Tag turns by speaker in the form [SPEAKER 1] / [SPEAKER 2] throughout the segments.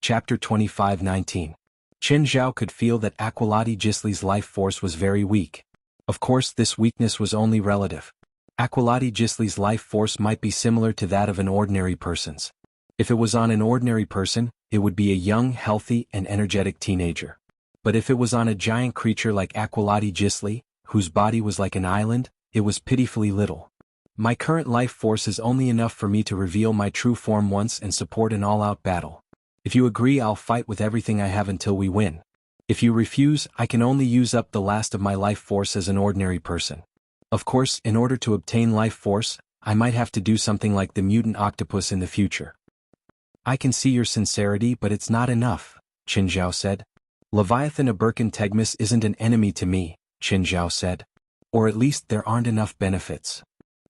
[SPEAKER 1] Chapter 25:19. Qin Zhao could feel that Aqualati Gisli's life force was very weak. Of course, this weakness was only relative. Aqualati Gisli's life force might be similar to that of an ordinary person's. If it was on an ordinary person, it would be a young, healthy, and energetic teenager. But if it was on a giant creature like Aqualati Gisli, whose body was like an island, it was pitifully little. My current life force is only enough for me to reveal my true form once and support an all-out battle. If you agree, I'll fight with everything I have until we win. If you refuse, I can only use up the last of my life force as an ordinary person. Of course, in order to obtain life force, I might have to do something like the mutant octopus in the future. I can see your sincerity, but it's not enough, Qin Zhao said. Leviathan Aberkan Tegmis isn't an enemy to me, Qin Zhao said. Or at least there aren't enough benefits.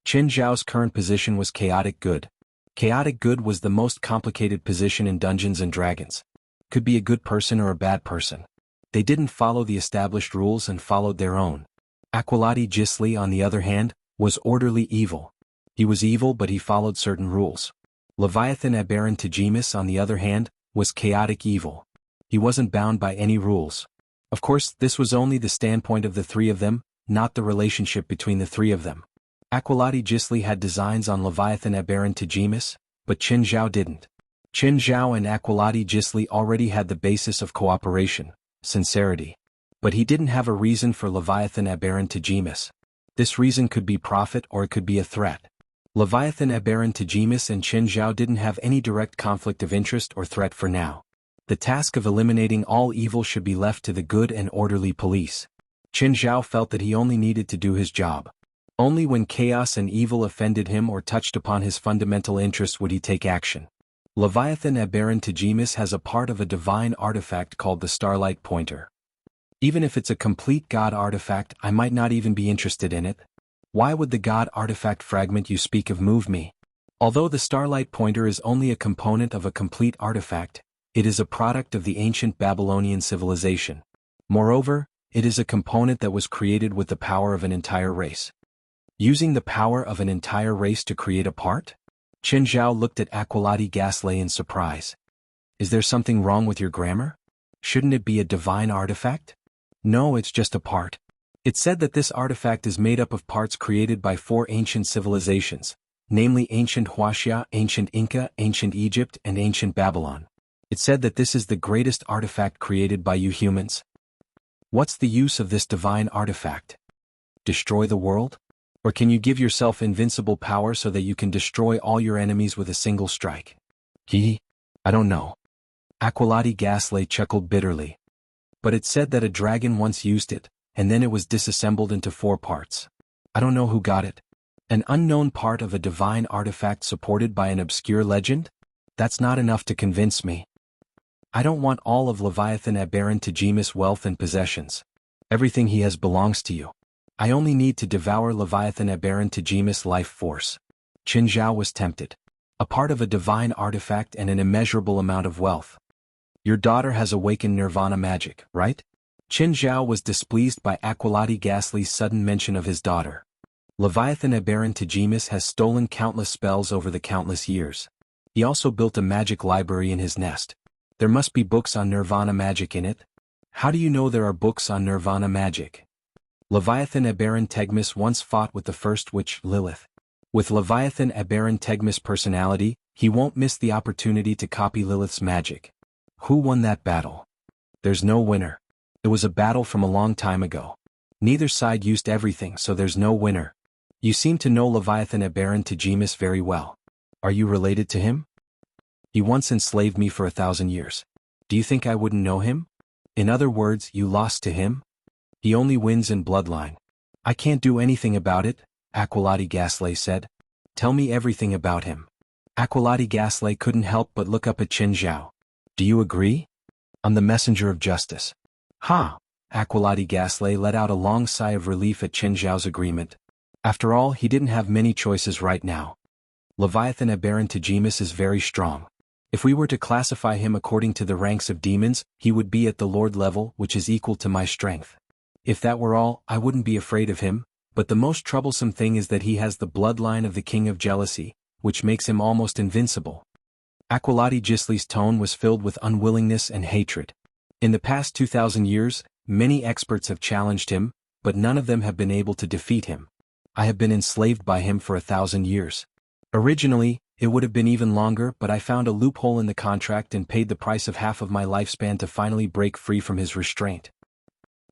[SPEAKER 1] Qin Zhao's current position was chaotic good. Chaotic good was the most complicated position in Dungeons & Dragons. Could be a good person or a bad person. They didn't follow the established rules and followed their own. Aqualati Gisli, on the other hand, was orderly evil. He was evil, but he followed certain rules. Leviathan Aberran Tegemus, on the other hand, was chaotic evil. He wasn't bound by any rules. Of course, this was only the standpoint of the three of them, not the relationship between the three of them. Aqualati Gisli had designs on Leviathan Aberran Tegemus, but Qin Zhao didn't. Qin Zhao and Aqualati Gisli already had the basis of cooperation, sincerity. But he didn't have a reason for Leviathan Aberran Tegemus. This reason could be profit or it could be a threat. Leviathan Aberran Tegemus and Qin Zhao didn't have any direct conflict of interest or threat for now. The task of eliminating all evil should be left to the good and orderly police. Qin Zhao felt that he only needed to do his job. Only when chaos and evil offended him or touched upon his fundamental interests would he take action. Leviathan Aberran Tegemus has a part of a divine artifact called the Starlight Pointer. Even if it's a complete god artifact, I might not even be interested in it. Why would the god artifact fragment you speak of move me? Although the Starlight Pointer is only a component of a complete artifact, it is a product of the ancient Babylonian civilization. Moreover, it is a component that was created with the power of an entire race. Using the power of an entire race to create a part? Qin Zhao looked at Aqualati Gisli in surprise. Is there something wrong with your grammar? Shouldn't it be a divine artifact? No, it's just a part. It said that this artifact is made up of parts created by 4 ancient civilizations, namely ancient Huaxia, ancient Inca, ancient Egypt, and ancient Babylon. It said that this is the greatest artifact created by you humans. What's the use of this divine artifact? Destroy the world? Or can you give yourself invincible power so that you can destroy all your enemies with a single strike? I don't know. Aqualati Gisli chuckled bitterly. But it said that a dragon once used it, and then it was disassembled into 4 parts. I don't know who got it. An unknown part of a divine artifact supported by an obscure legend? That's not enough to convince me. I don't want all of Leviathan Aberran Tegemus' wealth and possessions. Everything he has belongs to you. I only need to devour Leviathan Aberran Tegemus' life force. Qin Zhao was tempted. A part of a divine artifact and an immeasurable amount of wealth. Your daughter has awakened nirvana magic, right? Qin Zhao was displeased by Aqualati Gisli's sudden mention of his daughter. Leviathan Aberran Tegemus has stolen countless spells over the countless years. He also built a magic library in his nest. There must be books on nirvana magic in it. How do you know there are books on nirvana magic? Leviathan Aberran Tegemus once fought with the first witch, Lilith. With Leviathan Aberran Tegemus' personality, he won't miss the opportunity to copy Lilith's magic. Who won that battle? There's no winner. It was a battle from a long time ago. Neither side used everything, so there's no winner. You seem to know Leviathan Aberran Tegemus very well. Are you related to him? He once enslaved me for 1,000 years. Do you think I wouldn't know him? In other words, you lost to him? He only wins in bloodline. I can't do anything about it, Aqualati Gisli said. Tell me everything about him. Aqualati Gisli couldn't help but look up at Qin Zhao. Do you agree? I'm the messenger of justice. Ha! Aqualati Gisli let out a long sigh of relief at Qin Zhao's agreement. After all, he didn't have many choices right now. Leviathan Aberran Tegemus is very strong. If we were to classify him according to the ranks of demons, he would be at the Lord level, which is equal to my strength. If that were all, I wouldn't be afraid of him, but the most troublesome thing is that he has the bloodline of the King of Jealousy, which makes him almost invincible. Aqualati Gisli's tone was filled with unwillingness and hatred. In the past 2,000 years, many experts have challenged him, but none of them have been able to defeat him. I have been enslaved by him for 1,000 years. Originally, it would have been even longer, but I found a loophole in the contract and paid the price of half of my lifespan to finally break free from his restraint.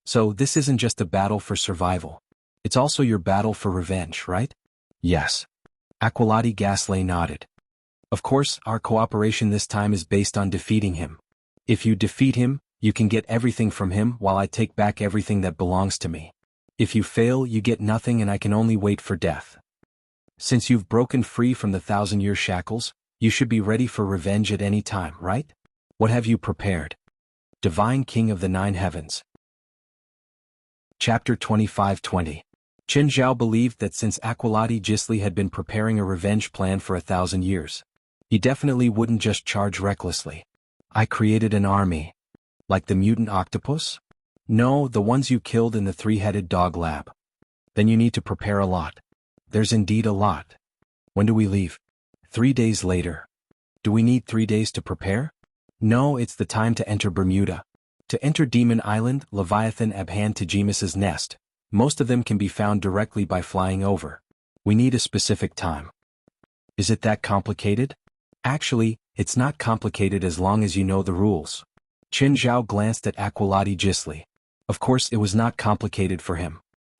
[SPEAKER 1] So this isn't just a battle for survival. It's also your battle for revenge, right? Yes. Aqualati Gisli nodded. Of course, our cooperation this time is based on defeating him. If you defeat him, you can get everything from him while I take back everything that belongs to me. If you fail, you get nothing and I can only wait for death. Since you've broken free from the 1,000-year shackles, you should be ready for revenge at any time, right? What have you prepared? Divine King of the Nine Heavens. Chapter 25:20. Qin Zhao believed that since Aqualati Gisli had been preparing a revenge plan for 1,000 years, he definitely wouldn't just charge recklessly. I created an army. Like the mutant octopus? No, the ones you killed in the three-headed dog lab. Then you need to prepare a lot. There's indeed a lot. When do we leave? 3 days later. Do we need 3 days to prepare? No, it's the time to enter Bermuda. To enter Demon Island, Leviathan Abhan Tajimus's nest. Most of them can be found directly by flying over. We need a specific time. Is it that complicated? Actually, it's not complicated as long as you know the rules. Qin Zhao glanced at Aqualati Gisli. Of course it was not complicated for him.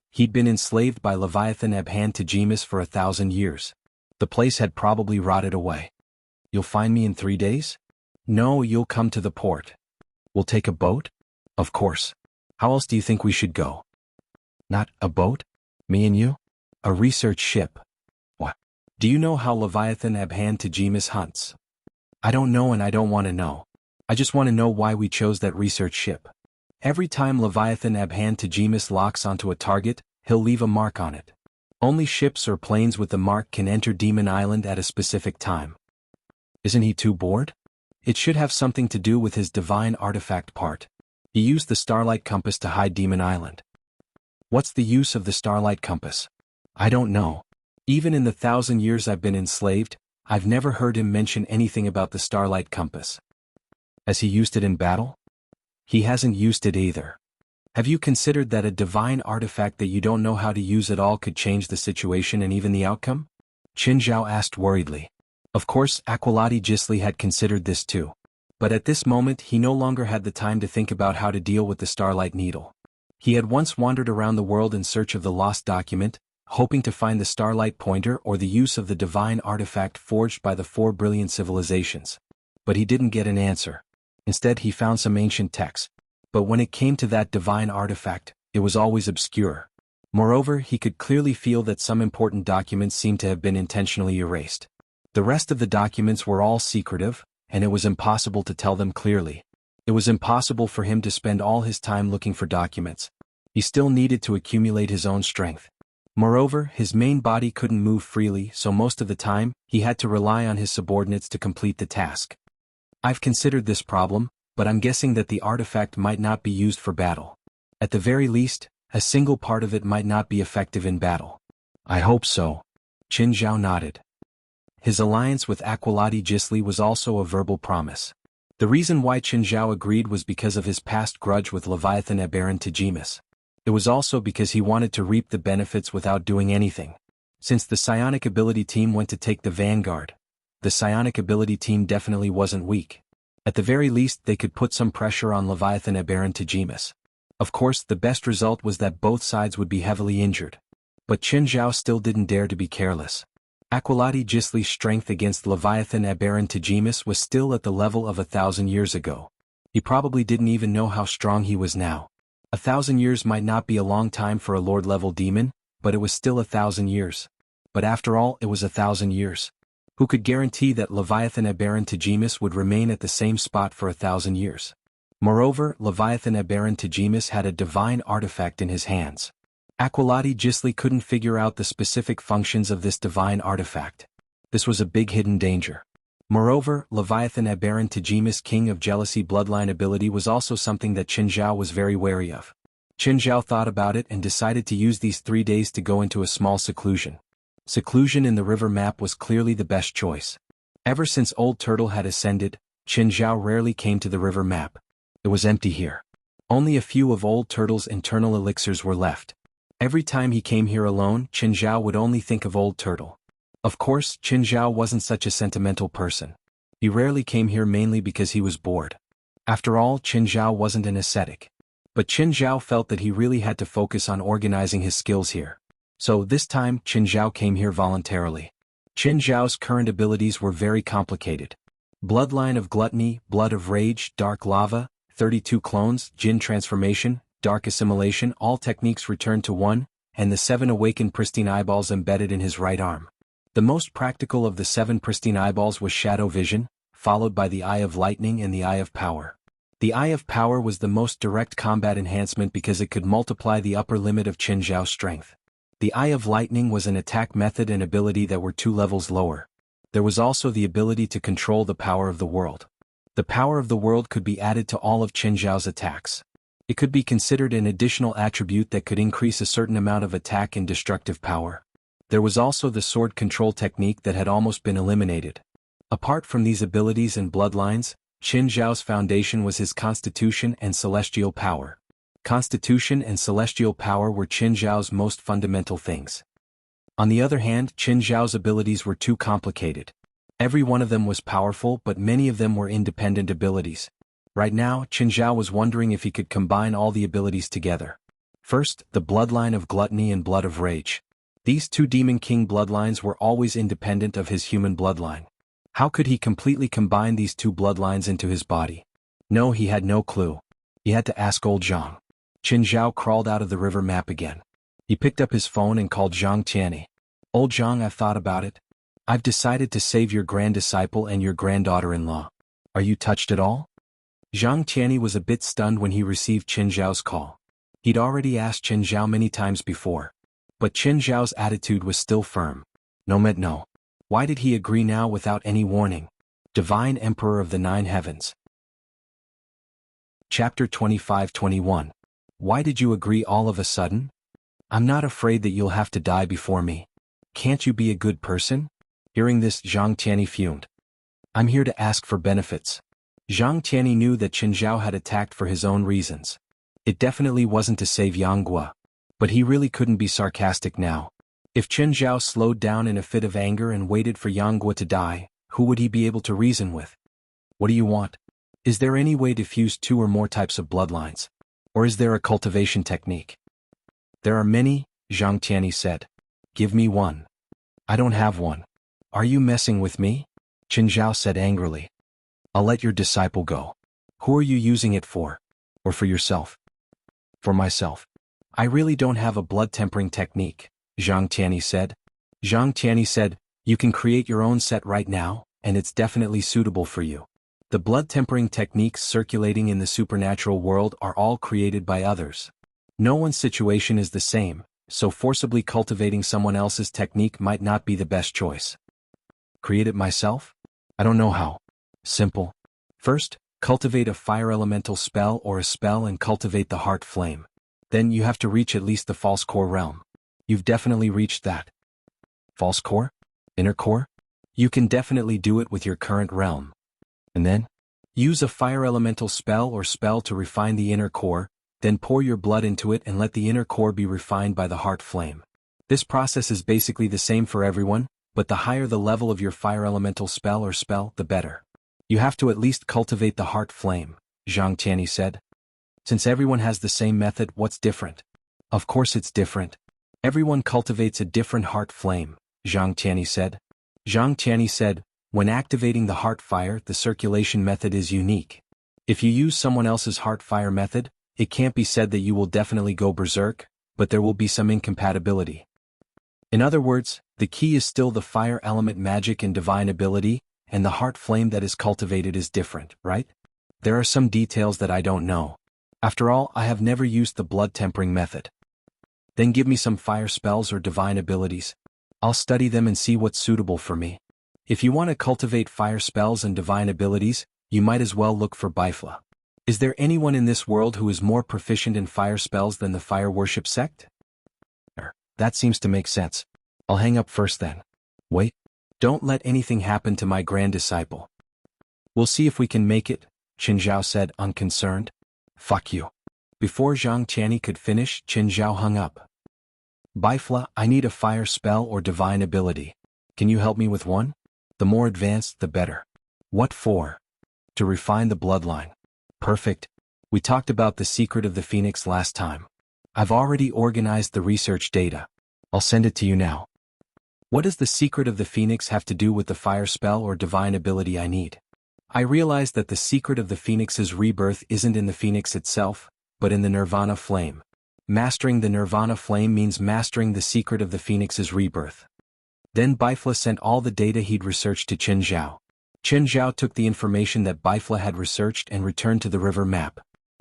[SPEAKER 1] He'd been enslaved by Leviathan Abhan Tajimus for 1,000 years. The place had probably rotted away. You'll find me in 3 days? No, you'll come to the port. We'll take a boat? Of course. How else do you think we should go? Not a boat? Me and you? A research ship. What? Do you know how Leviathan Abhan Tajimus hunts? I don't know and I don't want to know. I just want to know why we chose that research ship. Every time Leviathan Abhan Tajimus locks onto a target, he'll leave a mark on it. Only ships or planes with the mark can enter Demon Island at a specific time. Isn't he too bored? It should have something to do with his divine artifact part. He used the Starlight Compass to hide Demon Island. What's the use of the Starlight Compass? I don't know. Even in the 1,000 years I've been enslaved, I've never heard him mention anything about the Starlight Compass. Has he used it in battle? He hasn't used it either. Have you considered that a divine artifact that you don't know how to use at all could change the situation and even the outcome? Qin Zhao asked worriedly. Of course, Aqualati Gisli had considered this too. But at this moment he no longer had the time to think about how to deal with the Starlight Needle. He had once wandered around the world in search of the lost document, hoping to find the Starlight Pointer or the use of the divine artifact forged by the 4 brilliant civilizations. But he didn't get an answer. Instead he found some ancient texts. But when it came to that divine artifact, it was always obscure. Moreover, he could clearly feel that some important documents seemed to have been intentionally erased. The rest of the documents were all secretive, and it was impossible to tell them clearly. It was impossible for him to spend all his time looking for documents. He still needed to accumulate his own strength. Moreover, his main body couldn't move freely, so most of the time, he had to rely on his subordinates to complete the task. I've considered this problem, but I'm guessing that the artifact might not be used for battle. At the very least, a single part of it might not be effective in battle. I hope so. Qin Zhao nodded. His alliance with Aqualati Gisli was also a verbal promise. The reason why Qin Zhao agreed was because of his past grudge with Leviathan Abhan Tajimus. It was also because he wanted to reap the benefits without doing anything. Since the psionic ability team went to take the vanguard, the psionic ability team definitely wasn't weak. At the very least they could put some pressure on Leviathan Abhan Tajimus. Of course the best result was that both sides would be heavily injured. But Qin Zhao still didn't dare to be careless. Aqualati Gisli's strength against Leviathan Abhan Tajimus was still at the level of 1,000 years ago. He probably didn't even know how strong he was now. 1,000 years might not be a long time for a Lord-level demon, but it was still 1,000 years. But after all, it was 1,000 years. Who could guarantee that Leviathan Abhan Tajimus would remain at the same spot for 1,000 years? Moreover, Leviathan Abhan Tajimus had a divine artifact in his hands. Aqualati Gisli couldn't figure out the specific functions of this divine artifact. This was a big hidden danger. Moreover, Leviathan Abhan Tajimus King of Jealousy bloodline ability was also something that Qin Zhao was very wary of. Qin Zhao thought about it and decided to use these 3 days to go into a small seclusion. Seclusion in the river map was clearly the best choice. Ever since Old Turtle had ascended, Qin Zhao rarely came to the river map. It was empty here. Only a few of Old Turtle's internal elixirs were left. Every time he came here alone, Qin Zhao would only think of Old Turtle. Of course, Qin Zhao wasn't such a sentimental person. He rarely came here mainly because he was bored. After all, Qin Zhao wasn't an ascetic. But Qin Zhao felt that he really had to focus on organizing his skills here. So this time, Qin Zhao came here voluntarily. Qin Zhao's current abilities were very complicated. Bloodline of Gluttony, Blood of Rage, Dark Lava, 32 Clones, Jin Transformation, Dark Assimilation, all techniques returned to one, and the 7 awakened pristine eyeballs embedded in his right arm. The most practical of the 7 pristine eyeballs was Shadow Vision, followed by the Eye of Lightning and the Eye of Power. The Eye of Power was the most direct combat enhancement because it could multiply the upper limit of Qin Zhao's strength. The Eye of Lightning was an attack method and ability that were 2 levels lower. There was also the ability to control the power of the world. The power of the world could be added to all of Qin Zhao's attacks. It could be considered an additional attribute that could increase a certain amount of attack and destructive power. There was also the sword control technique that had almost been eliminated. Apart from these abilities and bloodlines, Qin Zhao's foundation was his constitution and celestial power. Constitution and celestial power were Qin Zhao's most fundamental things. On the other hand, Qin Zhao's abilities were too complicated. Every one of them was powerful, but many of them were independent abilities. Right now, Qin Zhao was wondering if he could combine all the abilities together. First, the bloodline of Gluttony and Blood of Rage. These 2 Demon King bloodlines were always independent of his human bloodline. How could he completely combine these 2 bloodlines into his body? No, he had no clue. He had to ask old Zhang. Qin Zhao crawled out of the river map again. He picked up his phone and called Zhang Tianyi. Old Zhang, I've thought about it. I've decided to save your grand disciple and your granddaughter-in-law. Are you touched at all? Zhang Tianyi was a bit stunned when he received Qin Zhao's call. He'd already asked Qin Zhao many times before. But Qin Zhao's attitude was still firm. No meant no. Why did he agree now without any warning? Divine Emperor of the 9 Heavens. Chapter 25-21. Why did you agree all of a sudden? I'm not afraid that you'll have to die before me. Can't you be a good person? Hearing this, Zhang Tianyi fumed. I'm here to ask for benefits. Zhang Tianyi knew that Qin Zhao had attacked for his own reasons. It definitely wasn't to save Yang Guo. But he really couldn't be sarcastic now. If Qin Zhao slowed down in a fit of anger and waited for Yang Guo to die, who would he be able to reason with? What do you want? Is there any way to fuse 2 or more types of bloodlines? Or is there a cultivation technique? There are many, Zhang Tianyi said. Give me one. I don't have one. Are you messing with me? Qin Zhao said angrily. I'll let your disciple go. Who are you using it for? Or for yourself? For myself. I really don't have a blood-tempering technique, Zhang Tianyi said. Zhang Tianyi said, you can create your own set right now, and it's definitely suitable for you. The blood-tempering techniques circulating in the supernatural world are all created by others. No one's situation is the same, so forcibly cultivating someone else's technique might not be the best choice. Create it myself? I don't know how. Simple. First, cultivate a fire elemental spell or a spell and cultivate the heart flame. Then you have to reach at least the false core realm. You've definitely reached that. False core? Inner core? You can definitely do it with your current realm. And then? Use a fire elemental spell or spell to refine the inner core, then pour your blood into it and let the inner core be refined by the heart flame. This process is basically the same for everyone, but the higher the level of your fire elemental spell or spell, the better. You have to at least cultivate the heart flame, Zhang Tianyi said. Since everyone has the same method, what's different? Of course it's different. Everyone cultivates a different heart flame, Zhang Tianyi said. Zhang Tianyi said, when activating the heart fire, the circulation method is unique. If you use someone else's heart fire method, it can't be said that you will definitely go berserk, but there will be some incompatibility. In other words, the key is still the fire element magic and divine ability, and the heart flame that is cultivated is different, right? There are some details that I don't know. After all, I have never used the blood tempering method. Then give me some fire spells or divine abilities. I'll study them and see what's suitable for me. If you want to cultivate fire spells and divine abilities, you might as well look for Bifla. Is there anyone in this world who is more proficient in fire spells than the fire worship sect? That seems to make sense. I'll hang up first then. Wait. Don't let anything happen to my grand disciple. We'll see if we can make it, Qin Zhao said, unconcerned. Fuck you. Before Zhang Qianni could finish, Qin Zhao hung up. Bifla, I need a fire spell or divine ability. Can you help me with one? The more advanced, the better. What for? To refine the bloodline. Perfect. We talked about the secret of the phoenix last time. I've already organized the research data. I'll send it to you now. What does the secret of the phoenix have to do with the fire spell or divine ability I need? I realized that the secret of the phoenix's rebirth isn't in the phoenix itself, but in the nirvana flame. Mastering the nirvana flame means mastering the secret of the phoenix's rebirth. Then Bifla sent all the data he'd researched to Qin Zhao. Qin Zhao took the information that Bifla had researched and returned to the river map.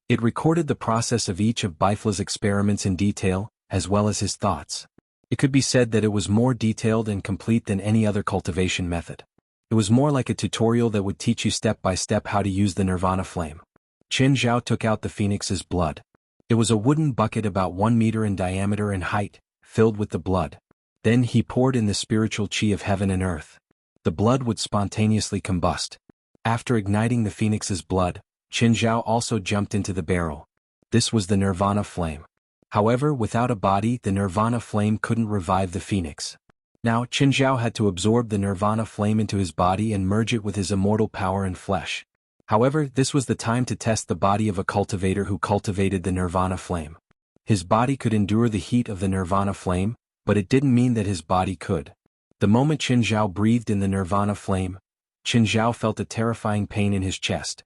[SPEAKER 1] It recorded the process of each of Bifla's experiments in detail, as well as his thoughts. It could be said that it was more detailed and complete than any other cultivation method. It was more like a tutorial that would teach you step by step how to use the nirvana flame. Qin Zhao took out the phoenix's blood. It was a wooden bucket about 1 meter in diameter and height, filled with the blood. Then he poured in the spiritual qi of heaven and earth. The blood would spontaneously combust. After igniting the phoenix's blood, Qin Zhao also jumped into the barrel. This was the nirvana flame. However, without a body, the nirvana flame couldn't revive the phoenix. Now, Qin Zhao had to absorb the nirvana flame into his body and merge it with his immortal power and flesh. However, this was the time to test the body of a cultivator who cultivated the nirvana flame. His body could endure the heat of the nirvana flame, but it didn't mean that his body could. The moment Qin Zhao breathed in the nirvana flame, Qin Zhao felt a terrifying pain in his chest.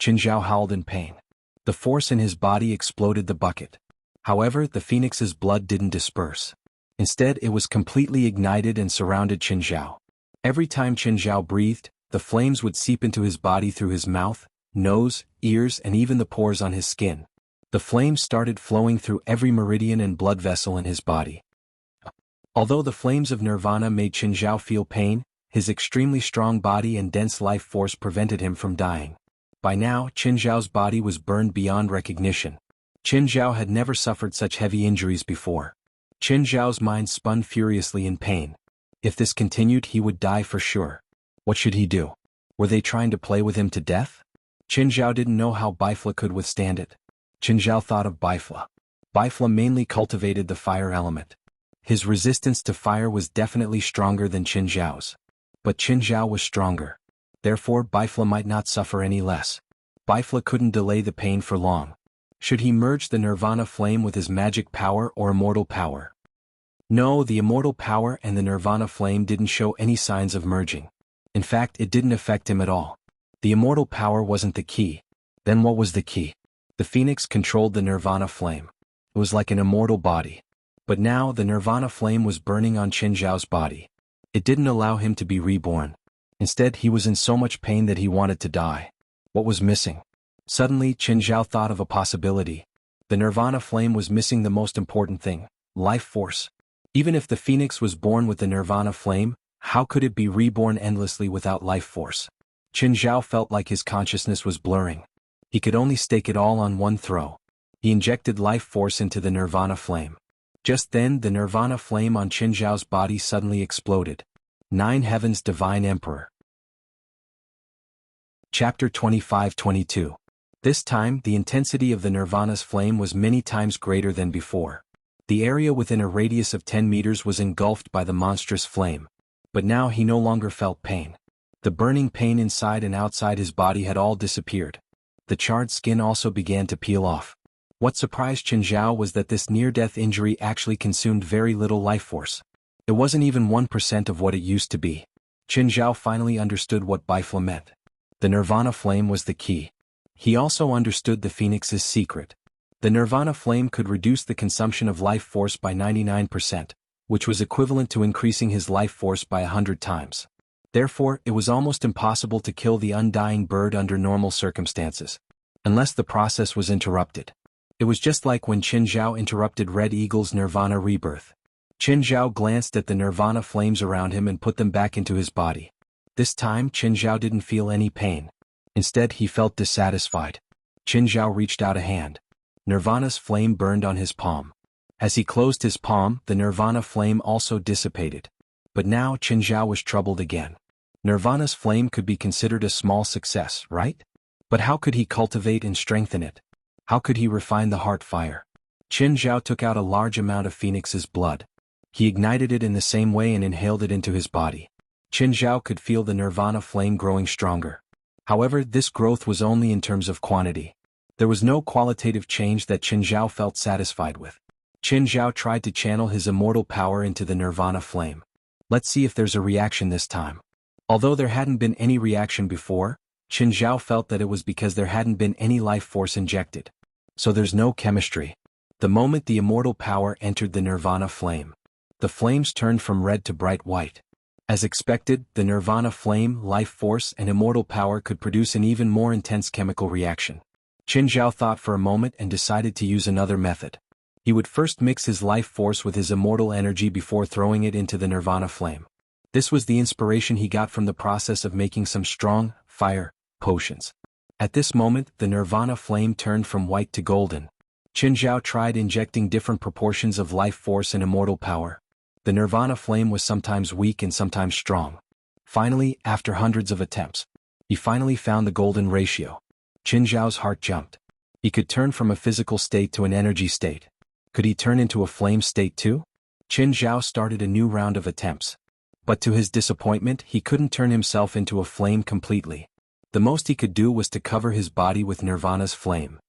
[SPEAKER 1] Qin Zhao howled in pain. The force in his body exploded the bucket. However, the phoenix's blood didn't disperse. Instead, it was completely ignited and surrounded Qin Zhao. Every time Qin Zhao breathed, the flames would seep into his body through his mouth, nose, ears, and even the pores on his skin. The flames started flowing through every meridian and blood vessel in his body. Although the flames of nirvana made Qin Zhao feel pain, his extremely strong body and dense life force prevented him from dying. By now, Qin Zhao's body was burned beyond recognition. Qin Zhao had never suffered such heavy injuries before. Qin Zhao's mind spun furiously in pain. If this continued, he would die for sure. What should he do? Were they trying to play with him to death? Qin Zhao didn't know how Bifla could withstand it. Qin Zhao thought of Bifla. Bifla mainly cultivated the fire element. His resistance to fire was definitely stronger than Qin Zhao's. But Qin Zhao was stronger. Therefore, Bifla might not suffer any less. Bifla couldn't delay the pain for long. Should he merge the nirvana flame with his magic power or immortal power? No, the immortal power and the nirvana flame didn't show any signs of merging. In fact, it didn't affect him at all. The immortal power wasn't the key. Then what was the key? The phoenix controlled the nirvana flame. It was like an immortal body. But now the nirvana flame was burning on Qin Zhao's body. It didn't allow him to be reborn. Instead, he was in so much pain that he wanted to die. What was missing? Suddenly, Qin Zhao thought of a possibility. The nirvana flame was missing the most important thing: life force. Even if the phoenix was born with the nirvana flame, how could it be reborn endlessly without life force? Qin Zhao felt like his consciousness was blurring. He could only stake it all on one throw. He injected life force into the nirvana flame. Just then, the nirvana flame on Qin Zhao's body suddenly exploded. 9 Heavens Divine Emperor. Chapter 25-22. This time, the intensity of the nirvana's flame was many times greater than before. The area within a radius of 10 meters was engulfed by the monstrous flame. But now he no longer felt pain. The burning pain inside and outside his body had all disappeared. The charred skin also began to peel off. What surprised Qin Zhao was that this near-death injury actually consumed very little life force. It wasn't even 1% of what it used to be. Qin Zhao finally understood what Bifla meant. The nirvana flame was the key. He also understood the phoenix's secret. The nirvana flame could reduce the consumption of life force by 99%, which was equivalent to increasing his life force by 100 times. Therefore, it was almost impossible to kill the undying bird under normal circumstances, unless the process was interrupted. It was just like when Qin Zhao interrupted Red Eagle's nirvana rebirth. Qin Zhao glanced at the nirvana flames around him and put them back into his body. This time, Qin Zhao didn't feel any pain. Instead, he felt dissatisfied. Qin Zhao reached out a hand. Nirvana's flame burned on his palm. As he closed his palm, the nirvana flame also dissipated. But now Qin Zhao was troubled again. Nirvana's flame could be considered a small success, right? But how could he cultivate and strengthen it? How could he refine the heart fire? Qin Zhao took out a large amount of Phoenix's blood. He ignited it in the same way and inhaled it into his body. Qin Zhao could feel the Nirvana flame growing stronger. However, this growth was only in terms of quantity. There was no qualitative change that Qin Zhao felt satisfied with. Qin Zhao tried to channel his immortal power into the Nirvana flame. Let's see if there's a reaction this time. Although there hadn't been any reaction before, Qin Zhao felt that it was because there hadn't been any life force injected. So there's no chemistry. The moment the immortal power entered the Nirvana flame, the flames turned from red to bright white. As expected, the Nirvana flame, life force, and immortal power could produce an even more intense chemical reaction. Qin Zhao thought for a moment and decided to use another method. He would first mix his life force with his immortal energy before throwing it into the Nirvana flame. This was the inspiration he got from the process of making some strong, fire, potions. At this moment, the Nirvana flame turned from white to golden. Qin Zhao tried injecting different proportions of life force and immortal power. The Nirvana flame was sometimes weak and sometimes strong. Finally, after hundreds of attempts, he finally found the golden ratio. Qin Zhao's heart jumped. He could turn from a physical state to an energy state. Could he turn into a flame state too? Qin Zhao started a new round of attempts. But to his disappointment, he couldn't turn himself into a flame completely. The most he could do was to cover his body with Nirvana's flame.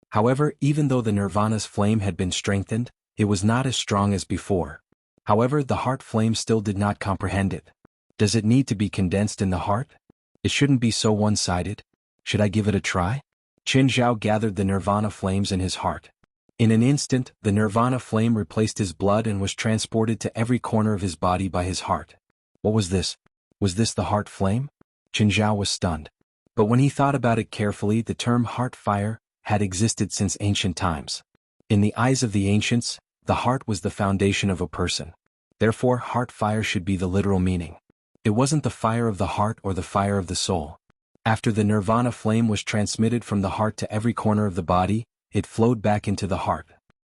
[SPEAKER 1] However, even though the Nirvana's flame had been strengthened, it was not as strong as before. However, the heart flame still did not comprehend it. Does it need to be condensed in the heart? It shouldn't be so one-sided. Should I give it a try? Qin Zhao gathered the Nirvana flames in his heart. In an instant, the Nirvana flame replaced his blood and was transported to every corner of his body by his heart. What was this? Was this the heart flame? Qin Zhao was stunned. But when he thought about it carefully, the term heart fire had existed since ancient times. In the eyes of the ancients, the heart was the foundation of a person. Therefore, heart fire should be the literal meaning. It wasn't the fire of the heart or the fire of the soul. After the Nirvana flame was transmitted from the heart to every corner of the body, it flowed back into the heart.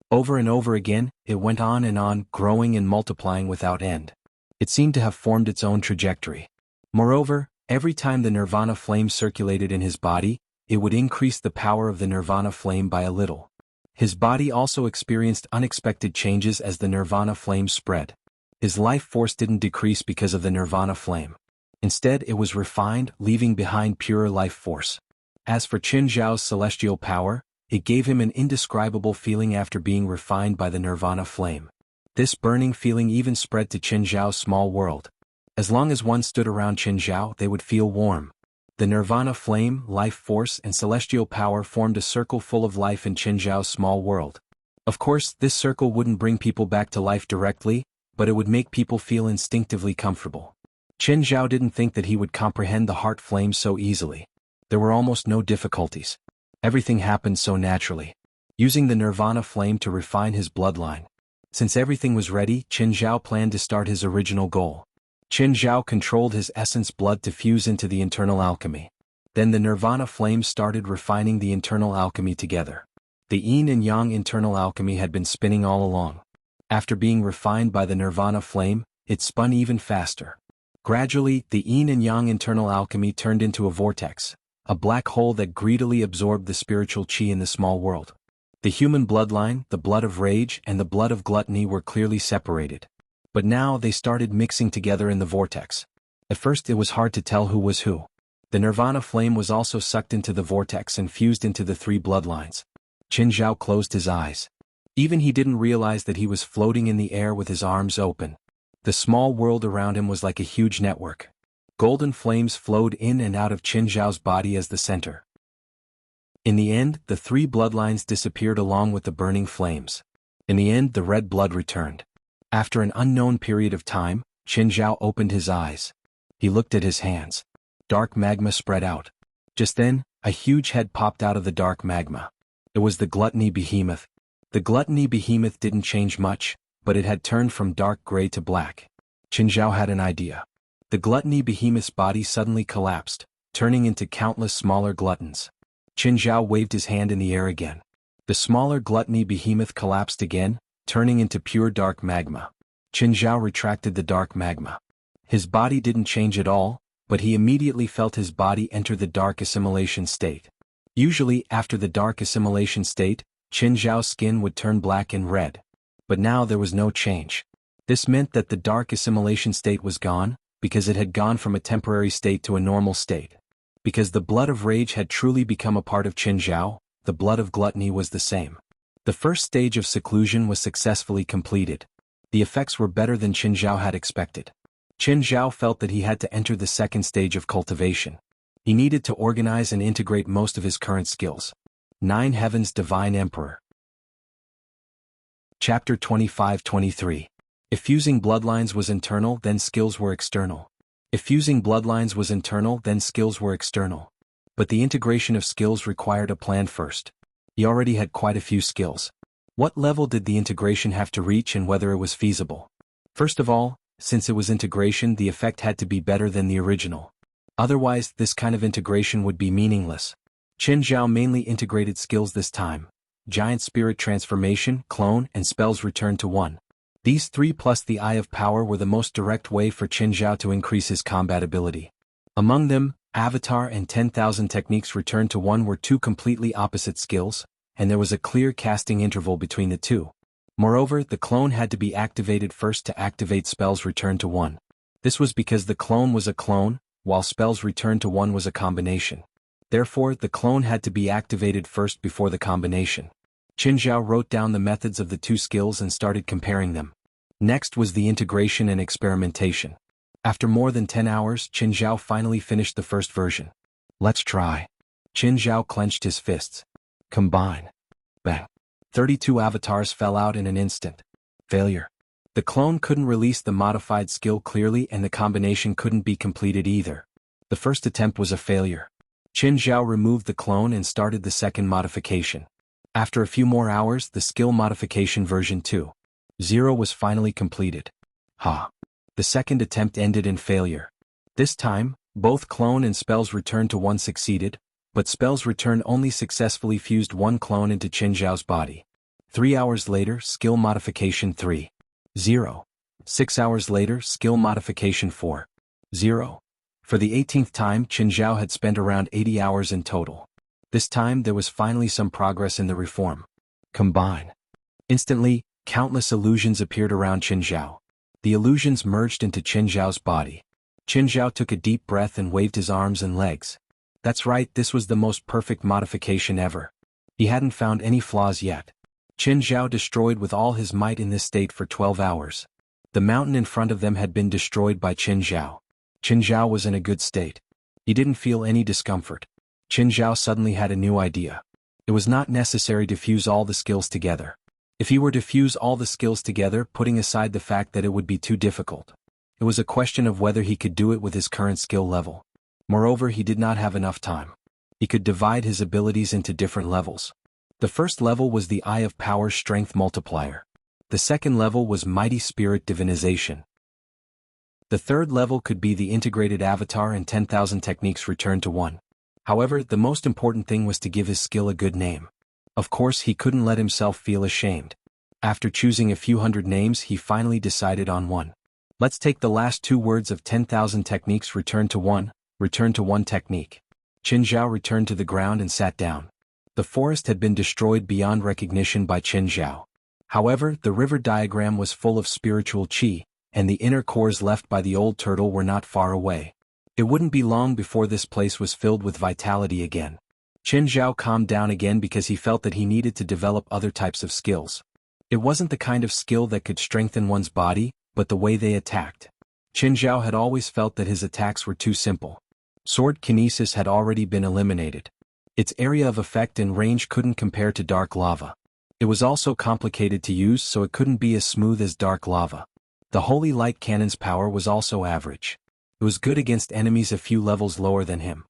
[SPEAKER 1] Over and over again, it went on, growing and multiplying without end. It seemed to have formed its own trajectory. Moreover, every time the Nirvana flame circulated in his body, it would increase the power of the Nirvana flame by a little. His body also experienced unexpected changes as the Nirvana flame spread. His life force didn't decrease because of the Nirvana flame. Instead, it was refined, leaving behind purer life force. As for Qin Zhao's celestial power, it gave him an indescribable feeling after being refined by the Nirvana flame. This burning feeling even spread to Qin Zhao's small world. As long as one stood around Qin Zhao, they would feel warm. The Nirvana flame, life force, and celestial power formed a circle full of life in Qin Zhao's small world. Of course, this circle wouldn't bring people back to life directly, but it would make people feel instinctively comfortable. Qin Zhao didn't think that he would comprehend the heart flame so easily. There were almost no difficulties. Everything happened so naturally. Using the Nirvana flame to refine his bloodline. Since everything was ready, Qin Zhao planned to start his original goal. Qin Zhao controlled his essence blood to fuse into the internal alchemy. Then the Nirvana flame started refining the internal alchemy together. The yin and yang internal alchemy had been spinning all along. After being refined by the Nirvana flame, it spun even faster. Gradually, the yin and yang internal alchemy turned into a vortex, a black hole that greedily absorbed the spiritual qi in the small world. The human bloodline, the blood of rage, and the blood of gluttony were clearly separated. But now they started mixing together in the vortex. At first it was hard to tell who was who. The Nirvana flame was also sucked into the vortex and fused into the three bloodlines. Qin Zhao closed his eyes. Even he didn't realize that he was floating in the air with his arms open. The small world around him was like a huge network. Golden flames flowed in and out of Qin Zhao's body as the center. In the end, the three bloodlines disappeared along with the burning flames. In the end, the red blood returned. After an unknown period of time, Qin Zhao opened his eyes. He looked at his hands. Dark magma spread out. Just then, a huge head popped out of the dark magma. It was the gluttony behemoth. The gluttony behemoth didn't change much, but it had turned from dark gray to black. Qin Zhao had an idea. The gluttony behemoth's body suddenly collapsed, turning into countless smaller gluttons. Qin Zhao waved his hand in the air again. The smaller gluttony behemoth collapsed again, turning into pure dark magma. Qin Zhao retracted the dark magma. His body didn't change at all, but he immediately felt his body enter the dark assimilation state. Usually, after the dark assimilation state, Qin Zhao's skin would turn black and red. But now there was no change. This meant that the dark assimilation state was gone, because it had gone from a temporary state to a normal state. Because the blood of rage had truly become a part of Qin Zhao, the blood of gluttony was the same. The first stage of seclusion was successfully completed. The effects were better than Qin Zhao had expected. Qin Zhao felt that he had to enter the second stage of cultivation. He needed to organize and integrate most of his current skills. 9 Heavens Divine Emperor. Chapter 25-23. If fusing bloodlines was internal, then skills were external. If fusing bloodlines was internal, then skills were external. But the integration of skills required a plan first. He already had quite a few skills. What level did the integration have to reach and whether it was feasible? First of all, since it was integration, the effect had to be better than the original. Otherwise, this kind of integration would be meaningless. Qin Zhao mainly integrated skills this time: Giant Spirit Transformation, Clone, and Spells Return to 1. These 3 plus the Eye of Power were the most direct way for Qin Zhao to increase his combat ability. Among them, Avatar and 10,000 Techniques Return to 1 were 2 completely opposite skills, and there was a clear casting interval between the 2. Moreover, the clone had to be activated first to activate Spells Return to 1. This was because the clone was a clone, while Spells Return to 1 was a combination. Therefore, the clone had to be activated first before the combination. Qin Zhao wrote down the methods of the 2 skills and started comparing them. Next was the integration and experimentation. After more than 10 hours, Qin Zhao finally finished the first version. Let's try. Qin Zhao clenched his fists. Combine. Bang. 32 avatars fell out in an instant. Failure. The clone couldn't release the modified skill clearly and the combination couldn't be completed either. The first attempt was a failure. Qin Zhao removed the clone and started the second modification. After a few more hours, the skill modification version 2.0 was finally completed. The second attempt ended in failure. This time, both clone and Spells Return to 1 succeeded, but Spells Return only successfully fused 1 clone into Qin Zhao's body. 3 hours later, skill modification 3.0. 6 hours later, skill modification 4.0. For the 18th time, Qin Zhao had spent around 80 hours in total. This time there was finally some progress in the reform. Combine. Instantly, countless illusions appeared around Qin Zhao. The illusions merged into Qin Zhao's body. Qin Zhao took a deep breath and waved his arms and legs. That's right, this was the most perfect modification ever. He hadn't found any flaws yet. Qin Zhao destroyed with all his might in this state for 12 hours. The mountain in front of them had been destroyed by Qin Zhao. Qin Zhao was in a good state. He didn't feel any discomfort. Qin Zhao suddenly had a new idea. It was not necessary to fuse all the skills together. If he were to fuse all the skills together, putting aside the fact that it would be too difficult, it was a question of whether he could do it with his current skill level. Moreover, he did not have enough time. He could divide his abilities into different levels. The first level was the Eye of Power Strength Multiplier. The second level was Mighty Spirit Divinization. The third level could be the Integrated Avatar and 10,000 Techniques Return to 1. However, the most important thing was to give his skill a good name. Of course, he couldn't let himself feel ashamed. After choosing a few hundred names, he finally decided on one. Let's take the last 2 words of 10,000 Techniques Return to 1, Return to 1 technique. Qin Zhao returned to the ground and sat down. The forest had been destroyed beyond recognition by Qin Zhao. However, the river diagram was full of spiritual qi, and the inner cores left by the old turtle were not far away. It wouldn't be long before this place was filled with vitality again. Qin Zhao calmed down again because he felt that he needed to develop other types of skills. It wasn't the kind of skill that could strengthen one's body, but the way they attacked. Qin Zhao had always felt that his attacks were too simple. Sword kinesis had already been eliminated. Its area of effect and range couldn't compare to dark lava. It was also complicated to use, so it couldn't be as smooth as dark lava. The Holy Light Cannon's power was also average. It was good against enemies a few levels lower than him.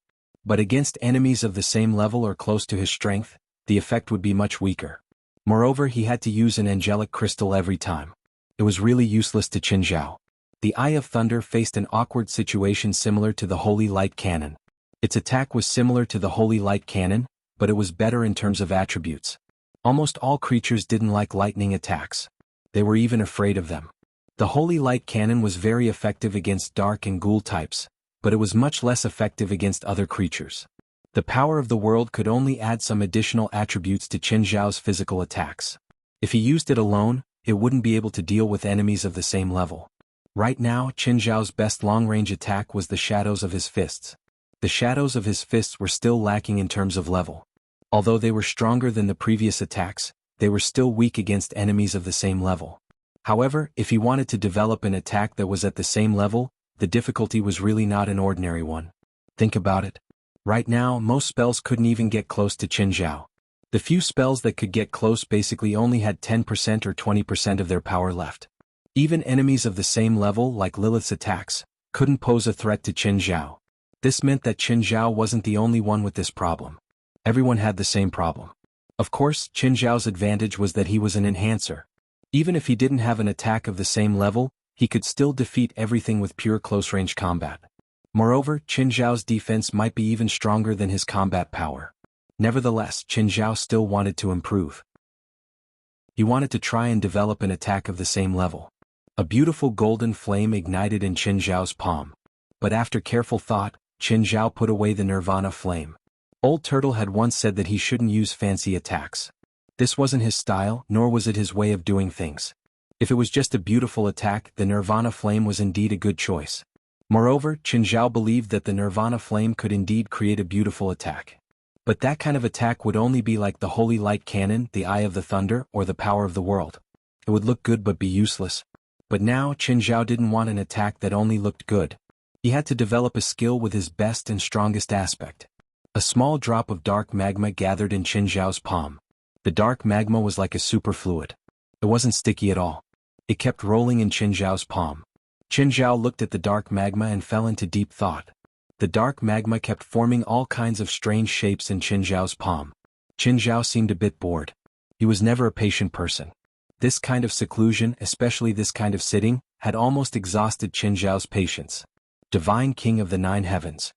[SPEAKER 1] But against enemies of the same level or close to his strength, the effect would be much weaker. Moreover, he had to use an angelic crystal every time. It was really useless to Qin Zhao. The Eye of Thunder faced an awkward situation similar to the Holy Light Cannon. Its attack was similar to the Holy Light Cannon, but it was better in terms of attributes. Almost all creatures didn't like lightning attacks. They were even afraid of them. The Holy Light Cannon was very effective against dark and ghoul types, but it was much less effective against other creatures. The power of the world could only add some additional attributes to Qin Zhao's physical attacks. If he used it alone, it wouldn't be able to deal with enemies of the same level. Right now, Qin Zhao's best long-range attack was the shadows of his fists. The shadows of his fists were still lacking in terms of level. Although they were stronger than the previous attacks, they were still weak against enemies of the same level. However, if he wanted to develop an attack that was at the same level, the difficulty was really not an ordinary one. Think about it. Right now, most spells couldn't even get close to Qin Zhao. The few spells that could get close basically only had 10% or 20% of their power left. Even enemies of the same level, like Lilith's attacks, couldn't pose a threat to Qin Zhao. This meant that Qin Zhao wasn't the only one with this problem. Everyone had the same problem. Of course, Qin Zhao's advantage was that he was an enhancer. Even if he didn't have an attack of the same level, he could still defeat everything with pure close-range combat. Moreover, Qin Zhao's defense might be even stronger than his combat power. Nevertheless, Qin Zhao still wanted to improve. He wanted to try and develop an attack of the same level. A beautiful golden flame ignited in Qin Zhao's palm. But after careful thought, Qin Zhao put away the Nirvana flame. Old Turtle had once said that he shouldn't use fancy attacks. This wasn't his style, nor was it his way of doing things. If it was just a beautiful attack, the Nirvana flame was indeed a good choice. Moreover, Qin Zhao believed that the Nirvana flame could indeed create a beautiful attack. But that kind of attack would only be like the Holy Light Cannon, the Eye of the Thunder, or the Power of the World. It would look good but be useless. But now, Qin Zhao didn't want an attack that only looked good. He had to develop a skill with his best and strongest aspect. A small drop of dark magma gathered in Qin Zhao's palm. The dark magma was like a superfluid. It wasn't sticky at all. It kept rolling in Qin Zhao's palm. Qin Zhao looked at the dark magma and fell into deep thought. The dark magma kept forming all kinds of strange shapes in Qin Zhao's palm. Qin Zhao seemed a bit bored. He was never a patient person. This kind of seclusion, especially this kind of sitting, had almost exhausted Qin Zhao's patience. Divine King of the Nine Heavens.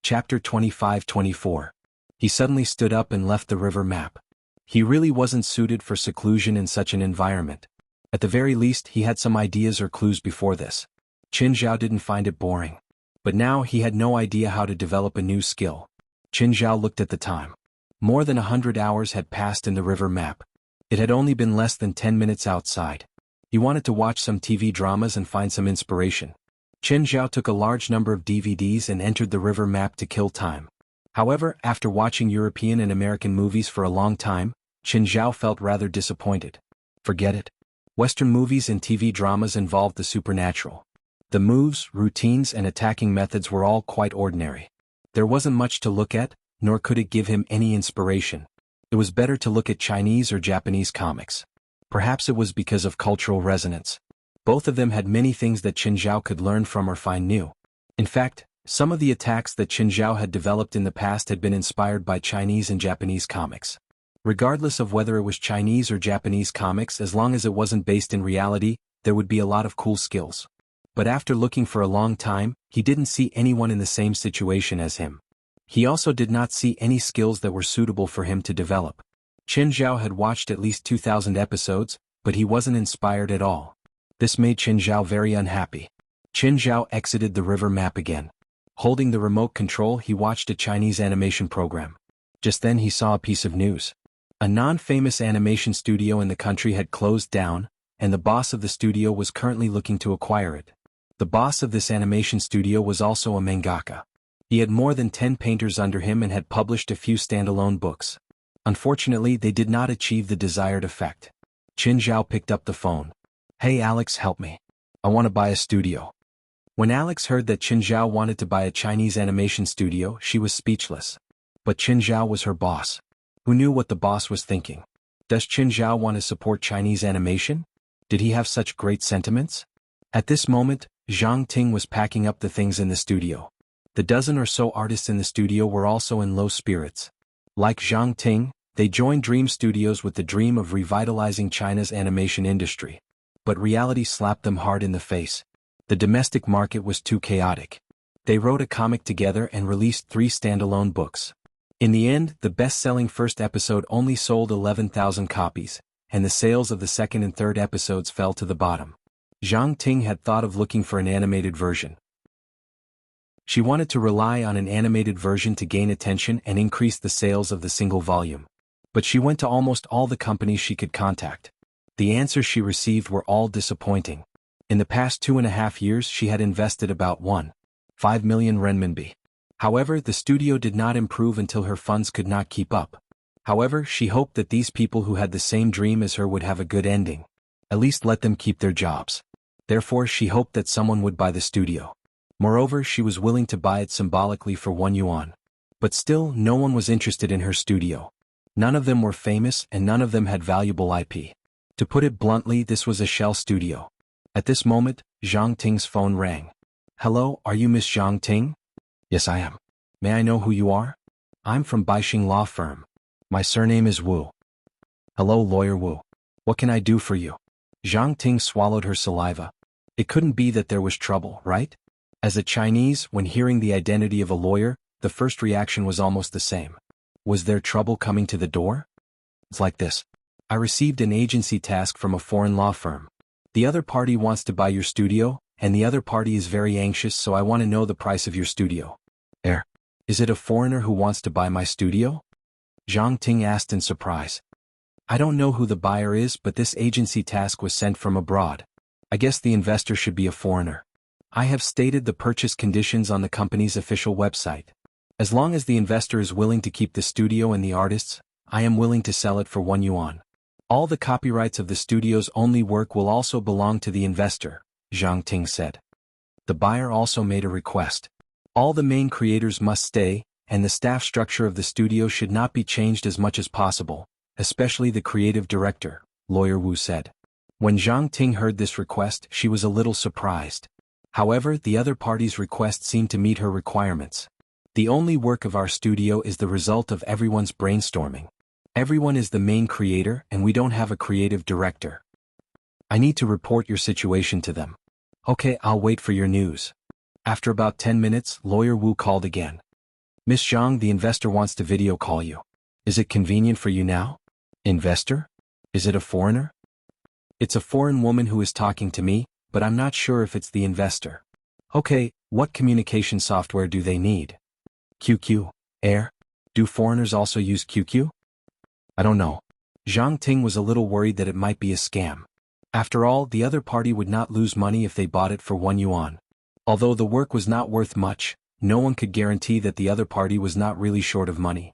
[SPEAKER 1] Chapter 25-24. He suddenly stood up and left the river map. He really wasn't suited for seclusion in such an environment. At the very least, he had some ideas or clues before this. Qin Zhao didn't find it boring. But now he had no idea how to develop a new skill. Qin Zhao looked at the time. More than 100 hours had passed in the river map. It had only been less than 10 minutes outside. He wanted to watch some TV dramas and find some inspiration. Qin Zhao took a large number of DVDs and entered the river map to kill time. However, after watching European and American movies for a long time, Qin Zhao felt rather disappointed. Forget it. Western movies and TV dramas involved the supernatural. The moves, routines, and attacking methods were all quite ordinary. There wasn't much to look at, nor could it give him any inspiration. It was better to look at Chinese or Japanese comics. Perhaps it was because of cultural resonance. Both of them had many things that Qin Zhao could learn from or find new. In fact, some of the attacks that Qin Zhao had developed in the past had been inspired by Chinese and Japanese comics. Regardless of whether it was Chinese or Japanese comics, as long as it wasn't based in reality, there would be a lot of cool skills. But after looking for a long time, he didn't see anyone in the same situation as him. He also did not see any skills that were suitable for him to develop. Qin Zhao had watched at least 2,000 episodes, but he wasn't inspired at all. This made Qin Zhao very unhappy. Qin Zhao exited the river map again. Holding the remote control, he watched a Chinese animation program. Just then he saw a piece of news. A non-famous animation studio in the country had closed down, and the boss of the studio was currently looking to acquire it. The boss of this animation studio was also a mangaka. He had more than 10 painters under him and had published a few standalone books. Unfortunately, they did not achieve the desired effect. Qin Zhao picked up the phone. "Hey Alex, help me. I want to buy a studio." When Alex heard that Qin Zhao wanted to buy a Chinese animation studio, she was speechless. But Qin Zhao was her boss. Who knew what the boss was thinking? Does Qin Zhao want to support Chinese animation? Did he have such great sentiments? At this moment, Zhang Ting was packing up the things in the studio. The dozen or so artists in the studio were also in low spirits. Like Zhang Ting, they joined Dream Studios with the dream of revitalizing China's animation industry. But reality slapped them hard in the face. The domestic market was too chaotic. They wrote a comic together and released 3 standalone books. In the end, the best-selling first episode only sold 11,000 copies, and the sales of the second and third episodes fell to the bottom. Zhang Ting had thought of looking for an animated version. She wanted to rely on an animated version to gain attention and increase the sales of the single volume. But she went to almost all the companies she could contact. The answers she received were all disappointing. In the past 2.5 years she had invested about 1.5 million renminbi. However, the studio did not improve until her funds could not keep up. However, she hoped that these people who had the same dream as her would have a good ending. At least let them keep their jobs. Therefore, she hoped that someone would buy the studio. Moreover, she was willing to buy it symbolically for 1 yuan. But still, no one was interested in her studio. None of them were famous and none of them had valuable IP. To put it bluntly, this was a shell studio. At this moment, Zhang Ting's phone rang. "Hello, are you Miss Zhang Ting?" "Yes, I am. May I know who you are?" "I'm from Baixing Law Firm. My surname is Wu." "Hello, Lawyer Wu. What can I do for you?" Zhang Ting swallowed her saliva. It couldn't be that there was trouble, right? As a Chinese, when hearing the identity of a lawyer, the first reaction was almost the same. Was there trouble coming to the door? It's like this. I received an agency task from a foreign law firm. The other party wants to buy your studio, and the other party is very anxious, so I want to know the price of your studio. Is it a foreigner who wants to buy my studio? Zhang Ting asked in surprise. I don't know who the buyer is, but this agency task was sent from abroad. I guess the investor should be a foreigner. I have stated the purchase conditions on the company's official website. As long as the investor is willing to keep the studio and the artists, I am willing to sell it for 1 yuan. All the copyrights of the studio's only work will also belong to the investor, Zhang Ting said. The buyer also made a request. All the main creators must stay, and the staff structure of the studio should not be changed as much as possible, especially the creative director, Lawyer Wu said. When Zhang Ting heard this request, she was a little surprised. However, the other party's request seemed to meet her requirements. The only work of our studio is the result of everyone's brainstorming. Everyone is the main creator and we don't have a creative director. I need to report your situation to them. Okay, I'll wait for your news. After about 10 minutes, Lawyer Wu called again. Miss Zhang, the investor wants to video call you. Is it convenient for you now? Investor? Is it a foreigner? It's a foreign woman who is talking to me, but I'm not sure if it's the investor. Okay, what communication software do they need? QQ, Air? Do foreigners also use QQ? I don't know. Zhang Ting was a little worried that it might be a scam. After all, the other party would not lose money if they bought it for 1 yuan. Although the work was not worth much, no one could guarantee that the other party was not really short of money.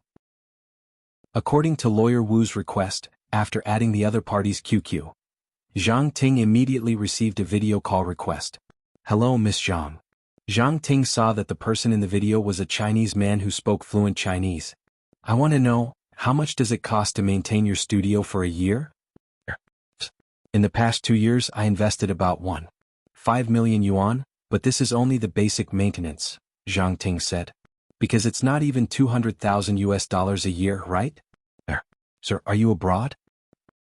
[SPEAKER 1] According to Lawyer Wu's request, after adding the other party's QQ, Zhang Ting immediately received a video call request. Hello, Miss Zhang. Zhang Ting saw that the person in the video was a Chinese man who spoke fluent Chinese. I want to know, how much does it cost to maintain your studio for a year? In the past 2 years I invested about 1.5 million yuan, but this is only the basic maintenance, Zhang Ting said. Because it's not even $200,000 a year, right? Sir, are you abroad?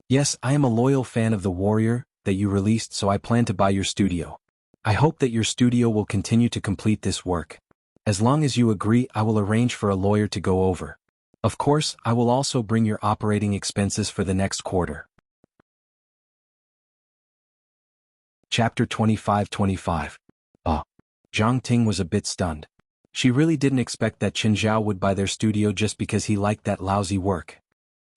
[SPEAKER 1] Yes, I am a loyal fan of The Warrior that you released, so I plan to buy your studio. I hope that your studio will continue to complete this work. As long as you agree, I will arrange for a lawyer to go over. Of course, I will also bring your operating expenses for the next quarter. Chapter 25. Zhang Ting was a bit stunned. She really didn't expect that Chen Zhao would buy their studio just because he liked that lousy work.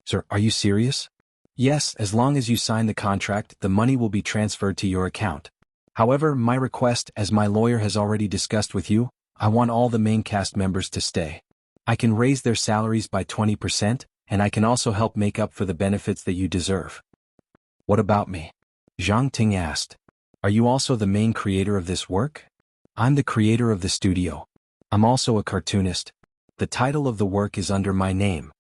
[SPEAKER 1] Sir, are you serious? Yes, as long as you sign the contract, the money will be transferred to your account. However, my request, as my lawyer has already discussed with you, I want all the main cast members to stay. I can raise their salaries by 20%, and I can also help make up for the benefits that you deserve. What about me? Zhang Ting asked. Are you also the main creator of this work? I'm the creator of the studio. I'm also a cartoonist. The title of the work is under my name.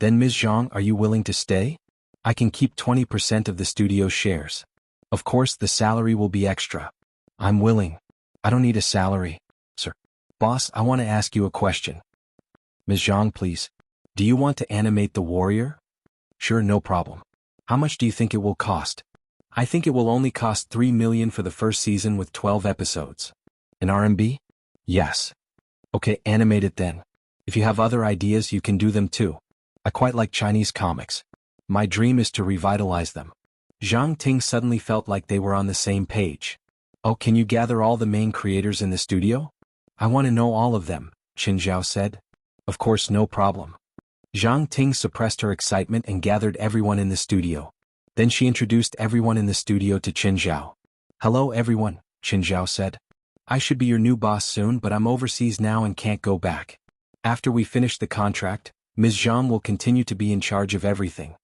[SPEAKER 1] Then Ms. Zhang, are you willing to stay? I can keep 20% of the studio's shares. Of course, the salary will be extra. I'm willing. I don't need a salary, sir. Boss, I want to ask you a question. Ms. Zhang, please. Do you want to animate The Warrior? Sure, no problem. How much do you think it will cost? I think it will only cost 3 million for the first season with 12 episodes. In RMB? Yes. Okay, animate it then. If you have other ideas, you can do them too. I quite like Chinese comics. My dream is to revitalize them. Zhang Ting suddenly felt like they were on the same page. Oh, can you gather all the main creators in the studio? I want to know all of them, Qin Zhao said. Of course, no problem. Zhang Ting suppressed her excitement and gathered everyone in the studio. Then she introduced everyone in the studio to Qin Zhao. Hello everyone, Qin Zhao said. I should be your new boss soon, but I'm overseas now and can't go back. After we finish the contract, Ms. Zhang will continue to be in charge of everything.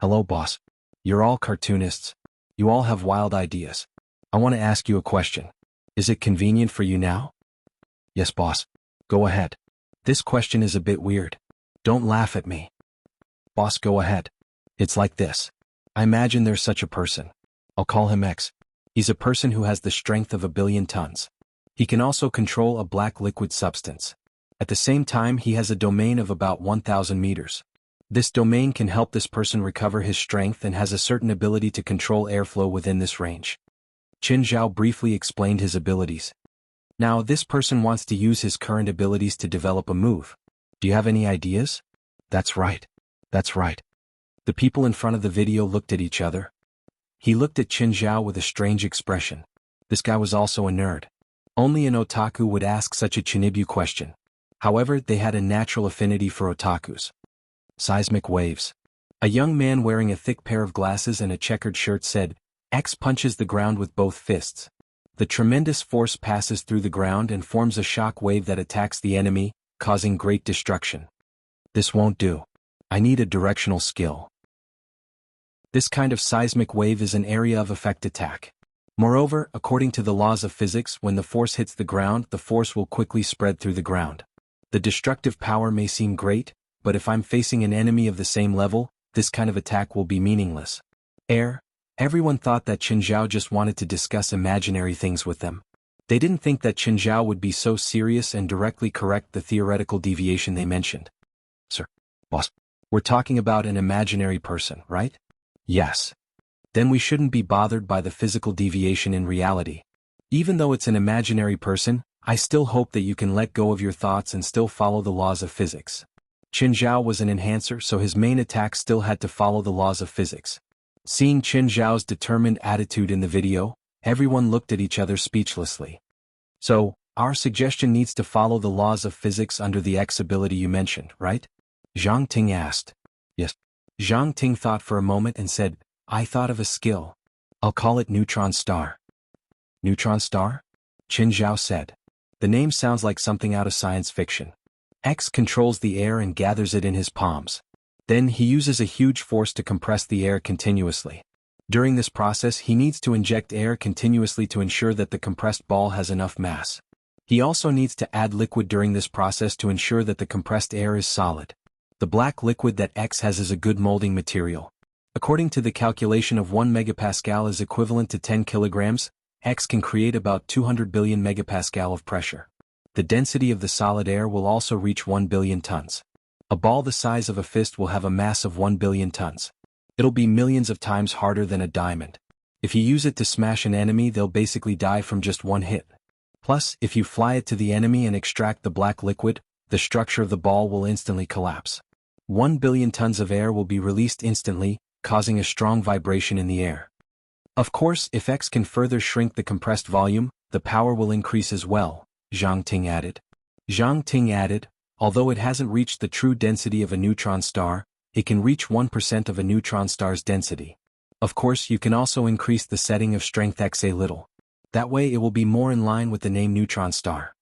[SPEAKER 1] Hello boss. You're all cartoonists. You all have wild ideas. I want to ask you a question. Is it convenient for you now? Yes boss. Go ahead. This question is a bit weird. Don't laugh at me. Boss, go ahead. It's like this. I imagine there's such a person. I'll call him X. He's a person who has the strength of 1,000,000,000 tons. He can also control a black liquid substance. At the same time, he has a domain of about 1,000 meters. This domain can help this person recover his strength and has a certain ability to control airflow within this range. Qin Zhao briefly explained his abilities. Now, this person wants to use his current abilities to develop a move. Do you have any ideas? That's right. That's right. The people in front of the video looked at each other. He looked at Qin Zhao with a strange expression. This guy was also a nerd. Only an otaku would ask such a Chinibu question. However, they had a natural affinity for otakus. Seismic waves. A young man wearing a thick pair of glasses and a checkered shirt said, X punches the ground with both fists. The tremendous force passes through the ground and forms a shock wave that attacks the enemy, causing great destruction. This won't do. I need a directional skill. This kind of seismic wave is an area of effect attack. Moreover, according to the laws of physics, when the force hits the ground, the force will quickly spread through the ground. The destructive power may seem great, but if I'm facing an enemy of the same level, this kind of attack will be meaningless. Everyone thought that Qin Zhao just wanted to discuss imaginary things with them. They didn't think that Qin Zhao would be so serious and directly correct the theoretical deviation they mentioned. Sir, boss, we're talking about an imaginary person, right? Yes. Then we shouldn't be bothered by the physical deviation in reality. Even though it's an imaginary person, I still hope that you can let go of your thoughts and still follow the laws of physics. Qin Zhao was an enhancer, so his main attack still had to follow the laws of physics. Seeing Qin Zhao's determined attitude in the video, everyone looked at each other speechlessly. So, our suggestion needs to follow the laws of physics under the X ability you mentioned, right? Zhang Ting asked. Yes. Zhang Ting thought for a moment and said, I thought of a skill. I'll call it Neutron Star. Neutron Star? Qin Zhao said. The name sounds like something out of science fiction. X controls the air and gathers it in his palms. Then he uses a huge force to compress the air continuously. During this process, he needs to inject air continuously to ensure that the compressed ball has enough mass. He also needs to add liquid during this process to ensure that the compressed air is solid. The black liquid that X has is a good molding material. According to the calculation of 1 megapascal is equivalent to 10 kilograms, X can create about 200 billion megapascal of pressure. The density of the solid air will also reach 1 billion tons. A ball the size of a fist will have a mass of 1 billion tons. It'll be millions of times harder than a diamond. If you use it to smash an enemy, they'll basically die from just one hit. Plus, if you fly it to the enemy and extract the black liquid, the structure of the ball will instantly collapse. 1 billion tons of air will be released instantly, causing a strong vibration in the air. Of course, if X can further shrink the compressed volume, the power will increase as well, Zhang Ting added. Zhang Ting added, although it hasn't reached the true density of a neutron star, it can reach 1% of a neutron star's density. Of course, you can also increase the setting of strength X a little. That way it will be more in line with the name neutron star.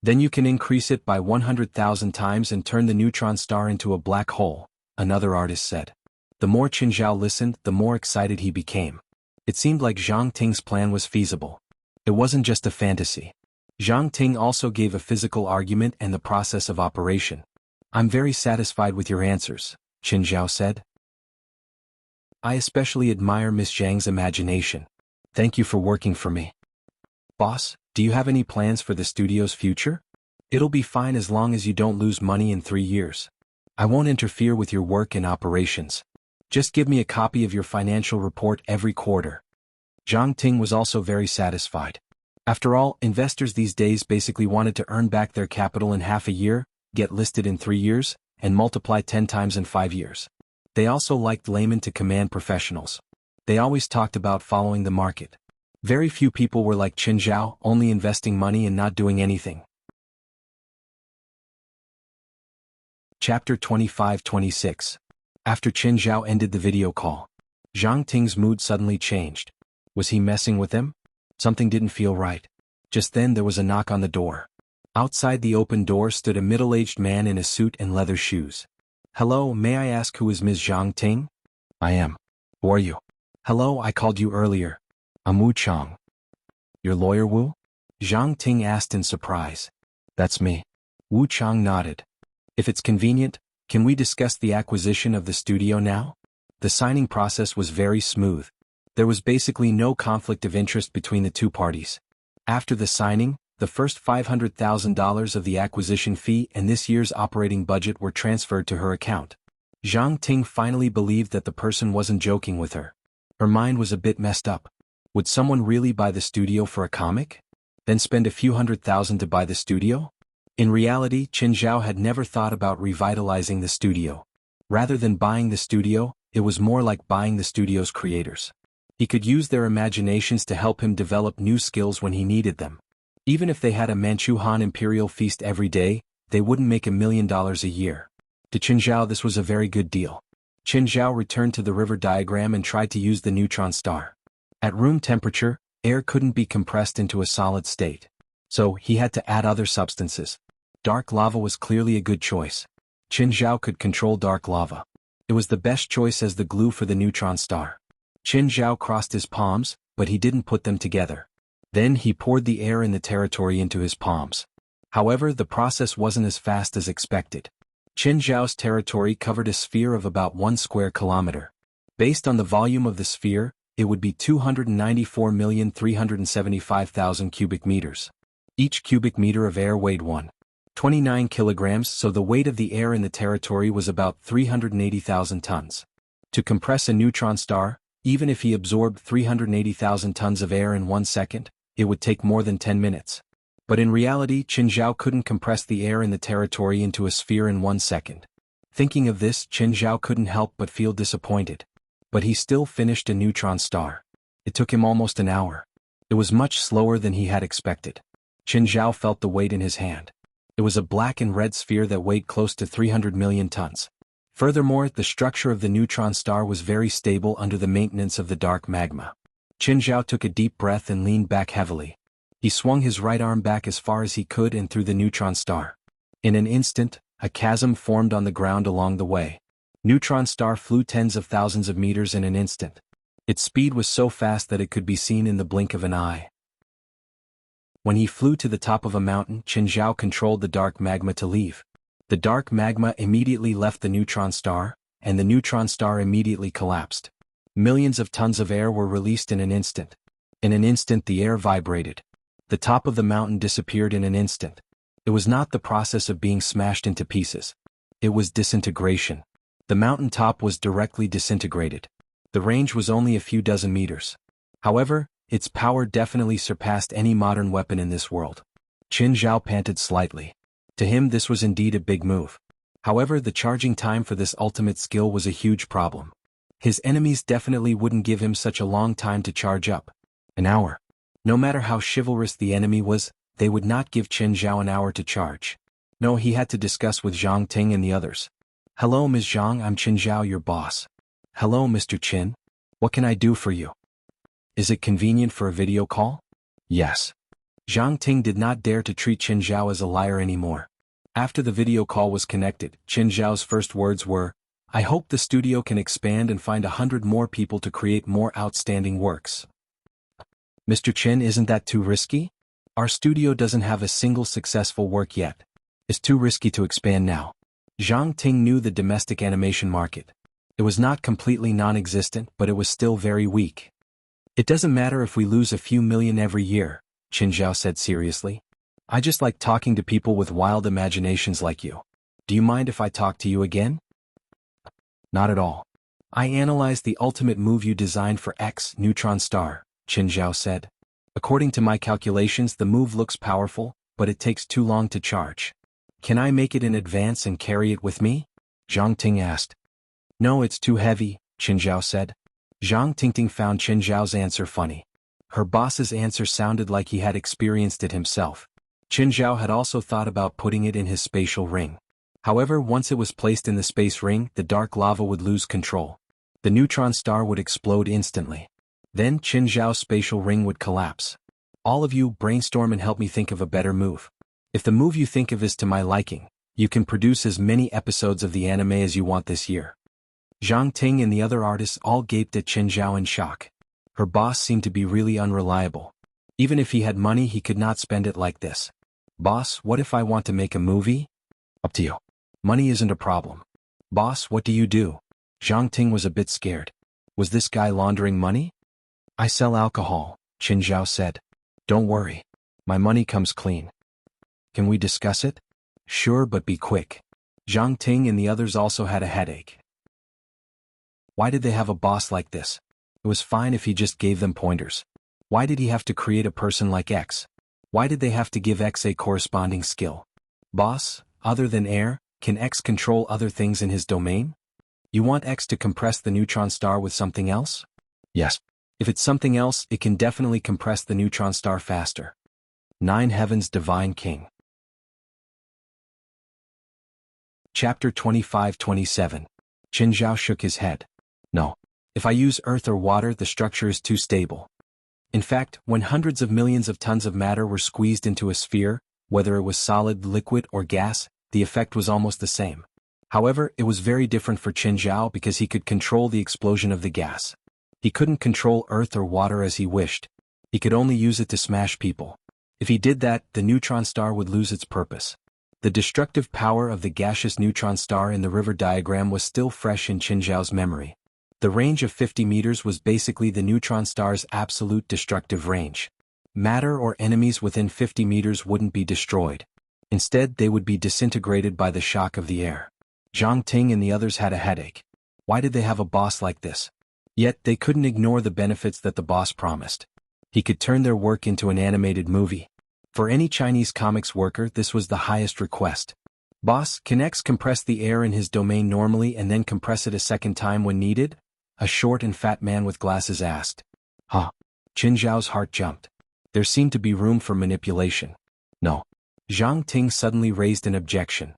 [SPEAKER 1] Then you can increase it by 100,000 times and turn the neutron star into a black hole, another artist said. The more Qin Zhao listened, the more excited he became. It seemed like Zhang Ting's plan was feasible. It wasn't just a fantasy. Zhang Ting also gave a physical argument and the process of operation. I'm very satisfied with your answers, Qin Zhao said. I especially admire Miss Zhang's imagination. Thank you for working for me. Boss, do you have any plans for the studio's future? It'll be fine as long as you don't lose money in 3 years. I won't interfere with your work and operations. Just give me a copy of your financial report every quarter. Zhang Ting was also very satisfied. After all, investors these days basically wanted to earn back their capital in half a year, get listed in 3 years, and multiply 10 times in 5 years. They also liked laymen to command professionals. They always talked about following the market. Very few people were like Qin Zhao, only investing money and not doing anything. Chapter 25-26. After Qin Zhao ended the video call, Zhang Ting's mood suddenly changed. Was he messing with him? Something didn't feel right. Just then there was a knock on the door. Outside the open door stood a middle-aged man in a suit and leather shoes. "Hello, may I ask who is Ms. Zhang Ting?" "I am. Who are you?" "Hello, I called you earlier. I'm Wu Chang." "Your lawyer Wu?" Zhang Ting asked in surprise. "That's me." Wu Chang nodded. "If it's convenient, can we discuss the acquisition of the studio now?" The signing process was very smooth. There was basically no conflict of interest between the two parties. After the signing, the first $500,000 of the acquisition fee and this year's operating budget were transferred to her account. Zhang Ting finally believed that the person wasn't joking with her. Her mind was a bit messed up. Would someone really buy the studio for a comic? Then spend a few $100,000 to buy the studio? In reality, Qin Zhao had never thought about revitalizing the studio. Rather than buying the studio, it was more like buying the studio's creators. He could use their imaginations to help him develop new skills when he needed them. Even if they had a Manchu Han imperial feast every day, they wouldn't make $1 million a year. To Qin Zhao this was a very good deal. Qin Zhao returned to the river diagram and tried to use the neutron star. At room temperature, air couldn't be compressed into a solid state. So he had to add other substances. Dark lava was clearly a good choice. Qin Zhao could control dark lava. It was the best choice as the glue for the neutron star. Qin Zhao crossed his palms, but he didn't put them together. Then he poured the air in the territory into his palms. However, the process wasn't as fast as expected. Qin Zhao's territory covered a sphere of about 1 square kilometer. Based on the volume of the sphere, it would be 294,375,000 cubic meters. Each cubic meter of air weighed 1.29 kilograms, so the weight of the air in the territory was about 380,000 tons. To compress a neutron star, even if he absorbed 380,000 tons of air in 1 second, it would take more than 10 minutes. But in reality, Qin Zhao couldn't compress the air in the territory into a sphere in 1 second. Thinking of this, Qin Zhao couldn't help but feel disappointed. But he still finished a neutron star. It took him almost an hour. It was much slower than he had expected. Qin Zhao felt the weight in his hand. It was a black and red sphere that weighed close to 300 million tons. Furthermore, the structure of the neutron star was very stable under the maintenance of the dark magma. Qin Zhao took a deep breath and leaned back heavily. He swung his right arm back as far as he could and threw the neutron star. In an instant, a chasm formed on the ground along the way. Neutron star flew tens of thousands of meters in an instant. Its speed was so fast that it could be seen in the blink of an eye. When he flew to the top of a mountain, Qin Zhao controlled the dark magma to leave. The dark magma immediately left the neutron star, and the neutron star immediately collapsed. Millions of tons of air were released in an instant. In an instant the air vibrated. The top of the mountain disappeared in an instant. It was not the process of being smashed into pieces. It was disintegration. The mountain top was directly disintegrated. The range was only a few dozen meters. However, its power definitely surpassed any modern weapon in this world. Qin Zhao panted slightly. To him this was indeed a big move. However, the charging time for this ultimate skill was a huge problem. His enemies definitely wouldn't give him such a long time to charge up. An hour. No matter how chivalrous the enemy was, they would not give Qin Zhao an hour to charge. No, he had to discuss with Zhang Ting and the others. "Hello, Ms. Zhang, I'm Qin Zhao, your boss." "Hello, Mr. Qin. What can I do for you?" "Is it convenient for a video call?" "Yes." Zhang Ting did not dare to treat Qin Zhao as a liar anymore. After the video call was connected, Qin Zhao's first words were, "I hope the studio can expand and find 100 more people to create more outstanding works." "Mr. Qin, isn't that too risky? Our studio doesn't have a single successful work yet. It's too risky to expand now." Zhang Ting knew the domestic animation market. It was not completely non-existent, but it was still very weak. "It doesn't matter if we lose a few million every year," Qin Zhao said seriously. "I just like talking to people with wild imaginations like you. Do you mind if I talk to you again?" "Not at all. I analyzed the ultimate move you designed for X neutron star," Qin Zhao said. "According to my calculations, the move looks powerful, but it takes too long to charge. Can I make it in advance and carry it with me?" Zhang Ting asked. No, it's too heavy, Qin Zhao said. Zhang Tingting found Qin Zhao's answer funny. Her boss's answer sounded like he had experienced it himself. Qin Zhao had also thought about putting it in his spatial ring. However, once it was placed in the space ring, the dark lava would lose control. The neutron star would explode instantly. Then Qin Zhao's spatial ring would collapse. All of you brainstorm and help me think of a better move. If the move you think of is to my liking, you can produce as many episodes of the anime as you want this year. Zhang Ting and the other artists all gaped at Qin Zhao in shock. Her boss seemed to be really unreliable. Even if he had money, he could not spend it like this. Boss, what if I want to make a movie? Up to you. Money isn't a problem. Boss, what do you do? Zhang Ting was a bit scared. Was this guy laundering money? I sell alcohol, Qin Zhao said. Don't worry. My money comes clean. Can we discuss it? Sure, but be quick. Zhang Ting and the others also had a headache. Why did they have a boss like this? It was fine if he just gave them pointers. Why did he have to create a person like X? Why did they have to give X a corresponding skill? Boss, other than air, can X control other things in his domain? You want X to compress the neutron star with something else? Yes. If it's something else, it can definitely compress the neutron star faster. 9 Heavens Divine King. Chapter 25-27. Qin Zhao shook his head. No. If I use earth or water, the structure is too stable. In fact, when hundreds of millions of tons of matter were squeezed into a sphere, whether it was solid, liquid, or gas, the effect was almost the same. However, it was very different for Qin Zhao because he could control the explosion of the gas. He couldn't control earth or water as he wished. He could only use it to smash people. If he did that, the neutron star would lose its purpose. The destructive power of the gaseous neutron star in the river diagram was still fresh in Qin Zhao's memory. The range of 50 meters was basically the neutron star's absolute destructive range. Matter or enemies within 50 meters wouldn't be destroyed. Instead, they would be disintegrated by the shock of the air. Zhang Ting and the others had a headache. Why did they have a boss like this? Yet, they couldn't ignore the benefits that the boss promised. He could turn their work into an animated movie. For any Chinese comics worker, this was the highest request. Boss, can X compress the air in his domain normally and then compress it a second time when needed? A short and fat man with glasses asked. Huh. Qin Zhao's heart jumped. There seemed to be room for manipulation. No. Zhang Ting suddenly raised an objection.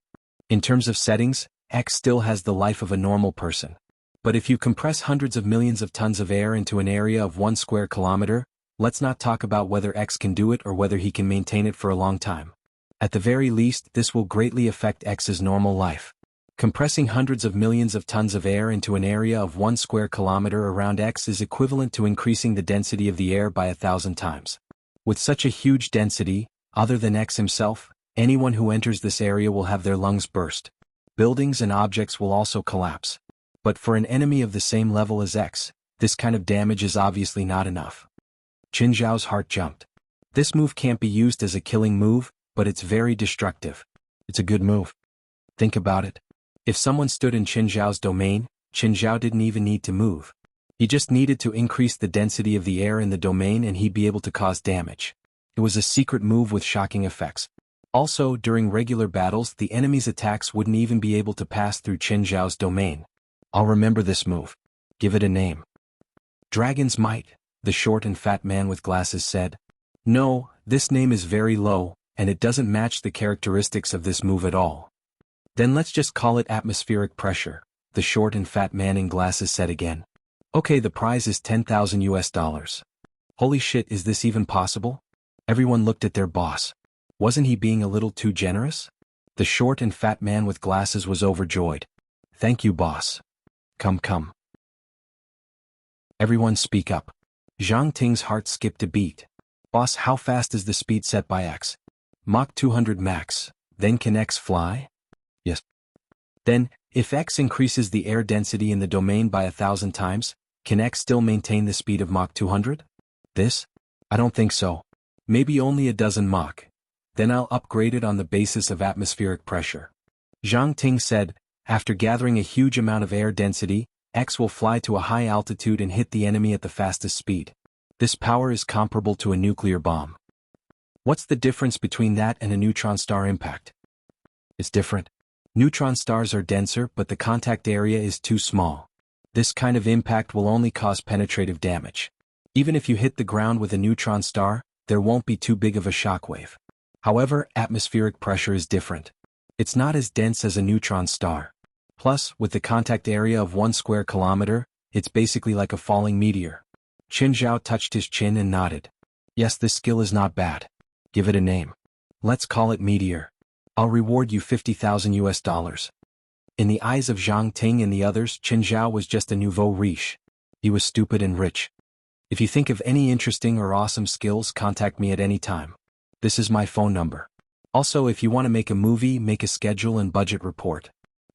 [SPEAKER 1] In terms of settings, X still has the life of a normal person. But if you compress hundreds of millions of tons of air into an area of 1 square kilometer, let's not talk about whether X can do it or whether he can maintain it for a long time. At the very least, this will greatly affect X's normal life. Compressing hundreds of millions of tons of air into an area of 1 square kilometer around X is equivalent to increasing the density of the air by 1,000 times. With such a huge density, other than X himself, anyone who enters this area will have their lungs burst. Buildings and objects will also collapse. But for an enemy of the same level as X, this kind of damage is obviously not enough. Qin Zhao's heart jumped. This move can't be used as a killing move, but it's very destructive. It's a good move. Think about it. If someone stood in Qin Zhao's domain, Qin Zhao didn't even need to move. He just needed to increase the density of the air in the domain and he'd be able to cause damage. It was a secret move with shocking effects. Also, during regular battles, the enemy's attacks wouldn't even be able to pass through Qin Zhao's domain. I'll remember this move. Give it a name. Dragon's Might, the short and fat man with glasses said. No, this name is very low, and it doesn't match the characteristics of this move at all. Then let's just call it atmospheric pressure, the short and fat man in glasses said again. Okay, the prize is $10,000. Holy shit, is this even possible? Everyone looked at their boss. Wasn't he being a little too generous? The short and fat man with glasses was overjoyed. Thank you, boss. Come. Everyone speak up. Zhang Ting's heart skipped a beat. Boss, how fast is the speed set by X? Mach 200 max. Then can X fly? Yes. Then, if X increases the air density in the domain by 1,000 times, can X still maintain the speed of Mach 200? This? I don't think so. Maybe only a dozen Mach. Then I'll upgrade it on the basis of atmospheric pressure. Zhang Ting said, after gathering a huge amount of air density, X will fly to a high altitude and hit the enemy at the fastest speed. This power is comparable to a nuclear bomb. What's the difference between that and a neutron star impact? It's different. Neutron stars are denser, but the contact area is too small. This kind of impact will only cause penetrative damage. Even if you hit the ground with a neutron star, there won't be too big of a shockwave. However, atmospheric pressure is different. It's not as dense as a neutron star. Plus, with the contact area of 1 square kilometer, it's basically like a falling meteor. Qin Zhao touched his chin and nodded. Yes, this skill is not bad. Give it a name. Let's call it Meteor. I'll reward you $50,000. In the eyes of Zhang Ting and the others, Qin Zhao was just a nouveau riche. He was stupid and rich. If you think of any interesting or awesome skills, contact me at any time. This is my phone number. Also, if you want to make a movie, make a schedule and budget report.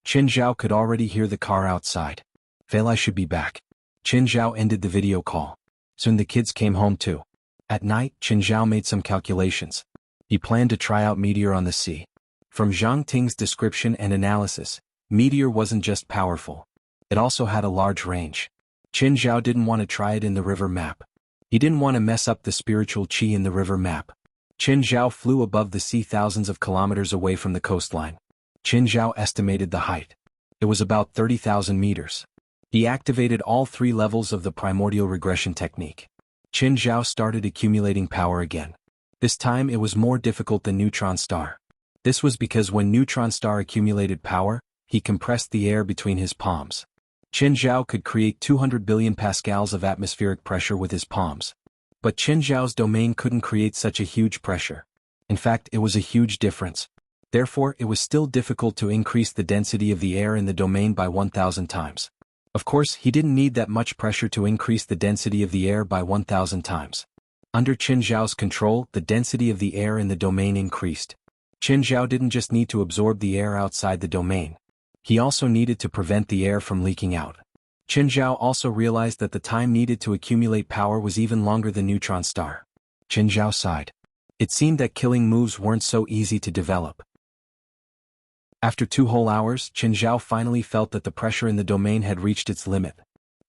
[SPEAKER 1] Qin Zhao could already hear the car outside. Fail, I should be back. Qin Zhao ended the video call. Soon the kids came home too. At night, Qin Zhao made some calculations. He planned to try out Meteor on the sea. From Zhang Ting's description and analysis, Meteor wasn't just powerful. It also had a large range. Qin Zhao didn't want to try it in the river map. He didn't want to mess up the spiritual qi in the river map. Qin Zhao flew above the sea thousands of kilometers away from the coastline. Qin Zhao estimated the height. It was about 30,000 meters. He activated all 3 levels of the primordial regression technique. Qin Zhao started accumulating power again. This time it was more difficult than neutron star. This was because when neutron star accumulated power, he compressed the air between his palms. Qin Zhao could create 200 billion pascals of atmospheric pressure with his palms. But Qin Zhao's domain couldn't create such a huge pressure. In fact, it was a huge difference. Therefore, it was still difficult to increase the density of the air in the domain by 1,000 times. Of course, he didn't need that much pressure to increase the density of the air by 1,000 times. Under Qin Zhao's control, the density of the air in the domain increased. Qin Zhao didn't just need to absorb the air outside the domain. He also needed to prevent the air from leaking out. Qin Zhao also realized that the time needed to accumulate power was even longer than neutron star. Qin Zhao sighed. It seemed that killing moves weren't so easy to develop. After 2 whole hours, Qin Zhao finally felt that the pressure in the domain had reached its limit.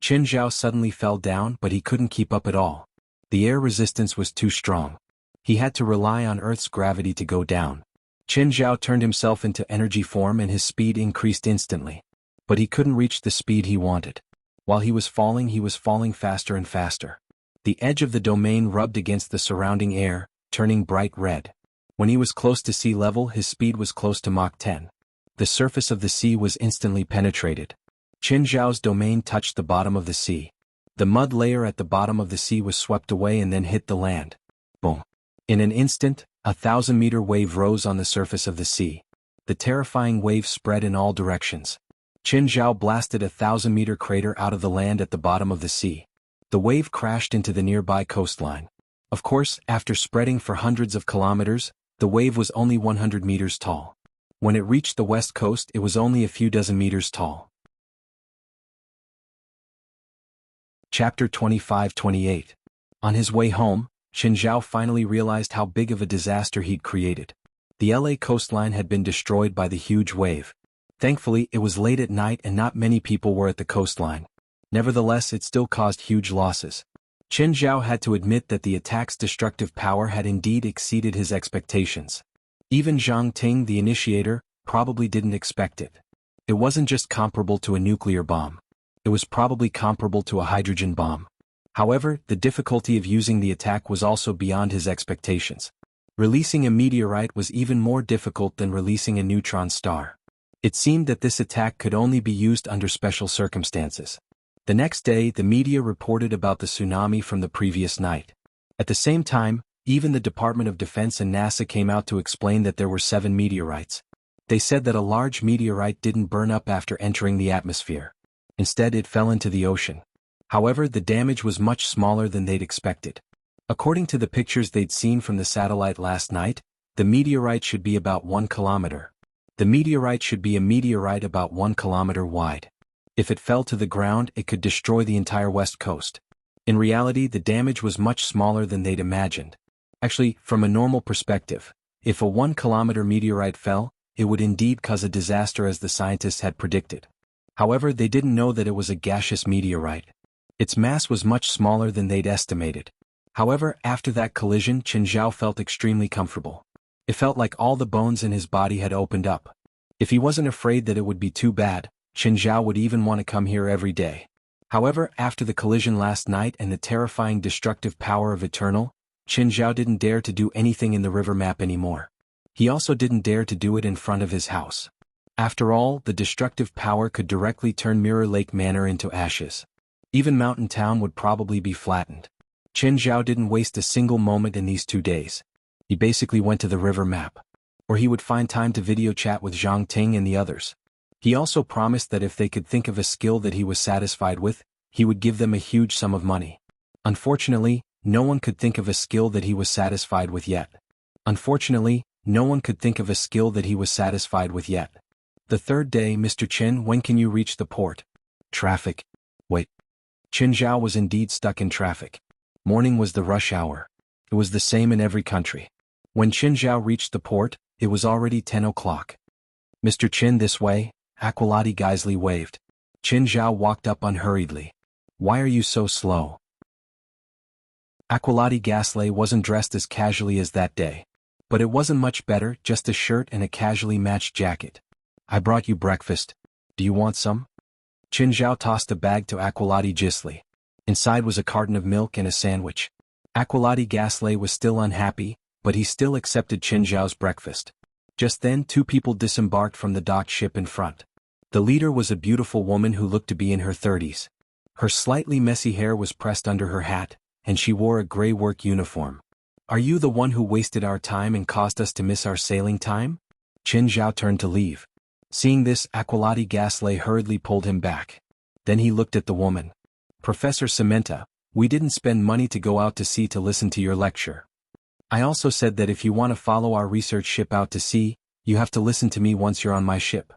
[SPEAKER 1] Qin Zhao suddenly fell down, but he couldn't keep up at all. The air resistance was too strong. He had to rely on Earth's gravity to go down. Qin Zhao turned himself into energy form and his speed increased instantly. But he couldn't reach the speed he wanted. While he was falling faster and faster. The edge of the domain rubbed against the surrounding air, turning bright red. When he was close to sea level, his speed was close to Mach 10. The surface of the sea was instantly penetrated. Qin Zhao's domain touched the bottom of the sea. The mud layer at the bottom of the sea was swept away and then hit the land. Boom. In an instant, a 1,000-meter wave rose on the surface of the sea. The terrifying wave spread in all directions. Qin Zhao blasted a 1,000-meter crater out of the land at the bottom of the sea. The wave crashed into the nearby coastline. Of course, after spreading for hundreds of kilometers, the wave was only 100 meters tall. When it reached the west coast, it was only a few dozen meters tall. Chapter 25-28. On his way home, Qin Zhao finally realized how big of a disaster he'd created. The LA coastline had been destroyed by the huge wave. Thankfully, it was late at night and not many people were at the coastline. Nevertheless, it still caused huge losses. Qin Zhao had to admit that the attack's destructive power had indeed exceeded his expectations. Even Zhang Ting, the initiator, probably didn't expect it. It wasn't just comparable to a nuclear bomb. It was probably comparable to a hydrogen bomb. However, the difficulty of using the attack was also beyond his expectations. Releasing a meteorite was even more difficult than releasing a neutron star. It seemed that this attack could only be used under special circumstances. The next day, the media reported about the tsunami from the previous night. At the same time, even the Department of Defense and NASA came out to explain that there were 7 meteorites. They said that a large meteorite didn't burn up after entering the atmosphere. Instead, it fell into the ocean. However, the damage was much smaller than they'd expected. According to the pictures they'd seen from the satellite last night, the meteorite should be about 1 kilometer. The meteorite should be a meteorite about 1 kilometer wide. If it fell to the ground, it could destroy the entire west coast. In reality, the damage was much smaller than they'd imagined. Actually, from a normal perspective, if a 1-kilometer meteorite fell, it would indeed cause a disaster as the scientists had predicted. However, they didn't know that it was a gaseous meteorite. Its mass was much smaller than they'd estimated. However, after that collision, Qin Zhao felt extremely comfortable. It felt like all the bones in his body had opened up. If he wasn't afraid that it would be too bad, Qin Zhao would even want to come here every day. However, after the collision last night and the terrifying destructive power of Eternal, Qin Zhao didn't dare to do anything in the river map anymore. He also didn't dare to do it in front of his house. After all, the destructive power could directly turn Mirror Lake Manor into ashes. Even Mountain Town would probably be flattened. Qin Zhao didn't waste a single moment in these 2 days. He basically went to the river map. Or he would find time to video chat with Zhang Ting and the others. He also promised that if they could think of a skill that he was satisfied with, he would give them a huge sum of money. Unfortunately, no one could think of a skill that he was satisfied with yet. The third day, Mr. Qin, when can you reach the port? Traffic. Wait. Qin Zhao was indeed stuck in traffic. Morning was the rush hour. It was the same in every country. When Qin Zhao reached the port, it was already 10 o'clock. Mr. Qin, this way, Aqualati Geisley waved. Qin Zhao walked up unhurriedly. Why are you so slow? Aqualati Geisley wasn't dressed as casually as that day. But it wasn't much better, just a shirt and a casually matched jacket. I brought you breakfast. Do you want some? Qin Zhao tossed a bag to Aqualati Geisley. Inside was a carton of milk and a sandwich. Aqualati Geisley was still unhappy, but he still accepted Qin Zhao's breakfast. Just then 2 people disembarked from the docked ship in front. The leader was a beautiful woman who looked to be in her 30s. Her slightly messy hair was pressed under her hat, and she wore a gray work uniform. Are you the one who wasted our time and caused us to miss our sailing time? Qin Zhao turned to leave. Seeing this, Aqualati Geisley hurriedly pulled him back. Then he looked at the woman. Professor Samantha, we didn't spend money to go out to sea to listen to your lecture. I also said that if you want to follow our research ship out to sea, you have to listen to me once you're on my ship.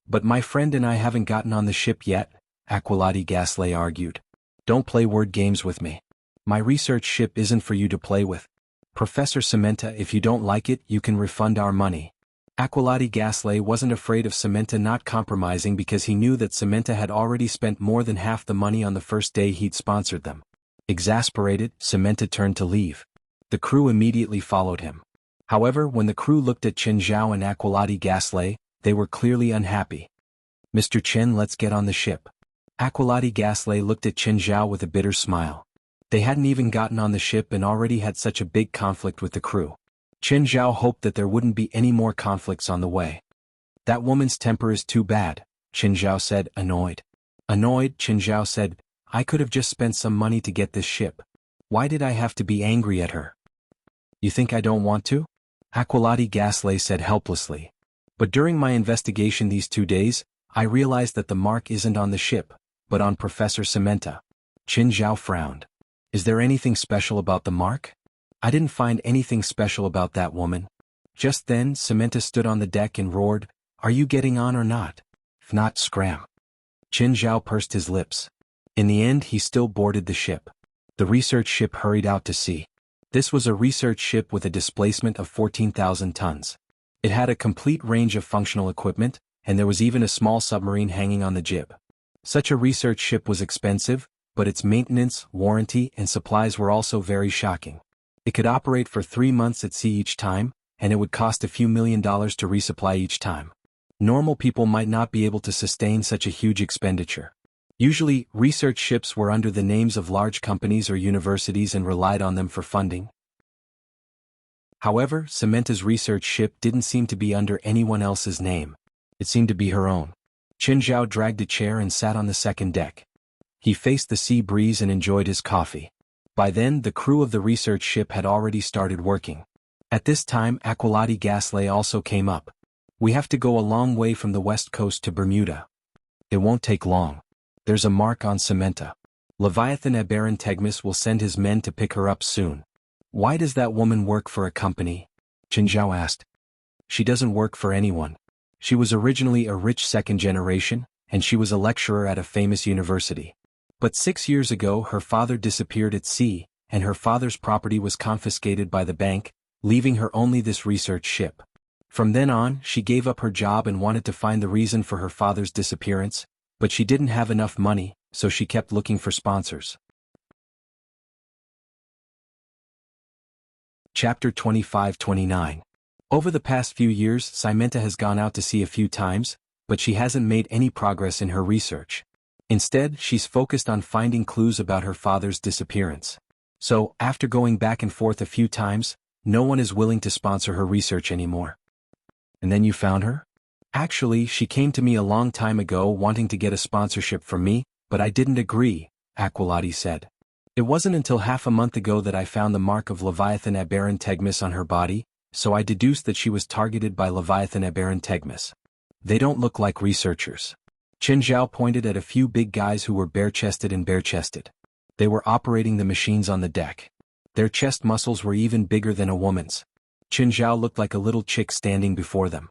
[SPEAKER 1] But my friend and I haven't gotten on the ship yet, Aqualati Geisley argued. Don't play word games with me. My research ship isn't for you to play with. Professor Samantha, if you don't like it, you can refund our money. Aqualati Geisley wasn't afraid of Samantha not compromising because he knew that Samantha had already spent more than half the money on the first day he'd sponsored them. Exasperated, Samantha turned to leave. The crew immediately followed him. However, when the crew looked at Qin Zhao and Aqualati Geisley, they were clearly unhappy. Mr. Qin, let's get on the ship. Aqualati Geisley looked at Qin Zhao with a bitter smile. They hadn't even gotten on the ship and already had such a big conflict with the crew. Qin Zhao hoped that there wouldn't be any more conflicts on the way. That woman's temper is too bad, Qin Zhao said, annoyed. Annoyed, Qin Zhao said, I could have just spent some money to get this ship. Why did I have to be angry at her? You think I don't want to? Aqualati Geisley said helplessly. But during my investigation these 2 days, I realized that the mark isn't on the ship, but on Professor Samantha. Qin Zhao frowned. Is there anything special about the mark? I didn't find anything special about that woman. Just then, Samantha stood on the deck and roared, Are you getting on or not? If not, scram. Qin Zhao pursed his lips. In the end, he still boarded the ship. The research ship hurried out to sea. This was a research ship with a displacement of 14,000 tons. It had a complete range of functional equipment, and there was even a small submarine hanging on the jib. Such a research ship was expensive, but its maintenance, warranty, and supplies were also very shocking. It could operate for 3 months at sea each time, and it would cost a few $1 million to resupply each time. Normal people might not be able to sustain such a huge expenditure. Usually, research ships were under the names of large companies or universities and relied on them for funding. However, Samantha's research ship didn't seem to be under anyone else's name. It seemed to be her own. Qin Zhao dragged a chair and sat on the second deck. He faced the sea breeze and enjoyed his coffee. By then, the crew of the research ship had already started working. At this time, Aqualati Geisley also came up. We have to go a long way from the west coast to Bermuda. It won't take long. There's a mark on Samantha. Leviathan Abaron Tegmis will send his men to pick her up soon. Why does that woman work for a company? Qin Zhao asked. She doesn't work for anyone. She was originally a rich second generation, and she was a lecturer at a famous university. But 6 years ago her father disappeared at sea, and her father's property was confiscated by the bank, leaving her only this research ship. From then on, she gave up her job and wanted to find the reason for her father's disappearance, but she didn't have enough money, so she kept looking for sponsors. Chapter 25-29. Over the past few years, Simenta has gone out to sea a few times, but she hasn't made any progress in her research. Instead, she's focused on finding clues about her father's disappearance. So, after going back and forth a few times, no one is willing to sponsor her research anymore. And then you found her? Actually, she came to me a long time ago wanting to get a sponsorship from me, but I didn't agree, Aqualati said. It wasn't until half a month ago that I found the mark of Leviathan aberrant tegmis on her body, so I deduced that she was targeted by Leviathan aberrant tegmis. They don't look like researchers. Qin Zhao pointed at a few big guys who were bare-chested and bare-chested. They were operating the machines on the deck. Their chest muscles were even bigger than a woman's. Qin Zhao looked like a little chick standing before them.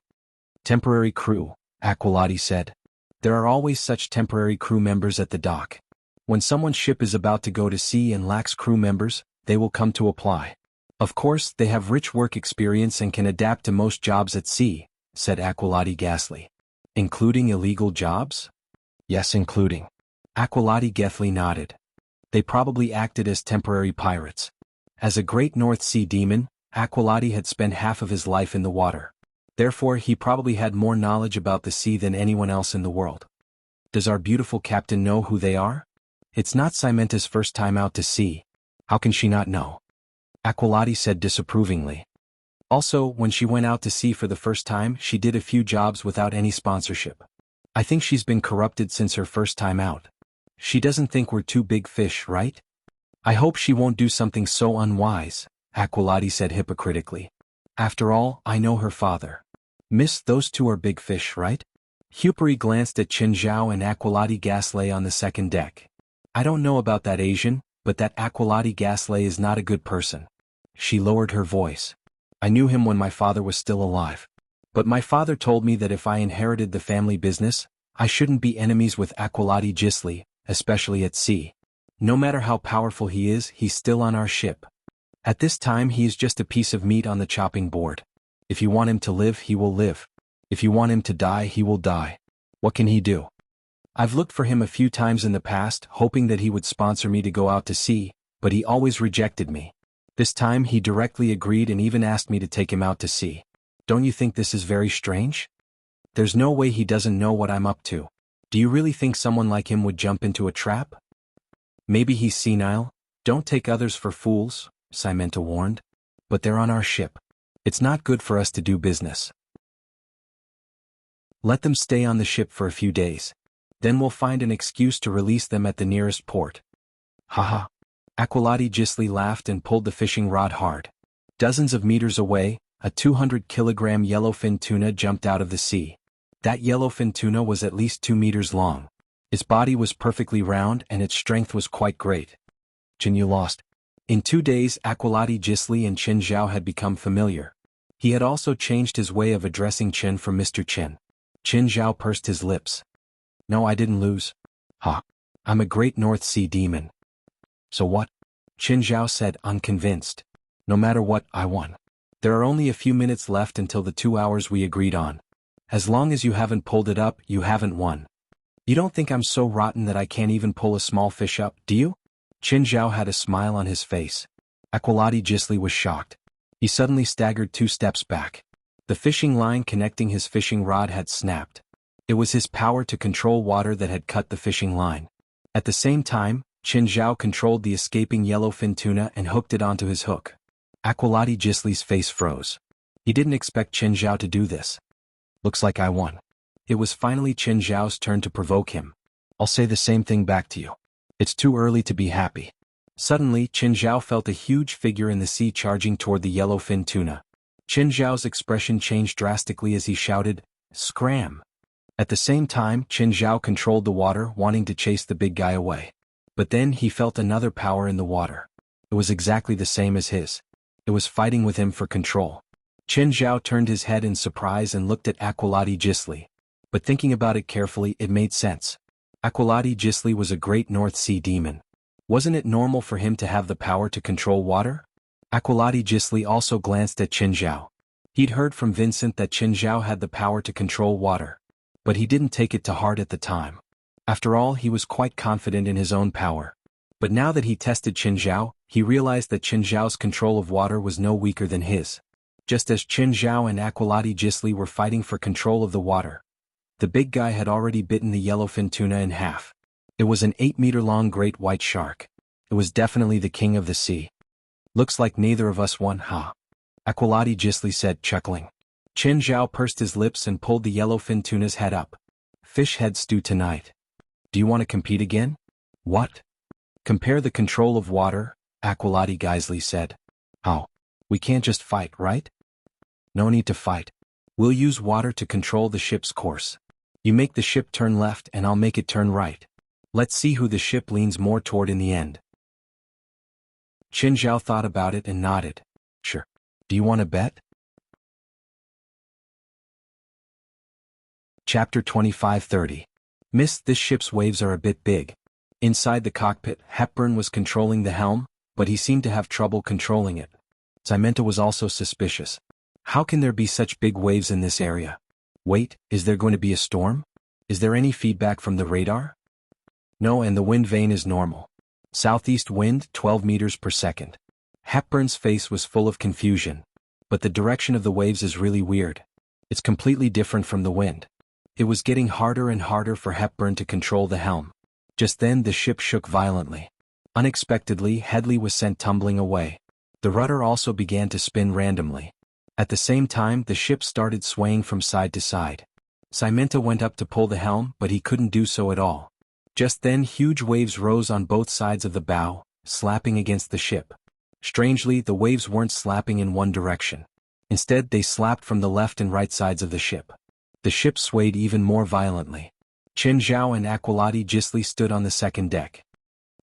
[SPEAKER 1] Temporary crew, Aqualati said. There are always such temporary crew members at the dock. When someone's ship is about to go to sea and lacks crew members, they will come to apply. Of course, they have rich work experience and can adapt to most jobs at sea, said Aqualati Gasly. Including illegal jobs? Yes, including. Aqualati Gethly nodded. They probably acted as temporary pirates. As a great North Sea demon, Aqualati had spent half of his life in the water. Therefore, he probably had more knowledge about the sea than anyone else in the world. Does our beautiful captain know who they are? It's not Simenta's first time out to sea. How can she not know? Aqualati said disapprovingly. Also, when she went out to sea for the first time, she did a few jobs without any sponsorship. I think she's been corrupted since her first time out. She doesn't think we're two big fish, right? I hope she won't do something so unwise, Aqualati said hypocritically. After all, I know her father. Miss, those two are big fish, right? Huperi glanced at Qin Zhao and Aqualati Gasly on the second deck. I don't know about that Asian, but that Aqualati Gasly is not a good person. She lowered her voice. I knew him when my father was still alive. But my father told me that if I inherited the family business, I shouldn't be enemies with Aqualati Gisli, especially at sea. No matter how powerful he is, he's still on our ship. At this time he is just a piece of meat on the chopping board. If you want him to live, he will live. If you want him to die, he will die. What can he do? I've looked for him a few times in the past, hoping that he would sponsor me to go out to sea, but he always rejected me. This time he directly agreed and even asked me to take him out to sea. Don't you think this is very strange? There's no way he doesn't know what I'm up to. Do you really think someone like him would jump into a trap? Maybe he's senile. Don't take others for fools, Simenta warned. But they're on our ship. It's not good for us to do business. Let them stay on the ship for a few days. Then we'll find an excuse to release them at the nearest port. Haha. Aqualati Gisli laughed and pulled the fishing rod hard. Dozens of meters away, a 200-kilogram yellowfin tuna jumped out of the sea. That yellowfin tuna was at least 2 meters long. Its body was perfectly round and its strength was quite great. Qin, you lost. In 2 days, Aqualati Gisli and Qin Zhao had become familiar. He had also changed his way of addressing Qin from Mr. Qin. Qin Zhao pursed his lips. No, I didn't lose. Ha. I'm a great North Sea demon. So what? Qin Zhao said, unconvinced. No matter what, I won. There are only a few minutes left until the 2 hours we agreed on. As long as you haven't pulled it up, you haven't won. You don't think I'm so rotten that I can't even pull a small fish up, do you? Qin Zhao had a smile on his face. Aqualati Gisli was shocked. He suddenly staggered 2 steps back. The fishing line connecting his fishing rod had snapped. It was his power to control water that had cut the fishing line. At the same time, Qin Zhao controlled the escaping yellowfin tuna and hooked it onto his hook. Aqualati Gisli's face froze. He didn't expect Qin Zhao to do this. Looks like I won. It was finally Qin Zhao's turn to provoke him. I'll say the same thing back to you. It's too early to be happy. Suddenly, Qin Zhao felt a huge figure in the sea charging toward the yellowfin tuna. Qin Zhao's expression changed drastically as he shouted, "Scram!" At the same time, Qin Zhao controlled the water, wanting to chase the big guy away. But then he felt another power in the water. It was exactly the same as his. It was fighting with him for control. Qin Zhao turned his head in surprise and looked at Aqualati Gisli. But thinking about it carefully, it made sense. Aqualati Gisli was a great North Sea demon. Wasn't it normal for him to have the power to control water? Aqualati Gisli also glanced at Qin Zhao. He'd heard from Vincent that Qin Zhao had the power to control water. But he didn't take it to heart at the time. After all, he was quite confident in his own power. But now that he tested Qin Zhao, he realized that Qin Zhao's control of water was no weaker than his. Just as Qin Zhao and Aqualati Gisli were fighting for control of the water, the big guy had already bitten the yellowfin tuna in half. It was an 8-meter-long great white shark. It was definitely the king of the sea. Looks like neither of us won, huh? Aqualati Gisli said, chuckling. Qin Zhao pursed his lips and pulled the yellowfin tuna's head up. Fish head stew tonight. Do you want to compete again? What? Compare the control of water, Aqualati Gisli said. Oh. We can't just fight, right? No need to fight. We'll use water to control the ship's course. You make the ship turn left and I'll make it turn right. Let's see who the ship leans more toward in the end. Qin Zhao thought about it and nodded. Sure. Do you want to bet? Chapter 25:30. Miss, this ship's waves are a bit big. Inside the cockpit, Hepburn was controlling the helm, but he seemed to have trouble controlling it. Samantha was also suspicious. How can there be such big waves in this area? Wait, is there going to be a storm? Is there any feedback from the radar? No, and the wind vane is normal. Southeast wind, 12 meters per second. Hepburn's face was full of confusion. But the direction of the waves is really weird. It's completely different from the wind. It was getting harder and harder for Hepburn to control the helm. Just then the ship shook violently. Unexpectedly, Headley was sent tumbling away. The rudder also began to spin randomly. At the same time, the ship started swaying from side to side. Samantha went up to pull the helm, but he couldn't do so at all. Just then, huge waves rose on both sides of the bow, slapping against the ship. Strangely, the waves weren't slapping in one direction. Instead, they slapped from the left and right sides of the ship. The ship swayed even more violently. Qin Zhao and Aqualati Gisli stood on the second deck.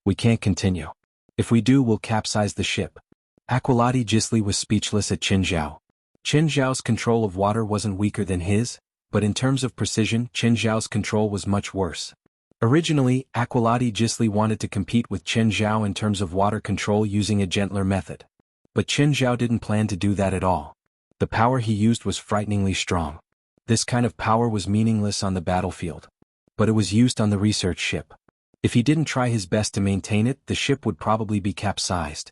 [SPEAKER 1] We can't continue. If we do, we'll capsize the ship. Aqualati Gisli was speechless at Qin Zhao. Qin Zhao's control of water wasn't weaker than his, but in terms of precision, Qin Zhao's control was much worse. Originally, Aqualati Gisli wanted to compete with Qin Zhao in terms of water control using a gentler method. But Qin Zhao didn't plan to do that at all. The power he used was frighteningly strong. This kind of power was meaningless on the battlefield. But it was used on the research ship. If he didn't try his best to maintain it, the ship would probably be capsized.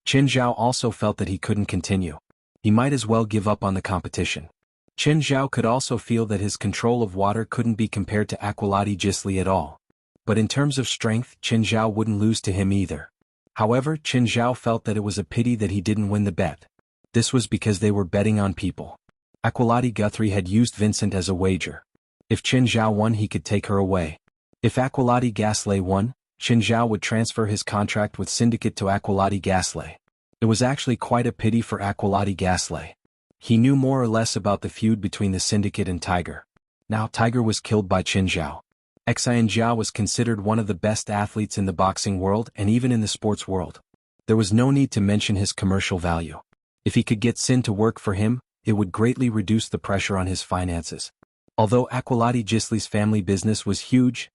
[SPEAKER 1] Qin Zhao also felt that he couldn't continue. He might as well give up on the competition. Qin Zhao could also feel that his control of water couldn't be compared to Aqualati Gisli at all. But in terms of strength, Qin Zhao wouldn't lose to him either. However, Qin Zhao felt that it was a pity that he didn't win the bet. This was because they were betting on people. Aqualati Guthrie had used Vincent as a wager. If Qin Zhao won, he could take her away. If Aqualati Gisli won, Qin Zhao would transfer his contract with Syndicate to Aqualati Gisli. It was actually quite a pity for Aqualati Gisli. He knew more or less about the feud between the Syndicate and Tiger. Now Tiger was killed by Qin Zhao. Xian Zhao was considered one of the best athletes in the boxing world and even in the sports world. There was no need to mention his commercial value. If he could get Sin to work for him, it would greatly reduce the pressure on his finances. Although Aqualati Gisli's family business was huge,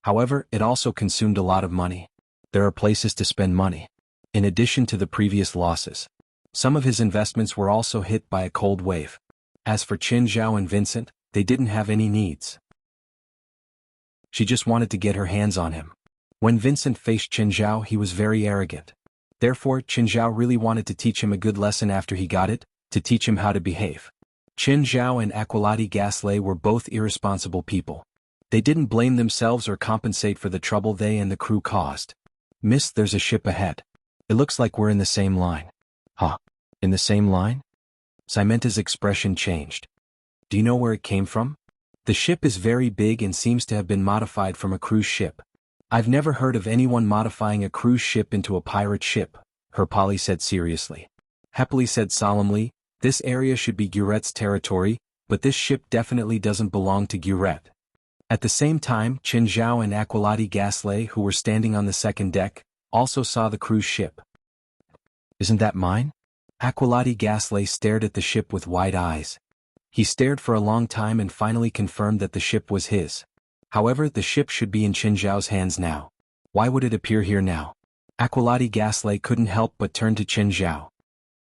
[SPEAKER 1] However, it also consumed a lot of money. There are places to spend money. In addition to the previous losses, some of his investments were also hit by a cold wave. As for Qin Zhao and Vincent, they didn't have any needs. She just wanted to get her hands on him. When Vincent faced Qin Zhao, he was very arrogant. Therefore, Qin Zhao really wanted to teach him a good lesson after he got it, to teach him how to behave. Qin Zhao and Aqualati Gisli were both irresponsible people. They didn't blame themselves or compensate for the trouble they and the crew caused. Miss, there's a ship ahead. It looks like we're in the same line. Huh? In the same line? Samantha's expression changed. Do you know where it came from? The ship is very big and seems to have been modified from a cruise ship. I've never heard of anyone modifying a cruise ship into a pirate ship, Herpali said seriously. Hepali said solemnly, this area should be Guret's territory, but this ship definitely doesn't belong to Guret. At the same time, Qin Zhao and Aqualati Gisli, who were standing on the second deck, also saw the cruise ship. Isn't that mine? Aqualati Gisli stared at the ship with wide eyes. He stared for a long time and finally confirmed that the ship was his. However, the ship should be in Qin Zhao's hands now. Why would it appear here now? Aqualati Gisli couldn't help but turn to Qin Zhao.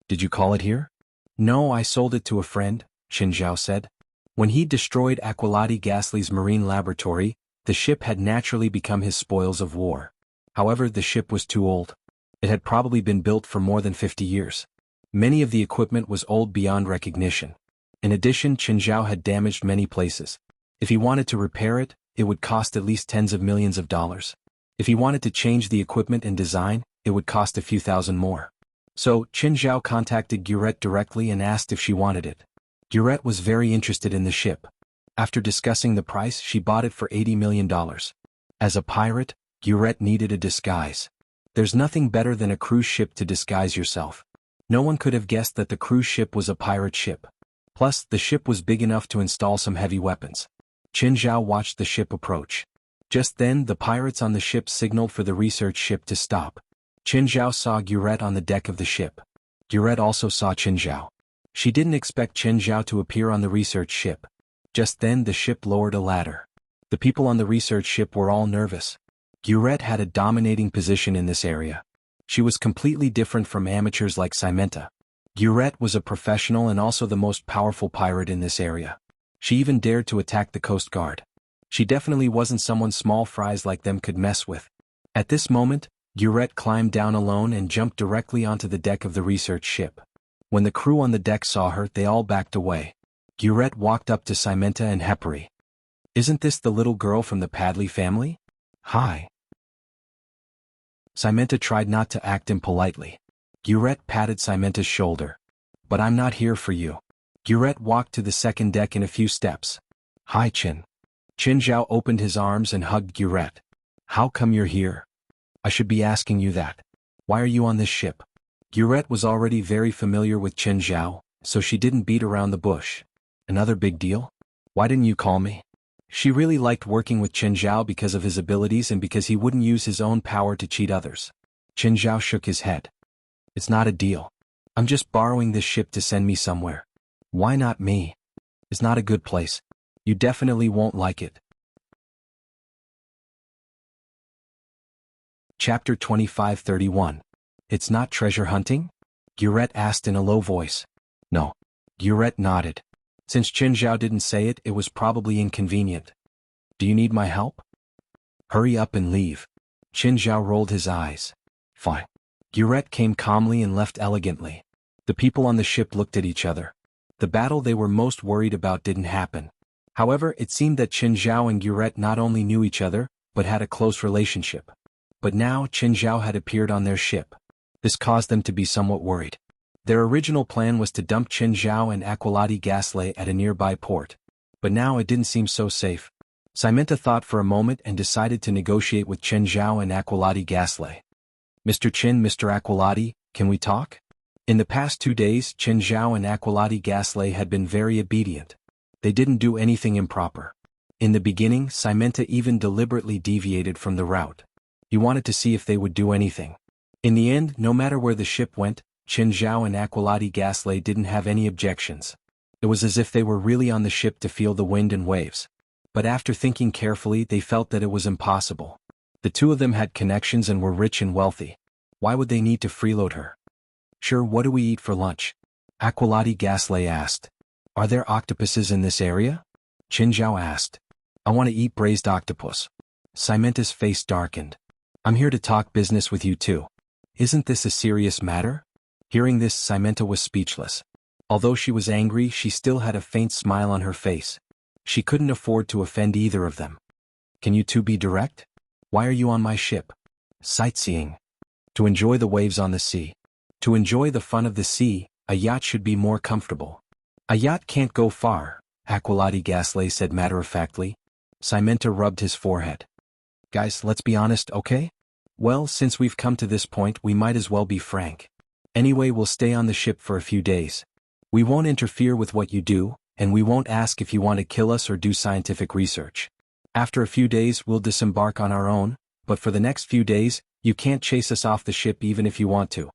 [SPEAKER 1] Did you call it here? No, I sold it to a friend, Qin Zhao said. When he destroyed Aqualati Gisli's marine laboratory, the ship had naturally become his spoils of war. However, the ship was too old. It had probably been built for more than 50 years. Many of the equipment was old beyond recognition. In addition, Qinzhao had damaged many places. If he wanted to repair it, it would cost at least tens of millions of dollars. If he wanted to change the equipment and design, it would cost a few thousand more. So, Qinzhao contacted Gurette directly and asked if she wanted it. Gurette was very interested in the ship. After discussing the price, she bought it for $80 million. As a pirate, Gurette needed a disguise. There's nothing better than a cruise ship to disguise yourself. No one could have guessed that the cruise ship was a pirate ship. Plus, the ship was big enough to install some heavy weapons. Qinzhao watched the ship approach. Just then, the pirates on the ship signaled for the research ship to stop. Qinzhao saw Gurette on the deck of the ship. Gurette also saw Qinzhao. She didn't expect Qinzhao to appear on the research ship. Just then, the ship lowered a ladder. The people on the research ship were all nervous. Gurette had a dominating position in this area. She was completely different from amateurs like Simenta. Gurette was a professional and also the most powerful pirate in this area. She even dared to attack the Coast Guard. She definitely wasn't someone small fries like them could mess with. At this moment, Gurette climbed down alone and jumped directly onto the deck of the research ship. When the crew on the deck saw her, they all backed away. Gurette walked up to Simenta and Hepari. "Isn't this the little girl from the Padley family?" "Hi." Simenta tried not to act impolitely. Gurette patted Simenta's shoulder. "But I'm not here for you." Gurette walked to the second deck in a few steps. "Hi, Qin." Qinzhao opened his arms and hugged Gurette. "How come you're here?" "I should be asking you that. Why are you on this ship?" Gurette was already very familiar with Qinzhao, so she didn't beat around the bush. "Another big deal? Why didn't you call me?" She really liked working with Qinzhao because of his abilities and because he wouldn't use his own power to cheat others. Qinzhao shook his head. "It's not a deal. I'm just borrowing this ship to send me somewhere." "Why not me?" "It's not a good place. You definitely won't like it." Chapter 25:31. It's not treasure hunting? Gurette asked in a low voice. No. Gurette nodded. Since Qinzhao didn't say it, it was probably inconvenient. Do you need my help? Hurry up and leave. Qinzhao rolled his eyes. Fine. Gurette came calmly and left elegantly. The people on the ship looked at each other. The battle they were most worried about didn't happen. However, it seemed that Qinzhao and Gurette not only knew each other, but had a close relationship. But now Qinzhao had appeared on their ship. This caused them to be somewhat worried. Their original plan was to dump Qinzhao and Aqualati Gasley at a nearby port. But now it didn't seem so safe. Simenta thought for a moment and decided to negotiate with Qinzhao and Aqualati Gasley. Mr. Qin, Mr. Aqualati, can we talk? In the past 2 days, Qinzhao and Aqualati Gasley had been very obedient. They didn't do anything improper. In the beginning, Simenta even deliberately deviated from the route. He wanted to see if they would do anything. In the end, no matter where the ship went, Qinzhao and Aqualati Gasley didn't have any objections. It was as if they were really on the ship to feel the wind and waves. But after thinking carefully, they felt that it was impossible. The two of them had connections and were rich and wealthy. Why would they need to freeload her? Sure, what do we eat for lunch? Aqualati Gasley asked. Are there octopuses in this area? Qinzhao asked. I want to eat braised octopus. Simenta's face darkened. I'm here to talk business with you too. Isn't this a serious matter? Hearing this, Simenta was speechless. Although she was angry, she still had a faint smile on her face. She couldn't afford to offend either of them. Can you two be direct? Why are you on my ship? Sightseeing. To enjoy the waves on the sea. To enjoy the fun of the sea, a yacht should be more comfortable. A yacht can't go far, Aqualati Gasley said matter-of-factly. Simenta rubbed his forehead. Guys, let's be honest, okay? Well, since we've come to this point, we might as well be frank. Anyway, we'll stay on the ship for a few days. We won't interfere with what you do, and we won't ask if you want to kill us or do scientific research. After a few days, we'll disembark on our own, but for the next few days, you can't chase us off the ship even if you want to.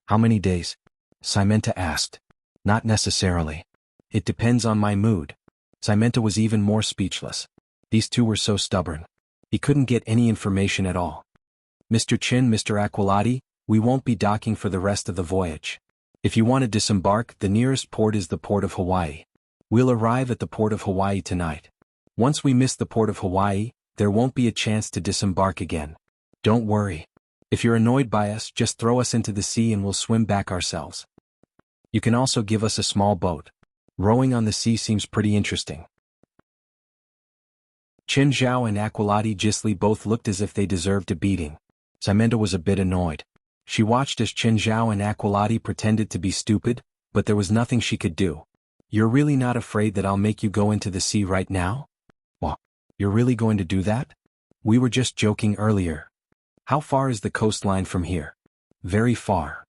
[SPEAKER 1] How many days? Simenta asked. Not necessarily. It depends on my mood. Simenta was even more speechless. These two were so stubborn. He couldn't get any information at all. Mr. Qin, Mr. Aqualati, we won't be docking for the rest of the voyage. If you want to disembark, the nearest port is the port of Hawaii. We'll arrive at the port of Hawaii tonight. Once we miss the port of Hawaii, there won't be a chance to disembark again. Don't worry. If you're annoyed by us, just throw us into the sea and we'll swim back ourselves. You can also give us a small boat. Rowing on the sea seems pretty interesting. Qin Zhao and Aqualati Gisli both looked as if they deserved a beating. Simenta was a bit annoyed. She watched as Qin Zhao and Aqualati pretended to be stupid, but there was nothing she could do. You're really not afraid that I'll make you go into the sea right now? What? You're really going to do that? We were just joking earlier. How far is the coastline from here? Very far.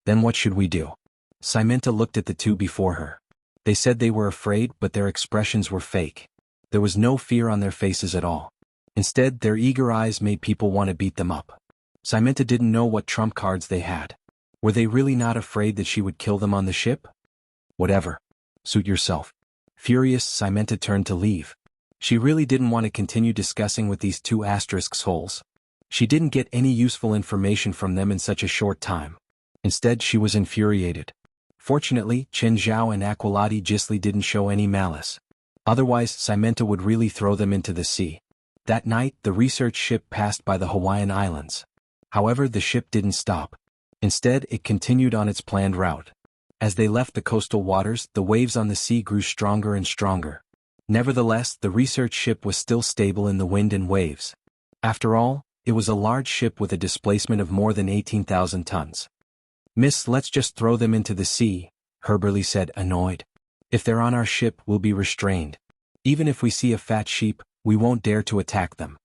[SPEAKER 1] Then what should we do? Simenta looked at the two before her. They said they were afraid, but their expressions were fake. There was no fear on their faces at all. Instead, their eager eyes made people want to beat them up. Simenta didn't know what trump cards they had. Were they really not afraid that she would kill them on the ship? Whatever. Suit yourself. Furious, Simenta turned to leave. She really didn't want to continue discussing with these two asterisk souls. She didn't get any useful information from them in such a short time. Instead, she was infuriated. Fortunately, Qin Zhao and Aqualati Gisli didn't show any malice. Otherwise, Simenta would really throw them into the sea. That night, the research ship passed by the Hawaiian Islands. However, the ship didn't stop. Instead, it continued on its planned route. As they left the coastal waters, the waves on the sea grew stronger and stronger. Nevertheless, the research ship was still stable in the wind and waves. After all, it was a large ship with a displacement of more than 18,000 tons. Miss, let's just throw them into the sea, Herberly said, annoyed. If they're on our ship, we'll be restrained. Even if we see a fat sheep, we won't dare to attack them.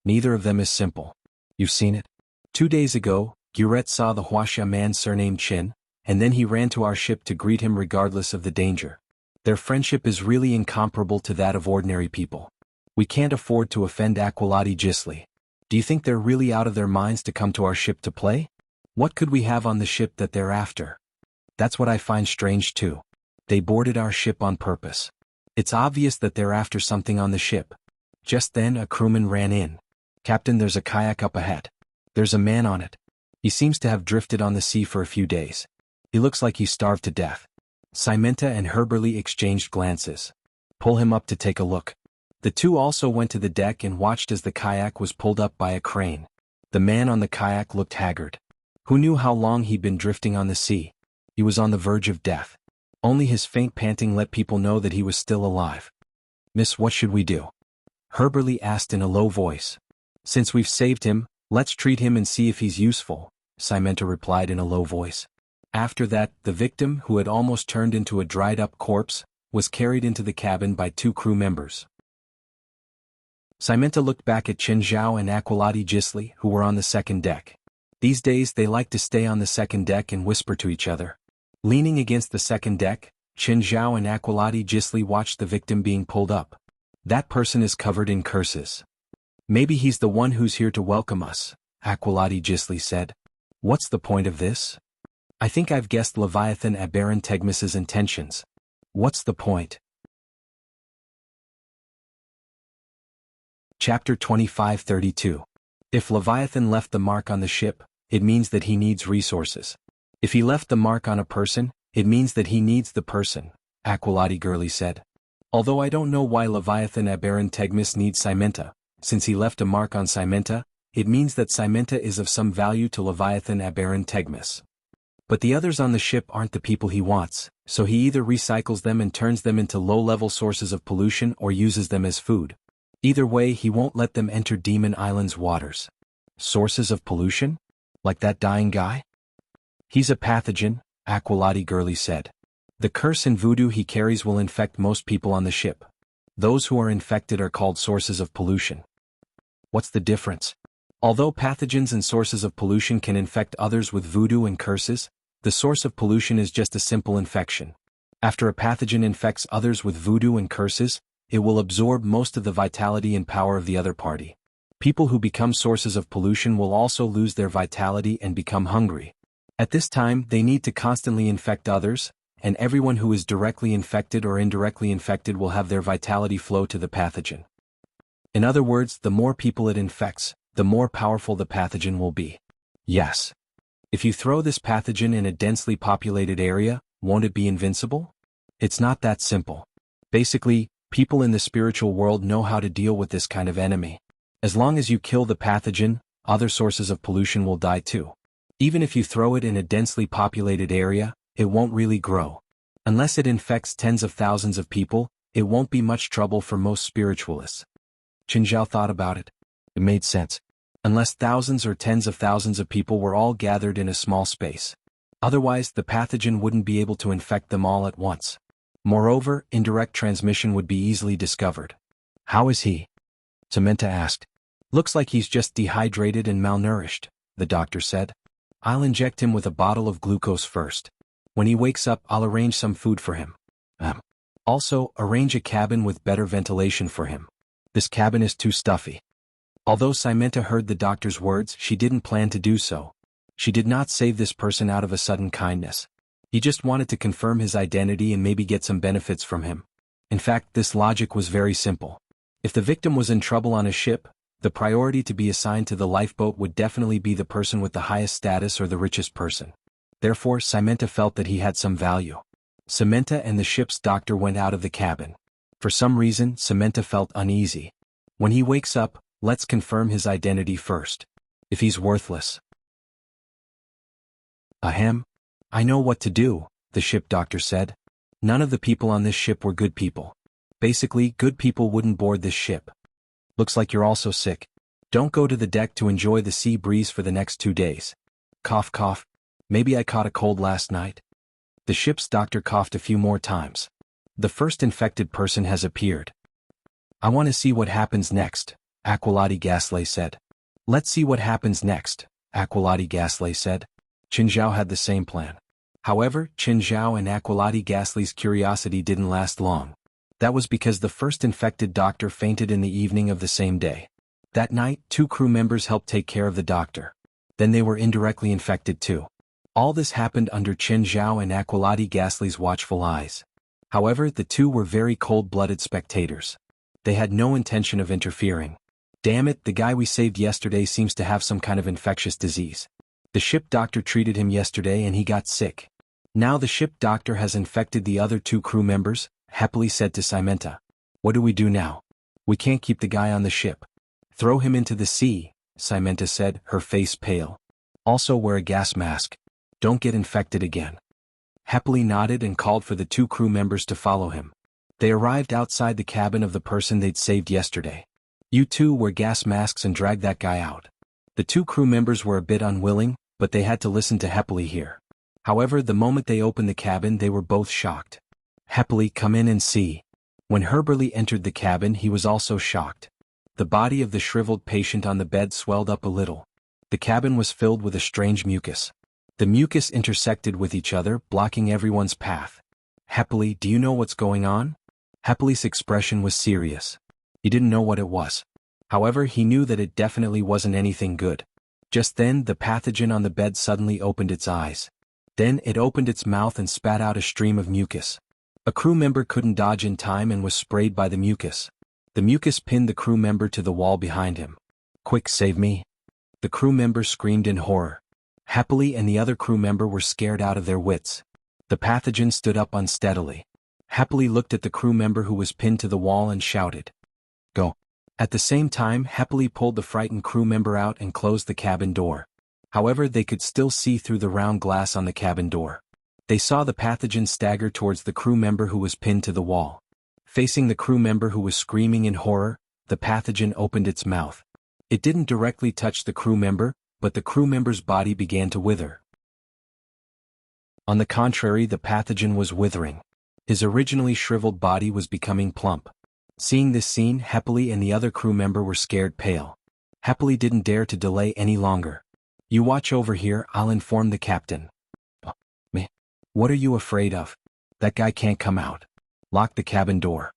[SPEAKER 1] Neither of them is simple. You've seen it? 2 days ago, Guret saw the Huaxia man surnamed Qin, and then he ran to our ship to greet him regardless of the danger. Their friendship is really incomparable to that of ordinary people. We can't afford to offend Aqualati Gisli. Do you think they're really out of their minds to come to our ship to play? What could we have on the ship that they're after? That's what I find strange too. They boarded our ship on purpose. It's obvious that they're after something on the ship. Just then a crewman ran in. Captain, there's a kayak up ahead. There's a man on it. He seems to have drifted on the sea for a few days. He looks like he's starved to death. Simenta and Herberly exchanged glances. Pull him up to take a look. The two also went to the deck and watched as the kayak was pulled up by a crane. The man on the kayak looked haggard. Who knew how long he'd been drifting on the sea? He was on the verge of death. Only his faint panting let people know that he was still alive. Miss, what should we do? Herberly asked in a low voice. Since we've saved him, let's treat him and see if he's useful, Simenta replied in a low voice. After that, the victim, who had almost turned into a dried-up corpse, was carried into the cabin by 2 crew members. Simenta looked back at Qin Zhao and Aqualati Gisli, who were on the second deck. These days they liked to stay on the second deck and whisper to each other. Leaning against the second deck, Qin Zhao and Aqualati Gisli watched the victim being pulled up. That person is covered in curses. Maybe he's the one who's here to welcome us, Aqualati Gisli said. What's the point of this? I think I've guessed Leviathan Aberron Tegmis's intentions. What's the point? Chapter 25-32. If Leviathan left the mark on the ship, it means that he needs resources. If he left the mark on a person, it means that he needs the person, Aqualati Girly said. Although I don't know why Leviathan Aberron Tegmis needs Simenta, since he left a mark on Simenta, it means that Simenta is of some value to Leviathan Aberron Tegmis. But the others on the ship aren't the people he wants, so he either recycles them and turns them into low-level sources of pollution or uses them as food. Either way, he won't let them enter Demon Island's waters. Sources of pollution? Like that dying guy? He's a pathogen, Aqualati Girly said. The curse and voodoo he carries will infect most people on the ship. Those who are infected are called sources of pollution. What's the difference? Although pathogens and sources of pollution can infect others with voodoo and curses, the source of pollution is just a simple infection. After a pathogen infects others with voodoo and curses, it will absorb most of the vitality and power of the other party. People who become sources of pollution will also lose their vitality and become hungry. At this time, they need to constantly infect others, and everyone who is directly infected or indirectly infected will have their vitality flow to the pathogen. In other words, the more people it infects, the more powerful the pathogen will be. Yes. If you throw this pathogen in a densely populated area, won't it be invincible? It's not that simple. Basically, people in the spiritual world know how to deal with this kind of enemy. As long as you kill the pathogen, other sources of pollution will die too. Even if you throw it in a densely populated area, it won't really grow. Unless it infects tens of thousands of people, it won't be much trouble for most spiritualists. Qin Zhao thought about it. It made sense. Unless thousands or tens of thousands of people were all gathered in a small space. Otherwise, the pathogen wouldn't be able to infect them all at once. Moreover, indirect transmission would be easily discovered. How is he? Samantha asked. Looks like he's just dehydrated and malnourished, the doctor said. I'll inject him with a bottle of glucose first. When he wakes up, I'll arrange some food for him. Also, arrange a cabin with better ventilation for him. This cabin is too stuffy. Although Samantha heard the doctor's words, she didn't plan to do so. She did not save this person out of a sudden kindness. He just wanted to confirm his identity and maybe get some benefits from him. In fact, this logic was very simple. If the victim was in trouble on a ship, the priority to be assigned to the lifeboat would definitely be the person with the highest status or the richest person. Therefore, Samantha felt that he had some value. Samantha and the ship's doctor went out of the cabin. For some reason, Samantha felt uneasy. When he wakes up, let's confirm his identity first. If he's worthless. Ahem. I know what to do, the ship doctor said. None of the people on this ship were good people. Basically, good people wouldn't board this ship. Looks like you're also sick. Don't go to the deck to enjoy the sea breeze for the next 2 days. Cough cough. Maybe I caught a cold last night. The ship's doctor coughed a few more times. The first infected person has appeared. I want to see what happens next, Aquilati Gasly said. Let's see what happens next, Aquilati Gasly said. Qin Zhao had the same plan. However, Qin Zhao and Aquilati Gasly's curiosity didn't last long. That was because the first infected doctor fainted in the evening of the same day. That night, 2 crew members helped take care of the doctor. Then they were indirectly infected too. All this happened under Qin Zhao and Aquilati Gasly's watchful eyes. However, the 2 were very cold-blooded spectators. They had no intention of interfering. Damn it, the guy we saved yesterday seems to have some kind of infectious disease. The ship doctor treated him yesterday and he got sick. Now the ship doctor has infected the other 2 crew members, Happily said to Samantha. What do we do now? We can't keep the guy on the ship. Throw him into the sea, Samantha said, her face pale. Also wear a gas mask. Don't get infected again. Happily nodded and called for the 2 crew members to follow him. They arrived outside the cabin of the person they'd saved yesterday. You 2 wear gas masks and drag that guy out. The 2 crew members were a bit unwilling, but they had to listen to Happily here. However, the moment they opened the cabin they were both shocked. Happily, come in and see. When Herberly entered the cabin he was also shocked. The body of the shriveled patient on the bed swelled up a little. The cabin was filled with a strange mucus. The mucus intersected with each other, blocking everyone's path. Happily, do you know what's going on? Happily's expression was serious. He didn't know what it was. However, he knew that it definitely wasn't anything good. Just then, the pathogen on the bed suddenly opened its eyes. Then it opened its mouth and spat out a stream of mucus. A crew member couldn't dodge in time and was sprayed by the mucus. The mucus pinned the crew member to the wall behind him. Quick, save me. The crew member screamed in horror. Happily and the other crew member were scared out of their wits. The pathogen stood up unsteadily. Happily looked at the crew member who was pinned to the wall and shouted, Go. At the same time, Happily pulled the frightened crew member out and closed the cabin door. However, they could still see through the round glass on the cabin door. They saw the pathogen stagger towards the crew member who was pinned to the wall. Facing the crew member who was screaming in horror, the pathogen opened its mouth. It didn't directly touch the crew member, but the crew member's body began to wither. On the contrary, the pathogen was withering. His originally shriveled body was becoming plump. Seeing this scene, Happily and the other crew member were scared pale. Happily didn't dare to delay any longer. You watch over here, I'll inform the captain. Me? What are you afraid of? That guy can't come out. Lock the cabin door.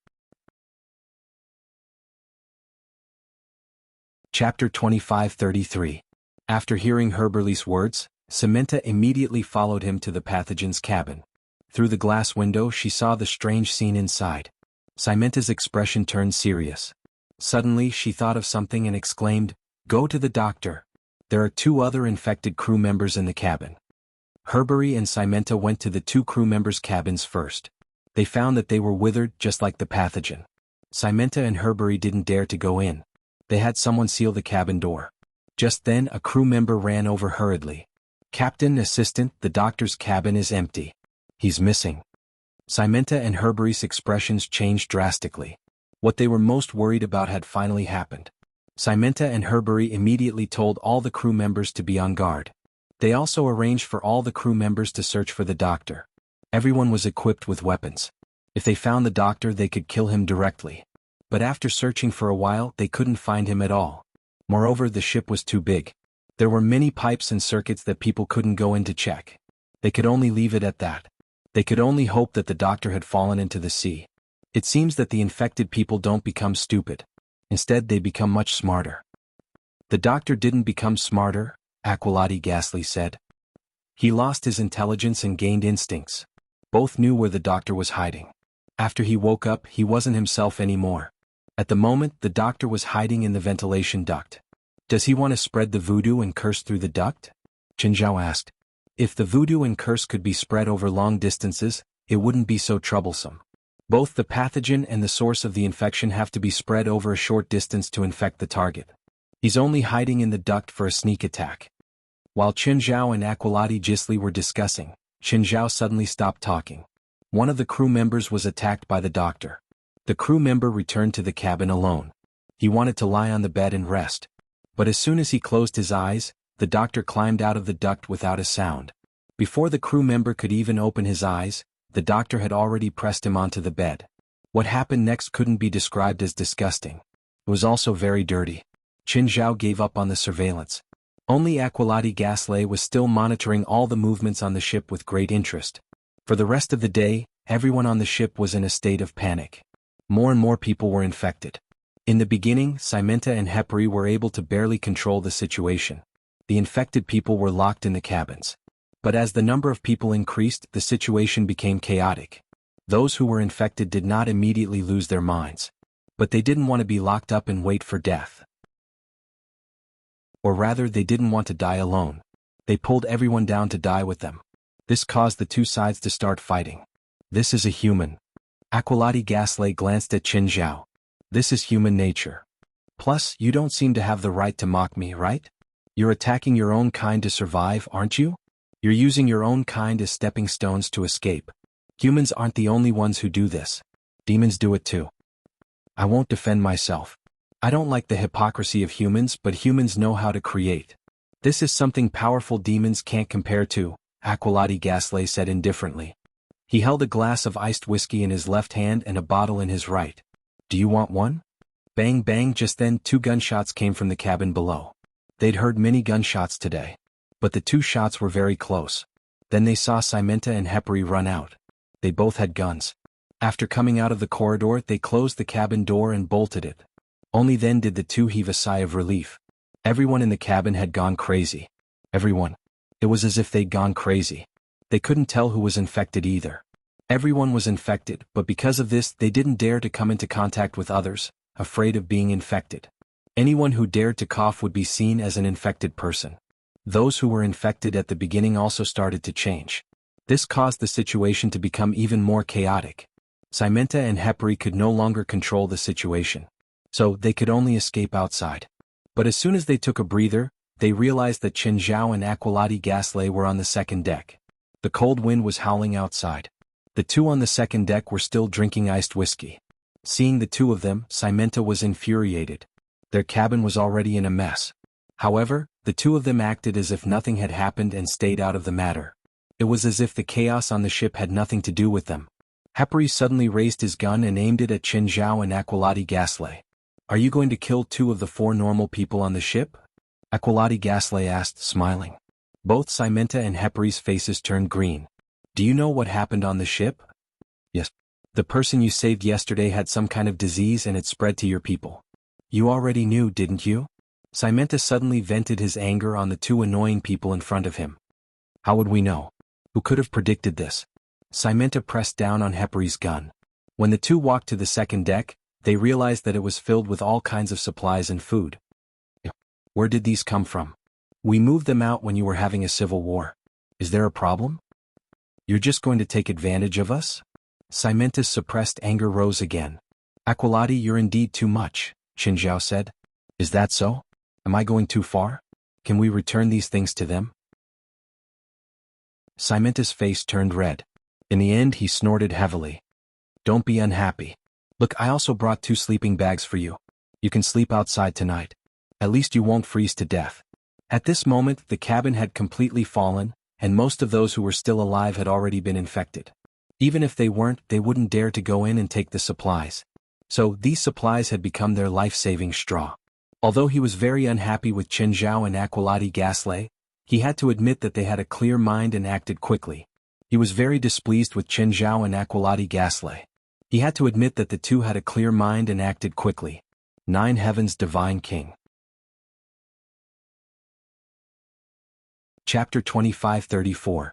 [SPEAKER 1] Chapter 25:33. After hearing Herberly's words, Samantha immediately followed him to the pathogen's cabin. Through the glass window she saw the strange scene inside. Samantha's expression turned serious. Suddenly she thought of something and exclaimed, Go to the doctor. There are 2 other infected crew members in the cabin. Herbery and Samantha went to the 2 crew members' cabins first. They found that they were withered just like the pathogen. Samantha and Herbery didn't dare to go in. They had someone seal the cabin door. Just then a crew member ran over hurriedly. "Captain, assistant, the doctor's cabin is empty. He's missing." Simenta and Herbury's expressions changed drastically. What they were most worried about had finally happened. Simenta and Herbury immediately told all the crew members to be on guard. They also arranged for all the crew members to search for the doctor. Everyone was equipped with weapons. If they found the doctor, they could kill him directly. But after searching for a while, they couldn't find him at all. Moreover, the ship was too big. There were many pipes and circuits that people couldn't go in to check. They could only leave it at that. They could only hope that the doctor had fallen into the sea. It seems that the infected people don't become stupid. Instead, they become much smarter. "The doctor didn't become smarter," Aquilati Ghastly said. "He lost his intelligence and gained instincts." Both knew where the doctor was hiding. After he woke up, he wasn't himself anymore. At the moment, the doctor was hiding in the ventilation duct. "Does he want to spread the voodoo and curse through the duct?" Qinzhao asked. "If the voodoo and curse could be spread over long distances, it wouldn't be so troublesome. Both the pathogen and the source of the infection have to be spread over a short distance to infect the target. He's only hiding in the duct for a sneak attack." While Qinzhao and Aquilati Ghastly were discussing, Qinzhao suddenly stopped talking. One of the crew members was attacked by the doctor. The crew member returned to the cabin alone. He wanted to lie on the bed and rest. But as soon as he closed his eyes, the doctor climbed out of the duct without a sound. Before the crew member could even open his eyes, the doctor had already pressed him onto the bed. What happened next couldn't be described as disgusting. It was also very dirty. Qinzhao gave up on the surveillance. Only Aquilati Ghastly was still monitoring all the movements on the ship with great interest. For the rest of the day, everyone on the ship was in a state of panic. More and more people were infected. In the beginning, Simenta and Herbury were able to barely control the situation. The infected people were locked in the cabins. But as the number of people increased, the situation became chaotic. Those who were infected did not immediately lose their minds. But they didn't want to be locked up and wait for death. Or rather, they didn't want to die alone. They pulled everyone down to die with them. This caused the two sides to start fighting. "This is a human." Aquilati Ghastly glanced at Qinzhao. "This is human nature. Plus, you don't seem to have the right to mock me, right? You're attacking your own kind to survive, aren't you? You're using your own kind as stepping stones to escape. Humans aren't the only ones who do this. Demons do it too. I won't defend myself. I don't like the hypocrisy of humans, but humans know how to create. This is something powerful demons can't compare to," Aquilati Ghastly said indifferently. He held a glass of iced whiskey in his left hand and a bottle in his right. "Do you want one?" Bang bang. Just then 2 gunshots came from the cabin below. They'd heard many gunshots today. But the 2 shots were very close. Then they saw Simenta and Herbury run out. They both had guns. After coming out of the corridor, they closed the cabin door and bolted it. Only then did the 2 heave a sigh of relief. Everyone in the cabin had gone crazy. Everyone. It was as if they'd gone crazy. They couldn't tell who was infected either. Everyone was infected, but because of this, they didn't dare to come into contact with others, afraid of being infected. Anyone who dared to cough would be seen as an infected person. Those who were infected at the beginning also started to change. This caused the situation to become even more chaotic. Simenta and Herbury could no longer control the situation. So they could only escape outside. But as soon as they took a breather, they realized that Qinzhao and Aquilati Ghastly were on the second deck. The cold wind was howling outside. The 2 on the second deck were still drinking iced whiskey. Seeing the 2 of them, Simenta was infuriated. Their cabin was already in a mess. However, the 2 of them acted as if nothing had happened and stayed out of the matter. It was as if the chaos on the ship had nothing to do with them. Herbury suddenly raised his gun and aimed it at Qinzhao and Aquilati Ghastly. "Are you going to kill 2 of the 4 normal people on the ship?" Aquilati Ghastly asked, smiling. Both Simenta and Herbury's faces turned green. "Do you know what happened on the ship?" "Yes. The person you saved yesterday had some kind of disease and it spread to your people. You already knew, didn't you?" Simenta suddenly vented his anger on the 2 annoying people in front of him. "How would we know? Who could have predicted this?" Simenta pressed down on Herbury's gun. When the 2 walked to the second deck, they realized that it was filled with all kinds of supplies and food. "Where did these come from?" "We moved them out when you were having a civil war. Is there a problem? You're just going to take advantage of us?" Simenta's suppressed anger rose again. "Aquilati, you're indeed too much," Qinzhao said. "Is that so? Am I going too far?" Can we return these things to them? Simenta's face turned red. In the end, he snorted heavily. Don't be unhappy. Look, I also brought 2 sleeping bags for you. You can sleep outside tonight. At least you won't freeze to death. At this moment, the cabin had completely fallen, and most of those who were still alive had already been infected. Even if they weren't, they wouldn't dare to go in and take the supplies. So, these supplies had become their life-saving straw. Although he was very unhappy with Chen Zhao and Aqualati Gasly, he had to admit that they had a clear mind and acted quickly. He was very displeased with Chen Zhao and Aqualati Gasly. He had to admit that the two had a clear mind and acted quickly. 9 Heavens Divine King. Chapter 25-34.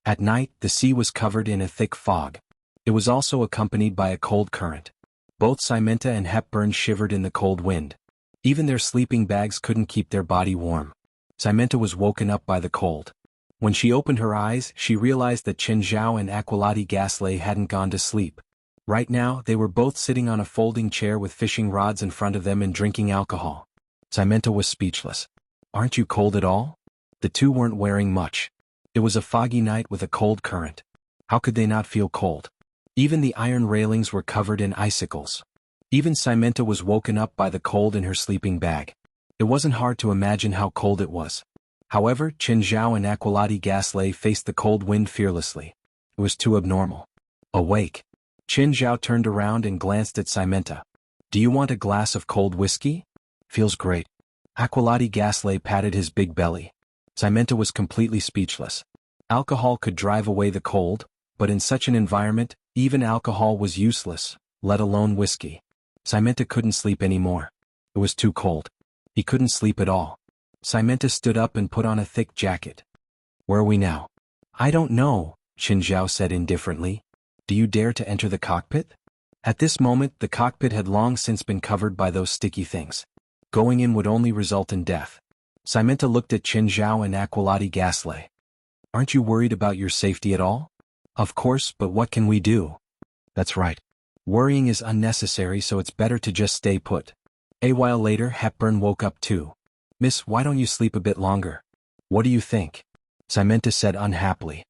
[SPEAKER 1] At night, the sea was covered in a thick fog. It was also accompanied by a cold current. Both Simenta and Hepburn shivered in the cold wind. Even their sleeping bags couldn't keep their body warm. Simenta was woken up by the cold. When she opened her eyes, she realized that Chen Zhao and Aqualati Gasly hadn't gone to sleep. Right now, they were both sitting on a folding chair with fishing rods in front of them and drinking alcohol. Simenta was speechless. Aren't you cold at all? The two weren't wearing much. It was a foggy night with a cold current. How could they not feel cold? Even the iron railings were covered in icicles. Even Simenta was woken up by the cold in her sleeping bag. It wasn't hard to imagine how cold it was. However, Chen Zhao and Aqualati Gasly faced the cold wind fearlessly. It was too abnormal. Awake. Chen Zhao turned around and glanced at Simenta. Do you want a glass of cold whiskey? Feels great. Aqualati Gasly patted his big belly. Simenta was completely speechless. Alcohol could drive away the cold, but in such an environment, even alcohol was useless, let alone whiskey. Simenta couldn't sleep anymore. It was too cold. He couldn't sleep at all. Simenta stood up and put on a thick jacket. Where are we now? I don't know, Chen Zhao said indifferently. Do you dare to enter the cockpit? At this moment, the cockpit had long since been covered by those sticky things. Going in would only result in death. Simenta looked at Chen Zhao and Aqualati Gasly. Aren't you worried about your safety at all? Of course, but what can we do? That's right. Worrying is unnecessary, so it's better to just stay put. A while later, Hepburn woke up too. Miss, why don't you sleep a bit longer? What do you think? Simenta said unhappily.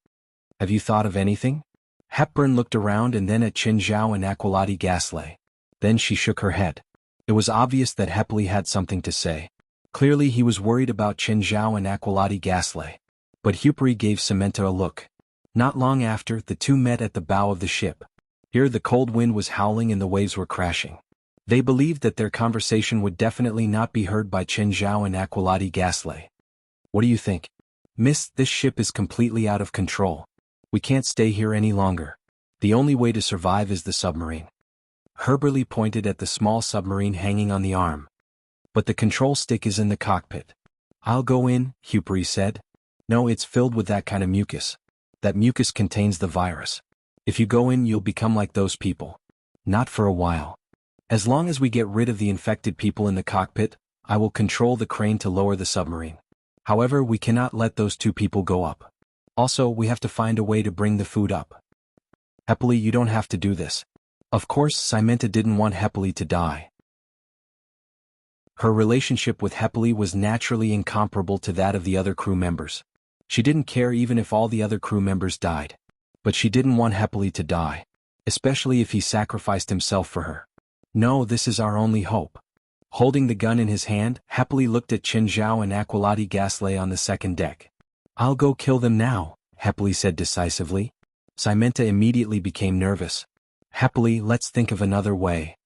[SPEAKER 1] Have you thought of anything? Hepburn looked around and then at Chen Zhao and Aqualati Gasly. Then she shook her head. It was obvious that Hepburn had something to say. Clearly he was worried about Chen Zhao and Aqualati Gasly. But Hupri gave Simenta a look. Not long after, the two met at the bow of the ship. Here the cold wind was howling and the waves were crashing. They believed that their conversation would definitely not be heard by Chen Zhao and Aqualati Gasly. What do you think? Miss, this ship is completely out of control. We can't stay here any longer. The only way to survive is the submarine. Herberly pointed at the small submarine hanging on the arm. But the control stick is in the cockpit. I'll go in, Hupri said. No, it's filled with that kind of mucus. That mucus contains the virus. If you go in, you'll become like those people. Not for a while. As long as we get rid of the infected people in the cockpit, I will control the crane to lower the submarine. However, we cannot let those 2 people go up. Also, we have to find a way to bring the food up. Hepburn, you don't have to do this. Of course, Simenta didn't want Hepburn to die. Her relationship with Hepburn was naturally incomparable to that of the other crew members. She didn't care even if all the other crew members died. But she didn't want Hepburn to die, especially if he sacrificed himself for her. No, this is our only hope. Holding the gun in his hand, Hepburn looked at Chen Zhao and Aqualati Gasly on the second deck. I'll go kill them now, Hepburn said decisively. Simenta immediately became nervous. Hepburn, let's think of another way.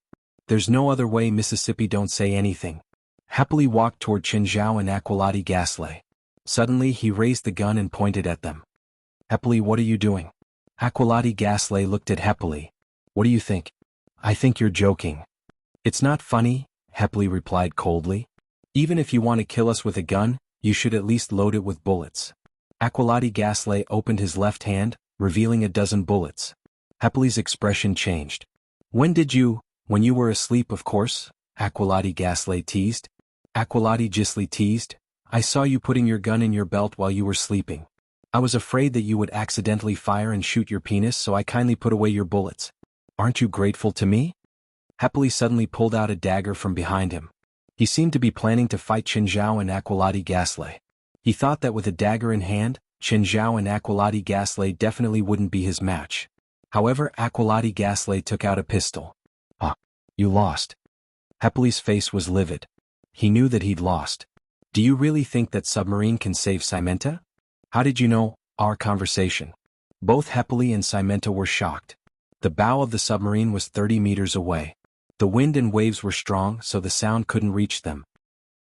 [SPEAKER 1] There's no other way, Mississippi, don't say anything. Hepburn walked toward Chen Zhao and Aqualati Gasly. Suddenly he raised the gun and pointed at them. Hepburn, what are you doing? Aqualati Gasly looked at Hepburn. What do you think? I think you're joking. It's not funny, Hepburn replied coldly. Even if you want to kill us with a gun, you should at least load it with bullets. Aqualati Gasly opened his left hand, revealing a dozen bullets. Hepburn's expression changed. When you were asleep, of course, Aqualati Gasly teased. Aqualati Gisli teased. I saw you putting your gun in your belt while you were sleeping. I was afraid that you would accidentally fire and shoot your penis, so I kindly put away your bullets. Aren't you grateful to me? Hepburn suddenly pulled out a dagger from behind him. He seemed to be planning to fight Chen Zhao and Aqualati Gasly. He thought that with a dagger in hand, Qin Zhao and Aqualati Gaslight definitely wouldn't be his match. However, Aqualati Gaslight took out a pistol. Ah, you lost. Hepeli's face was livid. He knew that he'd lost. Do you really think that submarine can save Cimenta? How did you know our conversation? Both Hepeli and Cimenta were shocked. The bow of the submarine was 30 meters away. The wind and waves were strong, so the sound couldn't reach them.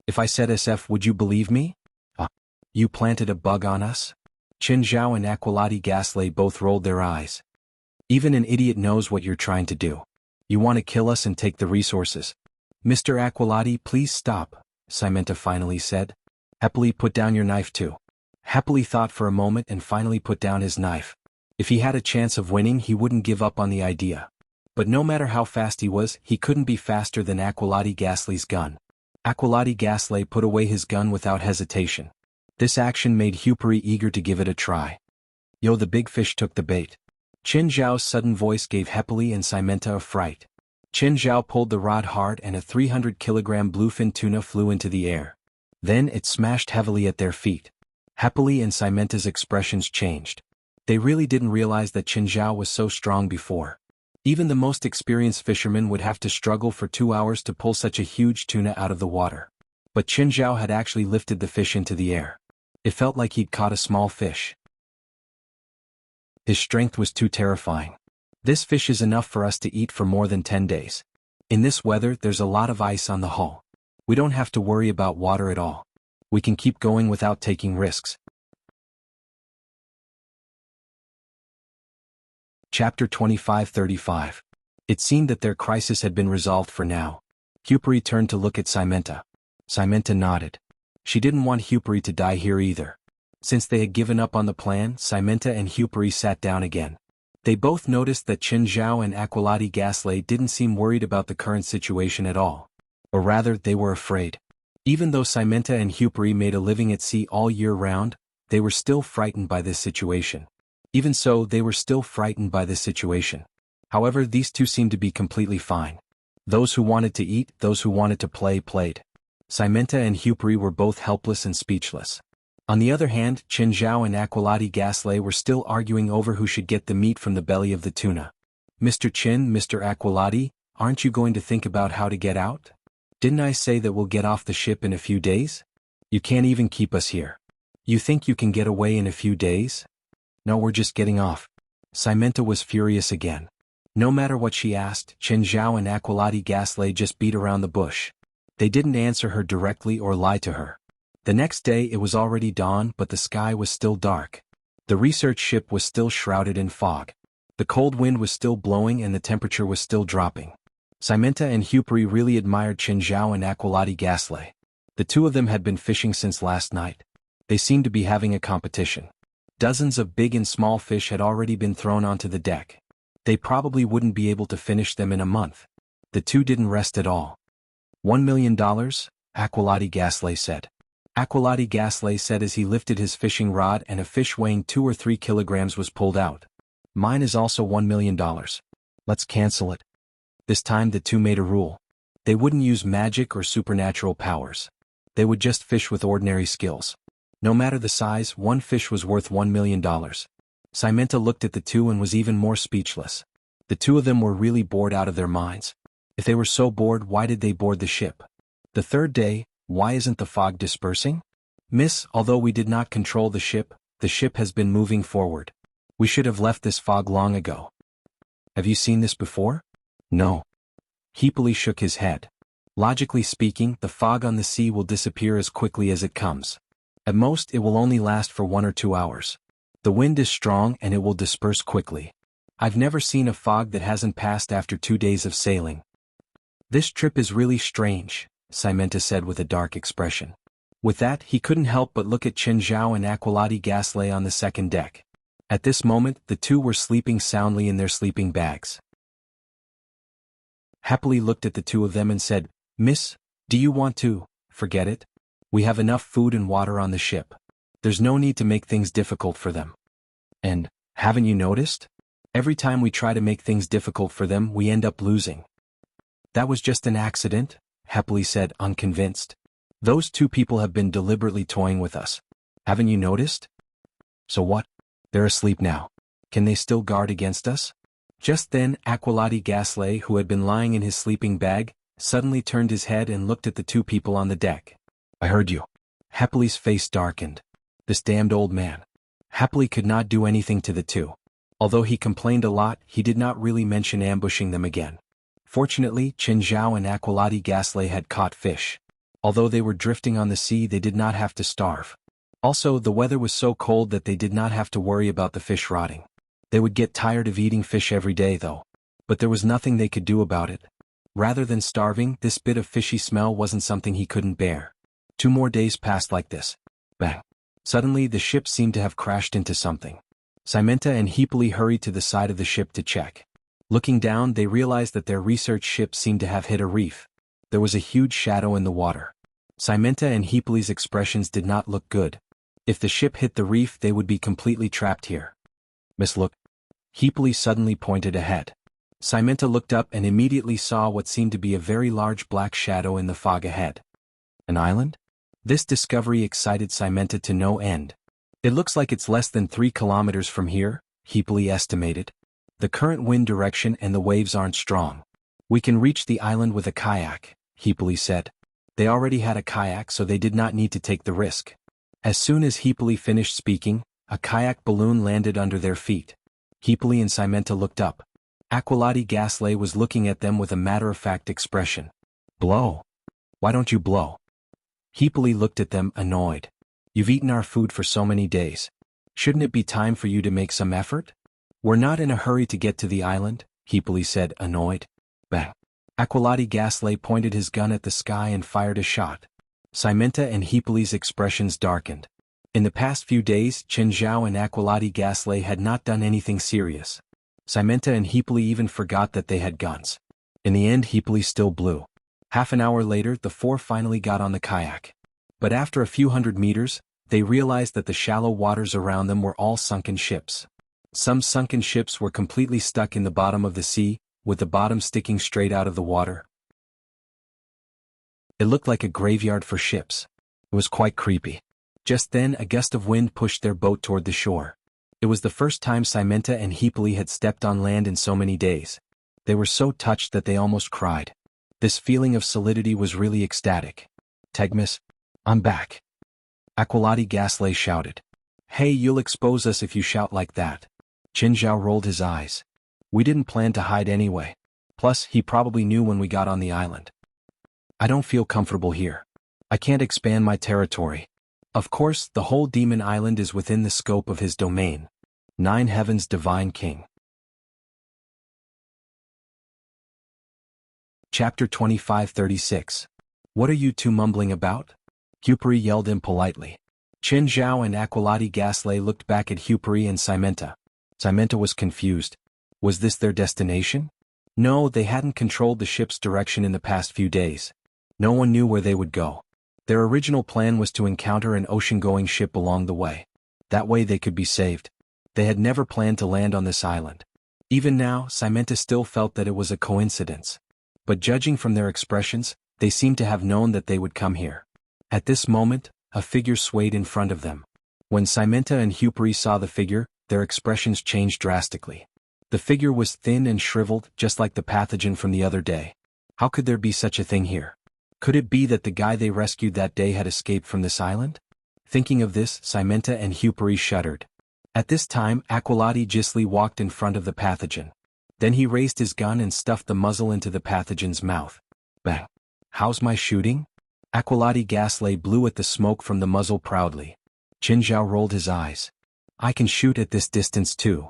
[SPEAKER 1] If I said SF, would you believe me? Ah, you planted a bug on us? Qin Zhao and Aqualati Gaslight both rolled their eyes. Even an idiot knows what you're trying to do. You want to kill us and take the resources. Mr. Aqualati, please stop, Cimenta finally said. Hepeli, put down your knife too. Hepeli thought for a moment and finally put down his knife. If he had a chance of winning, he wouldn't give up on the idea. But no matter how fast he was, he couldn't be faster than Aqualati Gaslight's gun. Aqualati Gaslight put away his gun without hesitation. This action made Huperi eager to give it a try. Yo, the big fish took the bait. Qin Zhao's sudden voice gave Hepeli and Cimenta a fright. Qin Zhao pulled the rod hard and a 300-kilogram bluefin tuna flew into the air. Then it smashed heavily at their feet. Hepeli and Cimenta's expressions changed. They really didn't realize that Qin Zhao was so strong before. Even the most experienced fisherman would have to struggle for 2 hours to pull such a huge tuna out of the water. But Qin Zhao had actually lifted the fish into the air. It felt like he'd caught a small fish. His strength was too terrifying. This fish is enough for us to eat for more than 10 days. In this weather, there's a lot of ice on the hull. We don't have to worry about water at all. We can keep going without taking risks. Chapter 25-35. It seemed that their crisis had been resolved for now. Huperi turned to look at Cimenta. Cimenta nodded. She didn't want Huperi to die here either. Since they had given up on the plan, Cimenta and Huperi sat down again. They both noticed that Qin Zhao and Aqualati Gaslight didn't seem worried about the current situation at all. Or rather, they were afraid. Even though Cimenta and Huperi made a living at sea all year round, they were still frightened by this situation. Even so, they were still frightened by this situation. However, these two seemed to be completely fine. Those who wanted to eat, those who wanted to play, played. Cimenta and Huperi were both helpless and speechless. On the other hand, Qin Zhao and Aqualati Gaslight were still arguing over who should get the meat from the belly of the tuna. Mr. Qin, Mr. Aqualati, aren't you going to think about how to get out? Didn't I say that we'll get off the ship in a few days? You can't even keep us here. You think you can get away in a few days? No, we're just getting off. Cimenta was furious again. No matter what she asked, Qin Zhao and Aqualati Gaslight just beat around the bush. They didn't answer her directly or lie to her. The next day it was already dawn, but the sky was still dark. The research ship was still shrouded in fog. The cold wind was still blowing and the temperature was still dropping. Cimenta and Huperi really admired Qin Zhao and Aqualati Gaslight. The two of them had been fishing since last night. They seemed to be having a competition. Dozens of big and small fish had already been thrown onto the deck. They probably wouldn't be able to finish them in a month. The two didn't rest at all. $1 million, Aqualati Gaslight said. Aqualati Gaslight said as he lifted his fishing rod and a fish weighing 2 or 3 kilograms was pulled out. Mine is also $1 million. Let's cancel it. This time the two made a rule. They wouldn't use magic or supernatural powers. They would just fish with ordinary skills. No matter the size, one fish was worth $1 million. Cimenta looked at the two and was even more speechless. The two of them were really bored out of their minds. If they were so bored, why did they board the ship? The third day, why isn't the fog dispersing? Miss, although we did not control the ship has been moving forward. We should have left this fog long ago. Have you seen this before? No. Hepeli shook his head. Logically speaking, the fog on the sea will disappear as quickly as it comes. At most, it will only last for 1 or 2 hours. The wind is strong and it will disperse quickly. I've never seen a fog that hasn't passed after 2 days of sailing. This trip is really strange, Cimenta said with a dark expression. With that, he couldn't help but look at Qin Zhao and Aqualati Gaslight on the second deck. At this moment, the two were sleeping soundly in their sleeping bags. Hepeli looked at the two of them and said, Miss, do you want to forget it? We have enough food and water on the ship. There's no need to make things difficult for them. And, haven't you noticed? Every time we try to make things difficult for them, we end up losing. That was just an accident, Hepeli said, unconvinced. Those two people have been deliberately toying with us. Haven't you noticed? So what? They're asleep now. Can they still guard against us? Just then, Aqualati Gasly, who had been lying in his sleeping bag, suddenly turned his head and looked at the two people on the deck. I heard you. Happili's face darkened. This damned old man. Happily could not do anything to the two. Although he complained a lot, he did not really mention ambushing them again. Fortunately, Chen Zhao and Aqualati Gasly had caught fish. Although they were drifting on the sea, they did not have to starve. Also, the weather was so cold that they did not have to worry about the fish rotting. They would get tired of eating fish every day though. But there was nothing they could do about it. Rather than starving, this bit of fishy smell wasn't something he couldn't bear. 2 more days passed like this. Bang. Suddenly the ship seemed to have crashed into something. Simenta and Happily hurried to the side of the ship to check. Looking down, they realized that their research ship seemed to have hit a reef. There was a huge shadow in the water. Simenta and Happili's expressions did not look good. If the ship hit the reef, they would be completely trapped here. Miss, look. Happily suddenly pointed ahead. Simenta looked up and immediately saw what seemed to be a very large black shadow in the fog ahead. An island? This discovery excited Simenta to no end. It looks like it's less than 3 kilometers from here, Happily estimated. The current wind direction and the waves aren't strong. We can reach the island with a kayak, Happily said. They already had a kayak, so they did not need to take the risk. As soon as Happily finished speaking, a kayak balloon landed under their feet. Happily and Simenta looked up. Aqualati Gasly was looking at them with a matter-of-fact expression. Blow. Why don't you blow? Happily looked at them, annoyed. You've eaten our food for so many days. Shouldn't it be time for you to make some effort? We're not in a hurry to get to the island, Happily said, annoyed. Bang. Aqualati Gasly pointed his gun at the sky and fired a shot. Simenta and Hippoly's expressions darkened. In the past few days, Chen Zhao and Aqualati Gasly had not done anything serious. Simenta and Hippoly even forgot that they had guns. In the end, Hippoly still blew. Half an hour later, the 4 finally got on the kayak. But after a few hundred meters, they realized that the shallow waters around them were all sunken ships. Some sunken ships were completely stuck in the bottom of the sea, with the bottom sticking straight out of the water. It looked like a graveyard for ships. It was quite creepy. Just then, a gust of wind pushed their boat toward the shore. It was the first time Simenta and Hippoly had stepped on land in so many days. They were so touched that they almost cried. This feeling of solidity was really ecstatic. Tegmis, I'm back. Aqualati Gasly shouted. Hey, you'll expose us if you shout like that. Qin Zhao rolled his eyes. We didn't plan to hide anyway. Plus, he probably knew when we got on the island. I don't feel comfortable here. I can't expand my territory. Of course, the whole Demon Island is within the scope of his domain. 9 Heavens Divine King. Chapter 25:36. What are you two mumbling about? Hupari yelled impolitely. Chen Zhao and Aqualati Gasly looked back at Hupari and Simenta. Simenta was confused. Was this their destination? No, they hadn't controlled the ship's direction in the past few days. No one knew where they would go. Their original plan was to encounter an ocean-going ship along the way. That way they could be saved. They had never planned to land on this island. Even now, Simenta still felt that it was a coincidence. But judging from their expressions, they seemed to have known that they would come here. At this moment, a figure swayed in front of them. When Simenta and Hupari saw the figure, their expressions changed drastically. The figure was thin and shriveled, just like the pathogen from the other day. How could there be such a thing here? Could it be that the guy they rescued that day had escaped from this island? Thinking of this, Simenta and Hupari shuddered. At this time, Aqualati Gasly walked in front of the pathogen. Then he raised his gun and stuffed the muzzle into the pathogen's mouth. Bang! How's my shooting? Aqualati Gasly blew at the smoke from the muzzle proudly. Qin Zhao rolled his eyes. I can shoot at this distance too.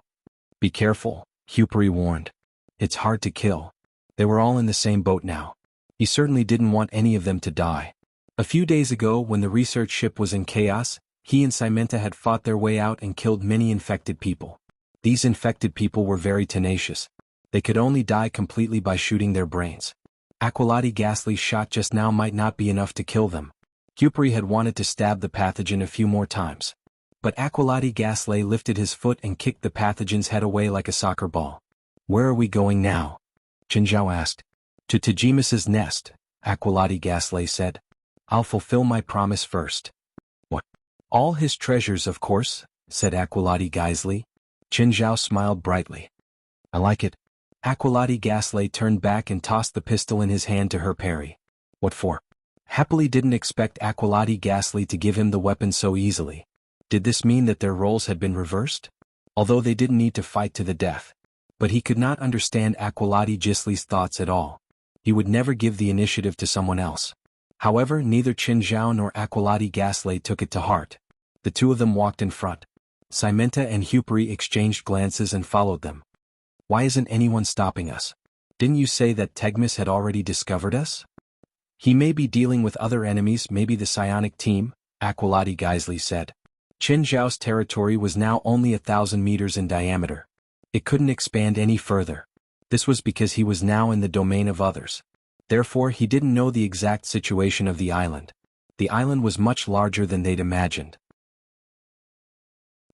[SPEAKER 1] Be careful, Hupari warned. It's hard to kill. They were all in the same boat now. He certainly didn't want any of them to die. A few days ago, when the research ship was in chaos, he and Simenta had fought their way out and killed many infected people. These infected people were very tenacious. They could only die completely by shooting their brains. Aqualati Gasly's shot just now might not be enough to kill them. Hupari had wanted to stab the pathogen a few more times. But Aqualati Gasly lifted his foot and kicked the pathogen's head away like a soccer ball. Where are we going now? Qin Zhao asked. To Tajimus's nest, Aqualati Gasly said. I'll fulfill my promise first. What? All his treasures, of course, said Aqualati Geisley. Qin Zhao smiled brightly. I like it. Aqualati Geisley turned back and tossed the pistol in his hand to her parry. What for? Happily didn't expect Aqualati Geisley to give him the weapon so easily. Did this mean that their roles had been reversed? Although they didn't need to fight to the death. But he could not understand Aqualati Geisley's thoughts at all. He would never give the initiative to someone else. However, neither Qin Zhao nor Aqualati Geisley took it to heart. The two of them walked in front. Simenta and Huperi exchanged glances and followed them. Why isn't anyone stopping us? Didn't you say that Tegmis had already discovered us? He may be dealing with other enemies, maybe the psionic team, Aqualati Geisley said. Qin Zhao's territory was now only 1,000 meters in diameter. It couldn't expand any further. This was because he was now in the domain of others. Therefore, he didn't know the exact situation of the island. The island was much larger than they'd imagined.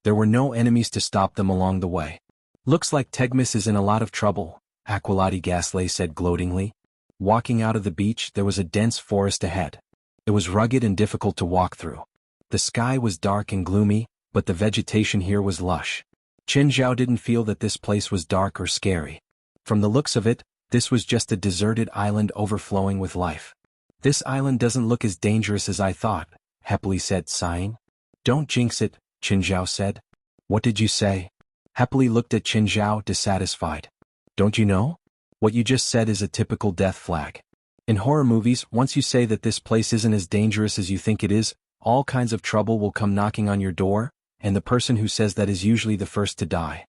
[SPEAKER 1] There were no enemies to stop them along the way. Looks like Tegmis is in a lot of trouble, Aqualati Geisley said gloatingly. Walking out of the beach, there was a dense forest ahead. It was rugged and difficult to walk through. The sky was dark and gloomy, but the vegetation here was lush. Qin Zhao didn't feel that this place was dark or scary. From the looks of it, this was just a deserted island overflowing with life. This island doesn't look as dangerous as I thought, Hepli said, sighing. Don't jinx it, Qin Zhao said. What did you say? Hepli looked at Qin Zhao, dissatisfied. Don't you know? What you just said is a typical death flag. In horror movies, once you say that this place isn't as dangerous as you think it is, all kinds of trouble will come knocking on your door, and the person who says that is usually the first to die.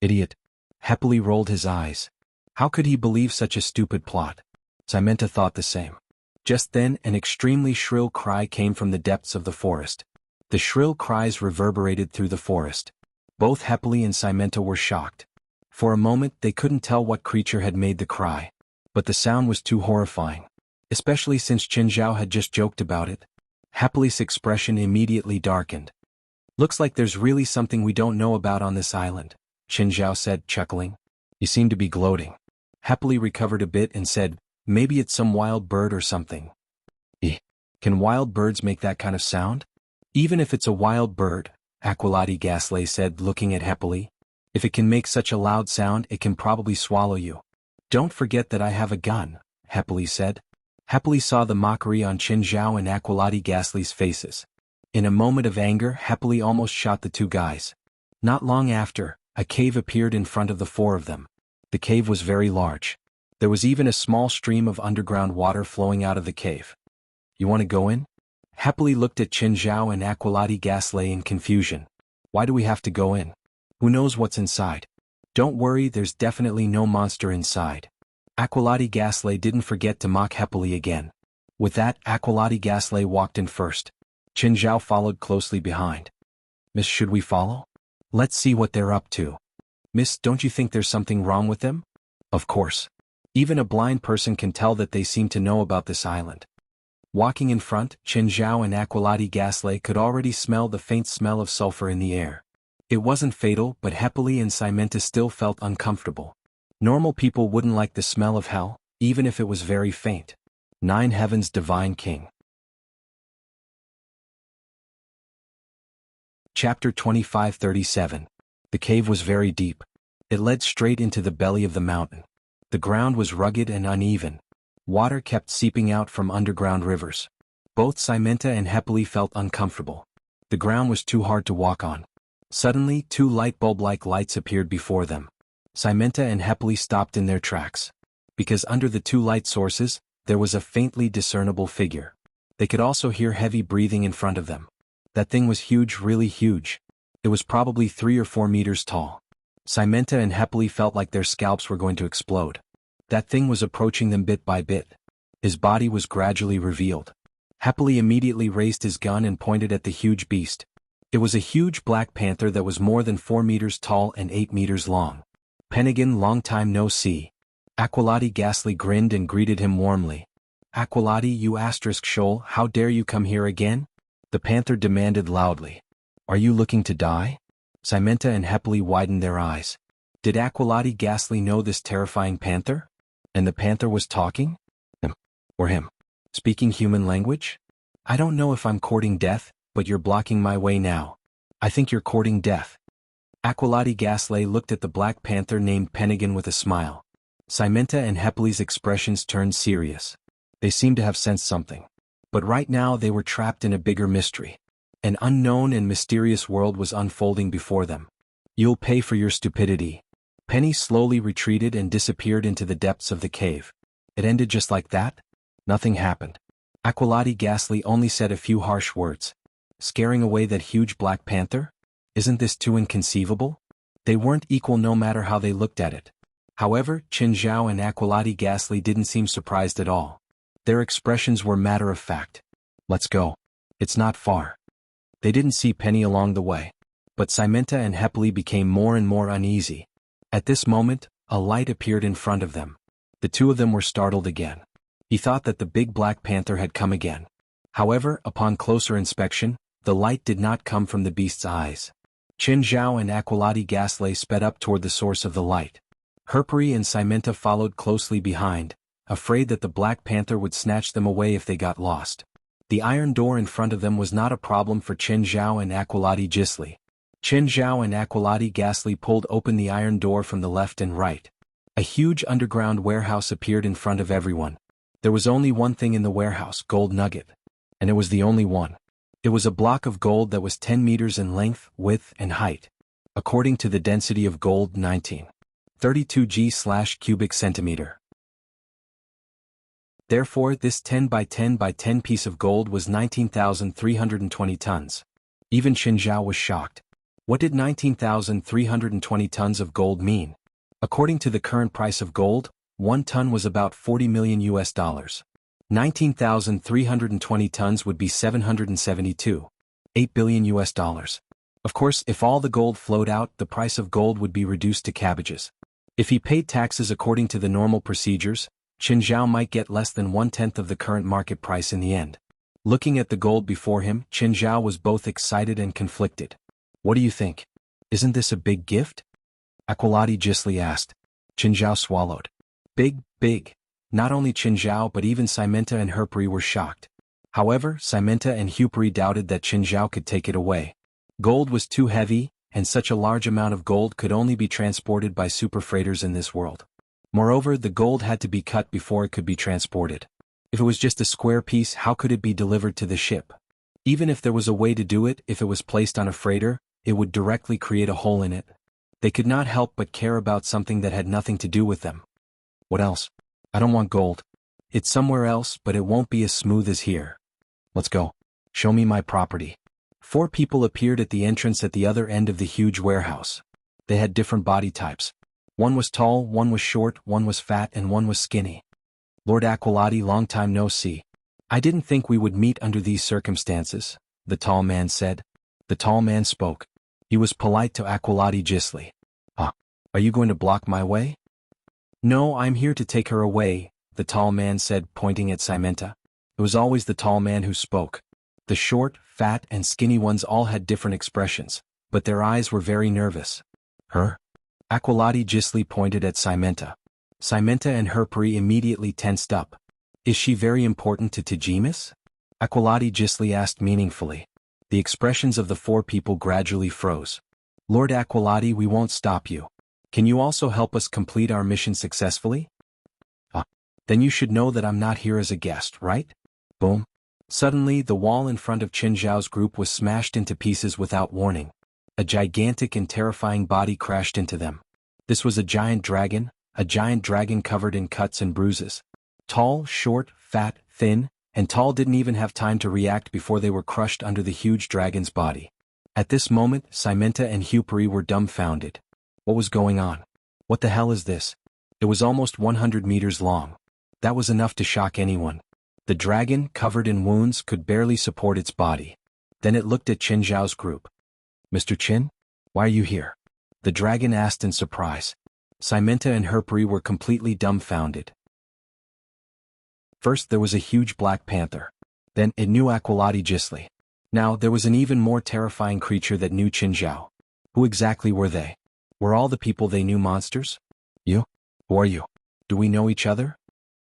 [SPEAKER 1] Idiot. Hepli rolled his eyes. How could he believe such a stupid plot? Simenta thought the same. Just then, an extremely shrill cry came from the depths of the forest. The shrill cries reverberated through the forest. Both Hepli and Simenta were shocked. For a moment, they couldn't tell what creature had made the cry. But the sound was too horrifying. Especially since Qin Zhao had just joked about it. Hepli's expression immediately darkened. Looks like there's really something we don't know about on this island, Qin Zhao said, chuckling. You seem to be gloating. Hepli recovered a bit and said, maybe it's some wild bird or something. Can wild birds make that kind of sound? Even if it's a wild bird, Aqualati Geisley said, looking at Hepli. If it can make such a loud sound, it can probably swallow you. Don't forget that I have a gun, Hepli said. Hepli saw the mockery on Qin Zhao and Aqualati Geisley's faces. In a moment of anger, Hepli almost shot the two guys. Not long after, a cave appeared in front of the four of them. The cave was very large. There was even a small stream of underground water flowing out of the cave. You want to go in? Hepli looked at Qin Zhao and Aqualati Geisley in confusion. Why do we have to go in? Who knows what's inside? Don't worry, there's definitely no monster inside. Aqualati Geisley didn't forget to mock Hepli again. With that, Aqualati Geisley walked in first. Qin Zhao followed closely behind. Miss, should we follow? Let's see what they're up to. Miss, don't you think there's something wrong with them? Of course. Even a blind person can tell that they seem to know about this island. Walking in front, Qin Zhao and Aqualati Geisley could already smell the faint smell of sulfur in the air. It wasn't fatal, but Hepli and Simenta still felt uncomfortable. Normal people wouldn't like the smell of hell, even if it was very faint. 9 Heavens Divine King. Chapter 25:37. The cave was very deep. It led straight into the belly of the mountain. The ground was rugged and uneven. Water kept seeping out from underground rivers. Both Simenta and Hepli felt uncomfortable. The ground was too hard to walk on. Suddenly, 2 light bulb-like lights appeared before them. Simenta and Hepli stopped in their tracks. Because under the 2 light sources, there was a faintly discernible figure. They could also hear heavy breathing in front of them. That thing was huge, really huge. It was probably 3 or 4 meters tall. Simenta and Hepli felt like their scalps were going to explode. That thing was approaching them bit by bit. His body was gradually revealed. Hepli immediately raised his gun and pointed at the huge beast. It was a huge black panther that was more than 4 meters tall and 8 meters long. Pennigan, long time no see. Aqualati Geisley grinned and greeted him warmly. Aqualati, you asterisk shoal, how dare you come here again? The panther demanded loudly. Are you looking to die? Simenta and Hepli widened their eyes. Did Aqualati Geisley know this terrifying panther? And the panther was talking? Or him? Speaking human language? I don't know if I'm courting death, but you're blocking my way now. I think you're courting death. Aqualati Gasley looked at the Black Panther named Pennigan with a smile. Simenta and Hepley's expressions turned serious. They seemed to have sensed something. But right now they were trapped in a bigger mystery. An unknown and mysterious world was unfolding before them. You'll pay for your stupidity. Penny slowly retreated and disappeared into the depths of the cave. It ended just like that? Nothing happened. Aqualati Gasley only said a few harsh words. Scaring away that huge Black Panther? Isn't this too inconceivable? They weren't equal no matter how they looked at it. However, Qin Zhao and Aqualati Gasley didn't seem surprised at all. Their expressions were matter of fact. Let's go. It's not far. They didn't see Penny along the way. But Simenta and Hepley became more and more uneasy. At this moment, a light appeared in front of them. The two of them were startled again. He thought that the big Black Panther had come again. However, upon closer inspection, the light did not come from the beast's eyes. Qin Zhao and Aqualati Gasley sped up toward the source of the light. Herperi and Simenta followed closely behind, afraid that the Black Panther would snatch them away if they got lost. The iron door in front of them was not a problem for Qin Zhao and Aqualati Gasley. Qin Zhao and Aqualati Gasley pulled open the iron door from the left and right. A huge underground warehouse appeared in front of everyone. There was only one thing in the warehouse, gold nugget. And it was the only one. It was a block of gold that was 10 meters in length, width, and height. According to the density of gold 1932 g/cubic centimeter. Therefore, this 10 by 10 by 10 piece of gold was 19,320 tons. Even Qin Zhao was shocked. What did 19,320 tons of gold mean? According to the current price of gold, 1 ton was about $40 million US. 19,320 tons would be 772.8 billion US dollars. Of course, if all the gold flowed out, the price of gold would be reduced to cabbages. If he paid taxes according to the normal procedures, Qin Zhao might get less than 1/10 of the current market price in the end. Looking at the gold before him, Qin Zhao was both excited and conflicted. What do you think? Isn't this a big gift? Aqualati Gasley asked. Qin Zhao swallowed. Big. Not only Qin Zhao but even Simenta and Herperi were shocked. However, Simenta and Herperi doubted that Qin Zhao could take it away. Gold was too heavy, and such a large amount of gold could only be transported by superfreighters in this world. Moreover, the gold had to be cut before it could be transported. If it was just a square piece, how could it be delivered to the ship? Even if there was a way to do it, if it was placed on a freighter, it would directly create a hole in it. They could not help but care about something that had nothing to do with them. What else? I don't want gold. It's somewhere else, but it won't be as smooth as here. Let's go. Show me my property. 4 people appeared at the entrance at the other end of the huge warehouse. They had different body types. One was tall, one was short, one was fat, and one was skinny. Lord Aqualati, long time no see. I didn't think we would meet under these circumstances, the tall man said. The tall man spoke. He was polite to Aqualati Gasley. Are you going to block my way? No, I'm here to take her away, the tall man said, pointing at Simenta. It was always the tall man who spoke. The short, fat, and skinny ones all had different expressions, but their eyes were very nervous. Her? Aqualati Gasley pointed at Simenta. Simenta and Herperi immediately tensed up. Is she very important to Tejimis? Aqualati Gasley asked meaningfully. The expressions of the 4 people gradually froze. Lord Aqualati, we won't stop you. Can you also help us complete our mission successfully? Then you should know that I'm not here as a guest, right? Boom. Suddenly, the wall in front of Qin Zhao's group was smashed into pieces without warning. A gigantic and terrifying body crashed into them. This was a giant dragon covered in cuts and bruises. Tall, short, fat, thin, and Tall didn't even have time to react before they were crushed under the huge dragon's body. At this moment, Simenta and Herperi were dumbfounded. What was going on? What the hell is this? It was almost 100 meters long. That was enough to shock anyone. The dragon, covered in wounds, could barely support its body. Then it looked at Qin Zhao's group. Mr. Qin? Why are you here? The dragon asked in surprise. Simenta and Herperi were completely dumbfounded. First there was a huge Black Panther. Then it knew Aqualati Gasley. Now there was an even more terrifying creature that knew Qin Zhao. Who exactly were they? Were all the people they knew monsters? You? Who are you? Do we know each other?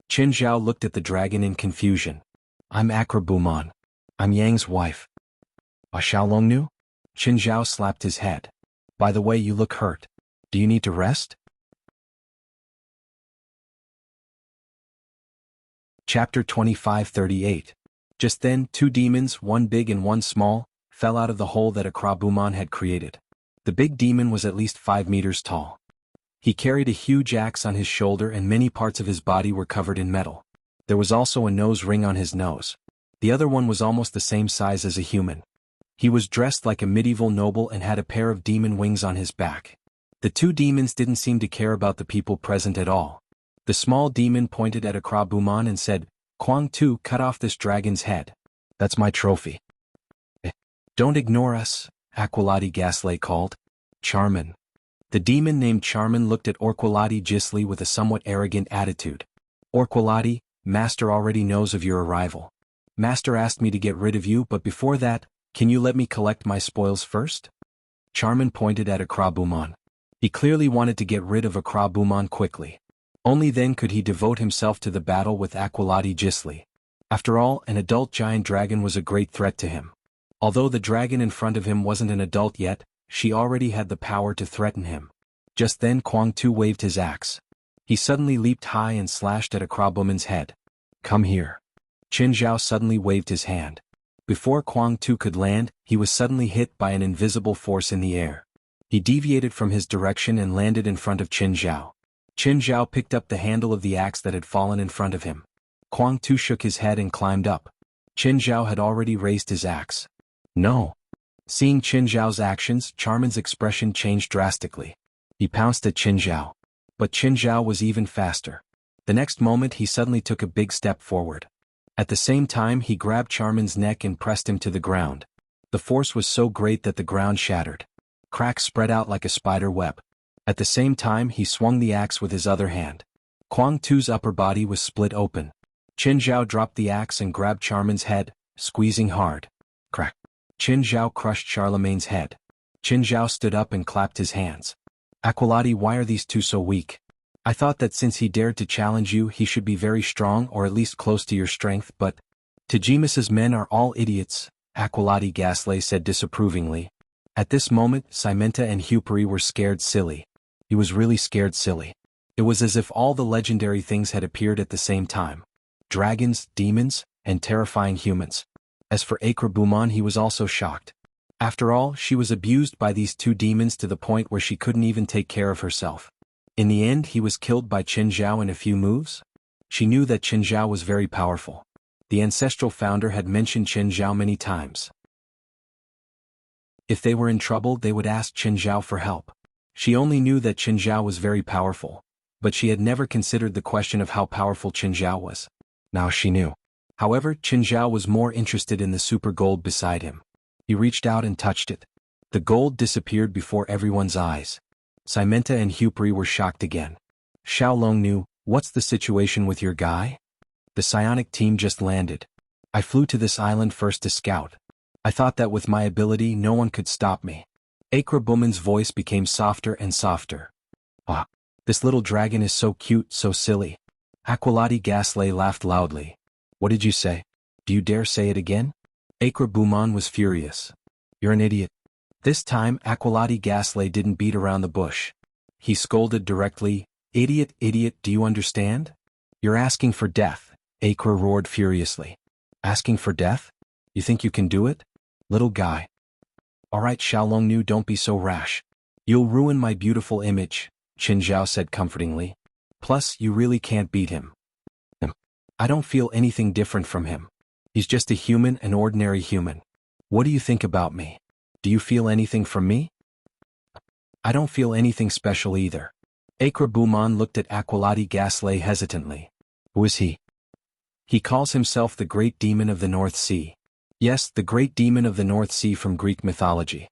[SPEAKER 1] Qin Zhao looked at the dragon in confusion. I'm Akrabumon. I'm Yang's wife. Xiaolongnu? Qin Zhao slapped his head. By the way, you look hurt. Do you need to rest? Chapter 25:38. Just then, two demons, one big and one small, fell out of the hole that Akrabuman had created. The big demon was at least 5 meters tall. He carried a huge axe on his shoulder and many parts of his body were covered in metal. There was also a nose ring on his nose. The other one was almost the same size as a human. He was dressed like a medieval noble and had a pair of demon wings on his back. The two demons didn't seem to care about the people present at all. The small demon pointed at Akrabuman and said, "Kwang Tu, cut off this dragon's head. That's my trophy." "Don't ignore us," Aqualati Gasley called. "Charmin." The demon named Charmin looked at Orqualati Gisli with a somewhat arrogant attitude. "Orqualati, Master already knows of your arrival. Master asked me to get rid of you, but before that, can you let me collect my spoils first?" Charmin pointed at Akrabuman. He clearly wanted to get rid of Akrabuman quickly. Only then could he devote himself to the battle with Aqualati Gisli. After all, an adult giant dragon was a great threat to him. Although the dragon in front of him wasn't an adult yet, she already had the power to threaten him. Just then Kwang Tu waved his axe. He suddenly leaped high and slashed at Akrabuman's head. "Come here." Qin Zhao suddenly waved his hand. Before Kwang Tu could land, he was suddenly hit by an invisible force in the air. He deviated from his direction and landed in front of Qin Zhao. Qin Zhao picked up the handle of the axe that had fallen in front of him. Kwang Tu shook his head and climbed up. Qin Zhao had already raised his axe. "No." Seeing Qin Zhao's actions, Charmin's expression changed drastically. He pounced at Qin Zhao. But Qin Zhao was even faster. The next moment he suddenly took a big step forward. At the same time he grabbed Charmin's neck and pressed him to the ground. The force was so great that the ground shattered. Cracks spread out like a spider web. At the same time he swung the axe with his other hand. Kwang Tu's upper body was split open. Qin Zhao dropped the axe and grabbed Charmin's head, squeezing hard. Crack. Qin Zhao crushed Charlemagne's head. Qin Zhao stood up and clapped his hands. "Aqualati, why are these two so weak? I thought that since he dared to challenge you he should be very strong or at least close to your strength, but Tegemus's men are all idiots," Aqualati Gasley said disapprovingly. At this moment Simenta and Huperi were scared silly. He was really scared silly. It was as if all the legendary things had appeared at the same time. Dragons, demons, and terrifying humans. As for Akrabuman, he was also shocked. After all, she was abused by these two demons to the point where she couldn't even take care of herself. In the end he was killed by Qin Zhao in a few moves. She knew that Qin Zhao was very powerful. The ancestral founder had mentioned Qin Zhao many times. If they were in trouble they would ask Qin Zhao for help. She only knew that Qin Zhao was very powerful, but she had never considered the question of how powerful Qin Zhao was. Now she knew. However, Qin Zhao was more interested in the super gold beside him. He reached out and touched it. The gold disappeared before everyone's eyes. Simenta and Huperi were shocked again. "Xiaolongnu, what's the situation with your guy?" "The psionic team just landed. I flew to this island first to scout. I thought that with my ability no one could stop me." Akrabuman's voice became softer and softer. "Ah, this little dragon is so cute, so silly." Aqualati Gasley laughed loudly. "What did you say? Do you dare say it again?" Akrabuman was furious. "You're an idiot." This time Aqualati Gasley didn't beat around the bush. He scolded directly, "Idiot, idiot, do you understand? You're asking for death," Akra roared furiously. "Asking for death? You think you can do it? Little guy." "Alright Xiaolongnu, don't be so rash. You'll ruin my beautiful image," Qin Zhao said comfortingly. "Plus, you really can't beat him." "I don't feel anything different from him. He's just a human, an ordinary human. What do you think about me? Do you feel anything from me?" "I don't feel anything special either." Akrabuman looked at Aqualati Gasley hesitantly. "Who is he?" "He calls himself the Great Demon of the North Sea." "Yes, the Great Demon of the North Sea from Greek mythology."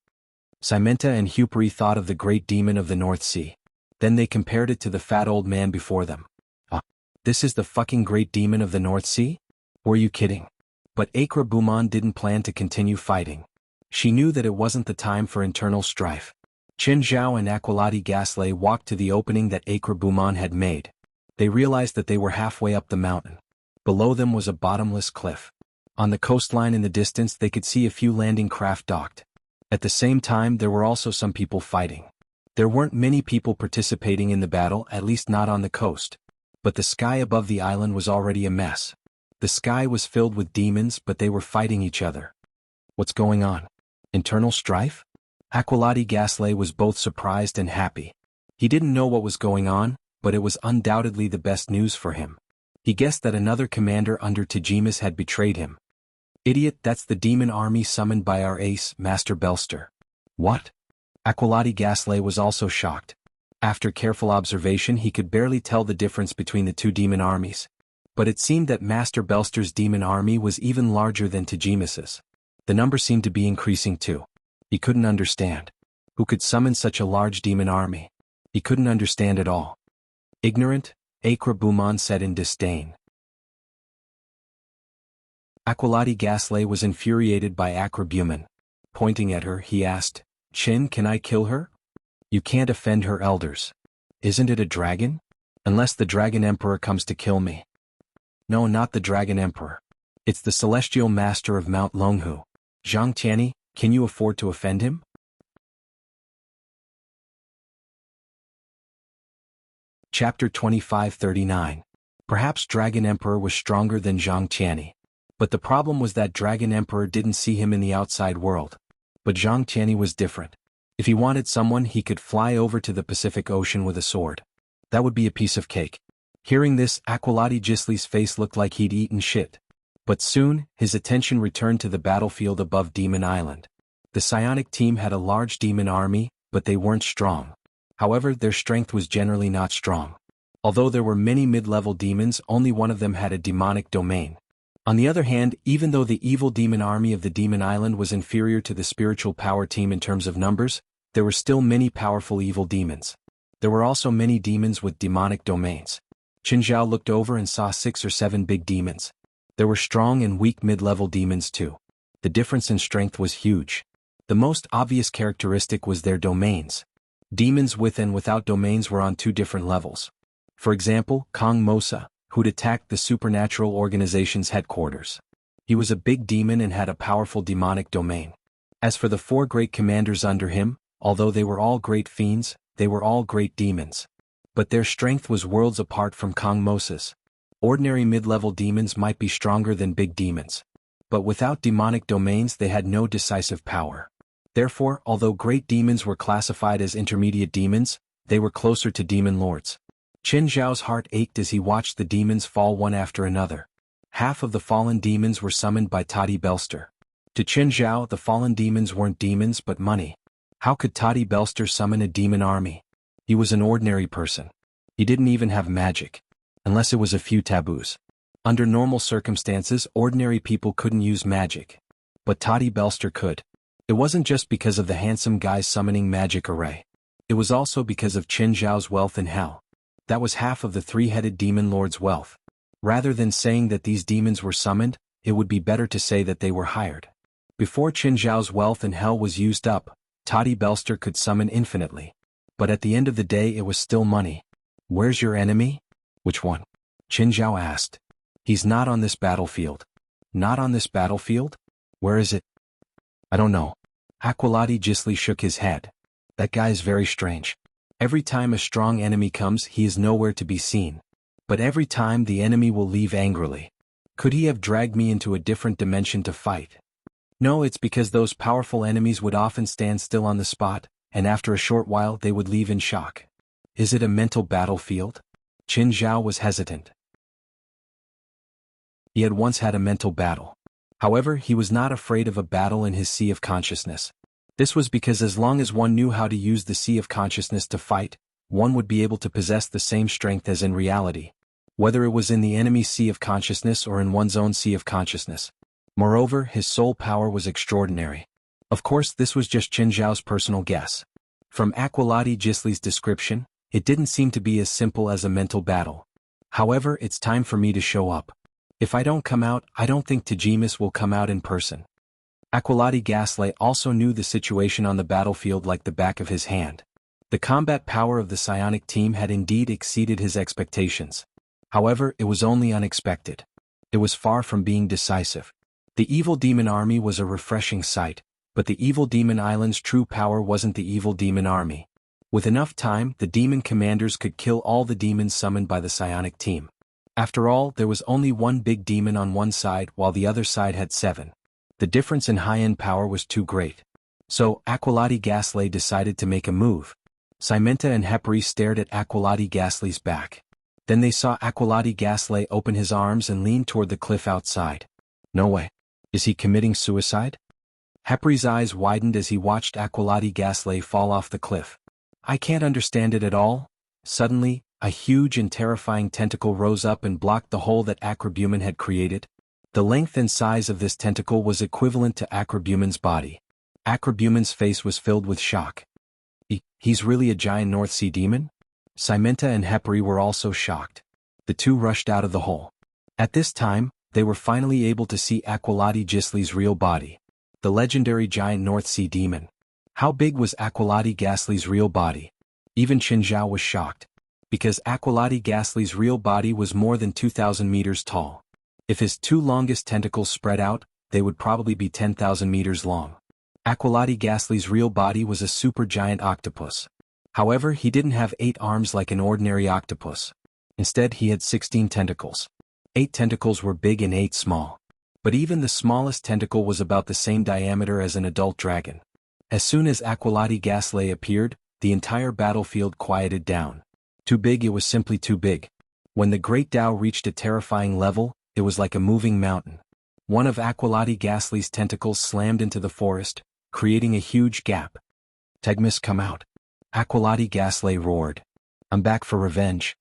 [SPEAKER 1] Simenta and Huperi thought of the Great Demon of the North Sea. Then they compared it to the fat old man before them. "Ah, this is the fucking Great Demon of the North Sea? Were you kidding?" But Akrabuman didn't plan to continue fighting. She knew that it wasn't the time for internal strife. Qin Zhao and Aqualati Gasley walked to the opening that Akrabuman had made. They realized that they were halfway up the mountain. Below them was a bottomless cliff. On the coastline in the distance they could see a few landing craft docked. At the same time there were also some people fighting. There weren't many people participating in the battle, at least not on the coast. But the sky above the island was already a mess. The sky was filled with demons, but they were fighting each other. What's going on? Internal strife? Aqualati Gasly was both surprised and happy. He didn't know what was going on, but it was undoubtedly the best news for him. He guessed that another commander under Tejemus had betrayed him. Idiot, that's the demon army summoned by our ace, Master Belster. What? Aqualati Gasly was also shocked. After careful observation he could barely tell the difference between the two demon armies. But it seemed that Master Belster's demon army was even larger than Tejemus's. The number seemed to be increasing too. He couldn't understand. Who could summon such a large demon army? He couldn't understand at all. Ignorant, Akrabuman said in disdain. Aqualati Gasly was infuriated by Akrabuman. Pointing at her, he asked, "Chin, can I kill her? You can't offend her elders. Isn't it a dragon? Unless the Dragon Emperor comes to kill me." "No, not the Dragon Emperor. It's the Celestial Master of Mount Longhu. Zhang Tianyi, can you afford to offend him?" Chapter 2539. Perhaps Dragon Emperor was stronger than Zhang Tianyi. But the problem was that Dragon Emperor didn't see him in the outside world. But Zhang Tianyi was different. If he wanted someone he could fly over to the Pacific Ocean with a sword. That would be a piece of cake. Hearing this, Aqualati Gisli's face looked like he'd eaten shit. But soon, his attention returned to the battlefield above Demon Island. The psionic team had a large demon army, but they weren't strong. However, their strength was generally not strong. Although there were many mid-level demons, only one of them had a demonic domain. On the other hand, even though the evil demon army of the Demon Island was inferior to the spiritual power team in terms of numbers, there were still many powerful evil demons. There were also many demons with demonic domains. Qin Zhao looked over and saw 6 or 7 big demons. There were strong and weak mid-level demons too. The difference in strength was huge. The most obvious characteristic was their domains. Demons with and without domains were on 2 different levels. For example, Kong Mosa, who'd attacked the supernatural organization's headquarters. He was a big demon and had a powerful demonic domain. As for the 4 great commanders under him, although they were all great fiends, they were all great demons. But their strength was worlds apart from Kong Mosa's. Ordinary mid-level demons might be stronger than big demons. But without demonic domains they had no decisive power. Therefore, although great demons were classified as intermediate demons, they were closer to demon lords. Qin Zhao's heart ached as he watched the demons fall one after another. Half of the fallen demons were summoned by Toddy Belster. To Qin Zhao, the fallen demons weren't demons but money. How could Toddy Belster summon a demon army? He was an ordinary person. He didn't even have magic. Unless it was a few taboos. Under normal circumstances, ordinary people couldn't use magic. But Toddy Belster could. It wasn't just because of the handsome guy's summoning magic array. It was also because of Qin Zhao's wealth in hell. That was half of the 3-headed demon lord's wealth. Rather than saying that these demons were summoned, it would be better to say that they were hired. Before Qin Zhao's wealth in hell was used up, Toddy Belster could summon infinitely. But at the end of the day it was still money. "Where's your enemy?" "Which one?" Qin Zhao asked. "He's not on this battlefield." "Not on this battlefield? Where is it?" "I don't know." Aqualati Gisli shook his head. "That guy is very strange. Every time a strong enemy comes he is nowhere to be seen. But every time the enemy will leave angrily. Could he have dragged me into a different dimension to fight?" "No, it's because those powerful enemies would often stand still on the spot, and after a short while they would leave in shock." "Is it a mental battlefield?" Qin Zhao was hesitant. He had once had a mental battle. However, he was not afraid of a battle in his sea of consciousness. This was because as long as one knew how to use the sea of consciousness to fight, one would be able to possess the same strength as in reality, whether it was in the enemy's sea of consciousness or in one's own sea of consciousness. Moreover, his soul power was extraordinary. Of course, this was just Qin Zhao's personal guess. From Aqualati Gisli's description, it didn't seem to be as simple as a mental battle. However, it's time for me to show up. If I don't come out, I don't think Tejemus will come out in person. Aqualati Gasly also knew the situation on the battlefield like the back of his hand. The combat power of the psionic team had indeed exceeded his expectations. However, it was only unexpected. It was far from being decisive. The evil demon army was a refreshing sight, but the evil demon island's true power wasn't the evil demon army. With enough time, the demon commanders could kill all the demons summoned by the psionic team. After all, there was only one big demon on one side while the other side had 7. The difference in high-end power was too great. So, Aqualati Gasly decided to make a move. Cimenta and Hepri stared at Aqualati Gasly's back. Then they saw Aqualati Gasly open his arms and lean toward the cliff outside. No way. Is he committing suicide? Hepri's eyes widened as he watched Aqualati Gasly fall off the cliff. I can't understand it at all. Suddenly, a huge and terrifying tentacle rose up and blocked the hole that Acrobuman had created. The length and size of this tentacle was equivalent to Acrobuman's body. Acrobuman's face was filled with shock. He's really a giant North Sea demon? Cimenta and Hepri were also shocked. The two rushed out of the hole. At this time, they were finally able to see Aqualati Gisli's real body. The legendary giant North Sea demon. How big was Aqualati Gasly's real body? Even Qin Zhao was shocked. Because Aqualati Gasly's real body was more than 2,000 meters tall. If his 2 longest tentacles spread out, they would probably be 10,000 meters long. Aqualati Gasly's real body was a supergiant octopus. However, he didn't have 8 arms like an ordinary octopus. Instead, he had 16 tentacles. 8 tentacles were big and 8 small. But even the smallest tentacle was about the same diameter as an adult dragon. As soon as Aqualati Gasly appeared, the entire battlefield quieted down. Too big, it was simply too big. When the Great Tao reached a terrifying level, it was like a moving mountain. One of Aqualati Gasly's tentacles slammed into the forest, creating a huge gap. Tegmis, come out. Aqualati Gasly roared. I'm back for revenge.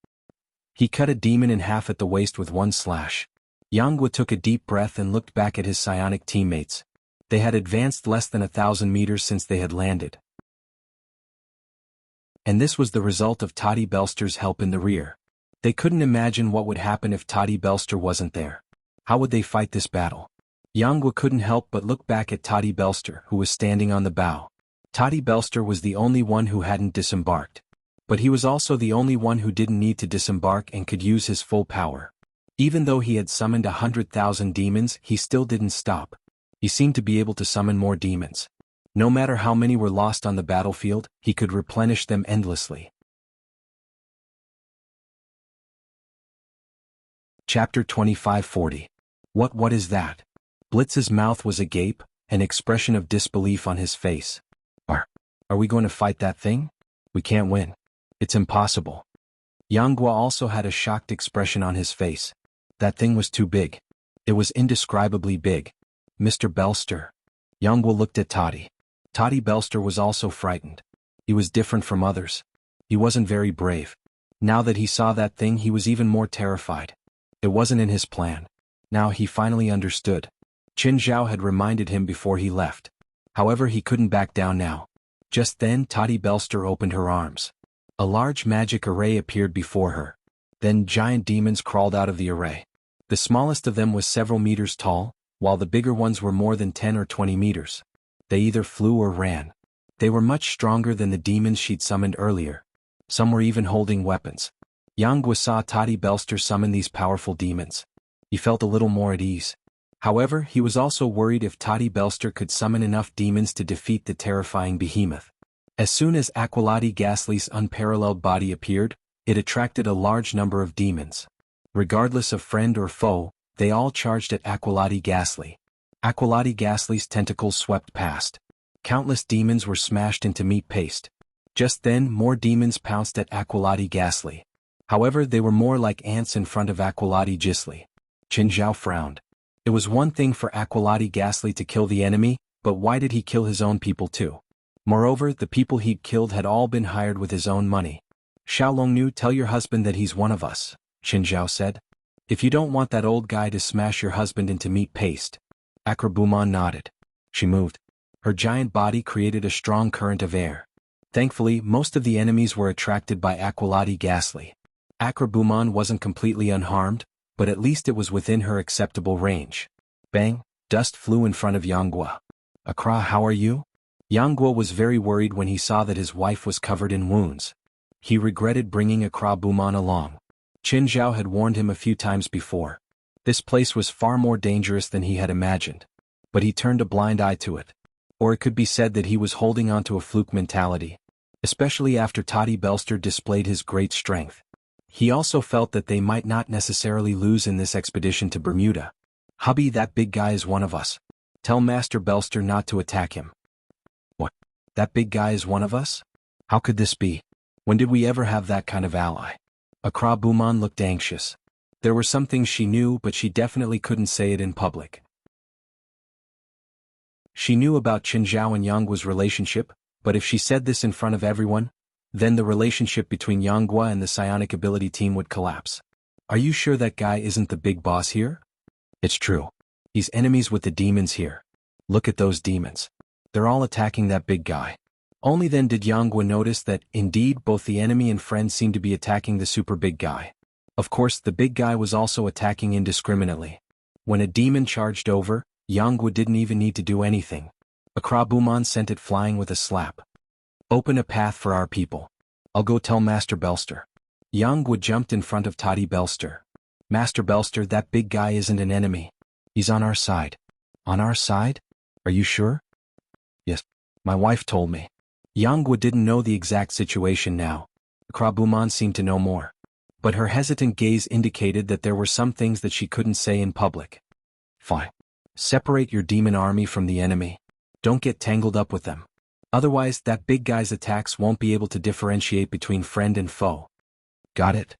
[SPEAKER 1] He cut a demon in half at the waist with one slash. Yanghua took a deep breath and looked back at his psionic teammates. They had advanced less than 1,000 meters since they had landed. And this was the result of Toddy Belster's help in the rear. They couldn't imagine what would happen if Toddy Belster wasn't there. How would they fight this battle? Yanghua couldn't help but look back at Toddy Belster, who was standing on the bow. Toddy Belster was the only one who hadn't disembarked. But he was also the only one who didn't need to disembark and could use his full power. Even though he had summoned 100,000 demons, he still didn't stop. He seemed to be able to summon more demons. No matter how many were lost on the battlefield, he could replenish them endlessly. Chapter 2540. What is that? Blitz's mouth was agape, an expression of disbelief on his face. Are we going to fight that thing? We can't win. It's impossible. Yanghua also had a shocked expression on his face. That thing was too big. It was indescribably big. Mr. Belster. Yanghua looked at Toddy. Toddy Belster was also frightened. He was different from others. He wasn't very brave. Now that he saw that thing, he was even more terrified. It wasn't in his plan. Now he finally understood. Qin Zhao had reminded him before he left. However, he couldn't back down now. Just then, Toddy Belster opened her arms. A large magic array appeared before her. Then giant demons crawled out of the array. The smallest of them was several meters tall, while the bigger ones were more than 10 or 20 meters. They either flew or ran. They were much stronger than the demons she'd summoned earlier. Some were even holding weapons. Yanghua saw Toddy Belster summon these powerful demons. He felt a little more at ease. However, he was also worried if Toddy Belster could summon enough demons to defeat the terrifying behemoth. As soon as Aqualati Gasly's unparalleled body appeared, it attracted a large number of demons. Regardless of friend or foe, they all charged at Aqualati Gasly. Aqualati Gasly's tentacles swept past. Countless demons were smashed into meat paste. Just then, more demons pounced at Aqualati Gasly. However, they were more like ants in front of Aqualati Gisli. Qin Zhao frowned. It was one thing for Aqualati Gasly to kill the enemy, but why did he kill his own people too? Moreover, the people he'd killed had all been hired with his own money. Xiaolongnu, tell your husband that he's one of us, Qin Zhao said. If you don't want that old guy to smash your husband into meat paste. Acrobuman nodded. She moved. Her giant body created a strong current of air. Thankfully, most of the enemies were attracted by Aqualati Gasly. Acrobuman wasn't completely unharmed, but at least it was within her acceptable range. Bang! Dust flew in front of Yanghua. Akra, how are you? Yanghua was very worried when he saw that his wife was covered in wounds. He regretted bringing Acrobuman along. Qin Zhao had warned him a few times before. This place was far more dangerous than he had imagined. But he turned a blind eye to it. Or it could be said that he was holding on to a fluke mentality, especially after Toddy Belster displayed his great strength. He also felt that they might not necessarily lose in this expedition to Bermuda. "Hubby, that big guy is one of us. Tell Master Belster not to attack him." "What? That big guy is one of us? How could this be? When did we ever have that kind of ally?" Akra Buman looked anxious. There were some things she knew, but she definitely couldn't say it in public. She knew about Qin Zhao and Yang Guo's relationship, but if she said this in front of everyone, then the relationship between Yang Guo and the psionic ability team would collapse. "Are you sure that guy isn't the big boss here?" "It's true. He's enemies with the demons here. Look at those demons. They're all attacking that big guy." Only then did Yang Guo notice that, indeed, both the enemy and friend seemed to be attacking the super big guy. Of course, the big guy was also attacking indiscriminately. When a demon charged over, Yang Guo didn't even need to do anything. Akra Buman sent it flying with a slap. "Open a path for our people. I'll go tell Master Belster." Yang Guo jumped in front of Toddy Belster. "Master Belster, that big guy isn't an enemy. He's on our side." "On our side? Are you sure?" "Yes. My wife told me." Yang Guo didn't know the exact situation now. Akra Buman seemed to know more. But her hesitant gaze indicated that there were some things that she couldn't say in public. "Fine. Separate your demon army from the enemy. Don't get tangled up with them. Otherwise, that big guy's attacks won't be able to differentiate between friend and foe." "Got it."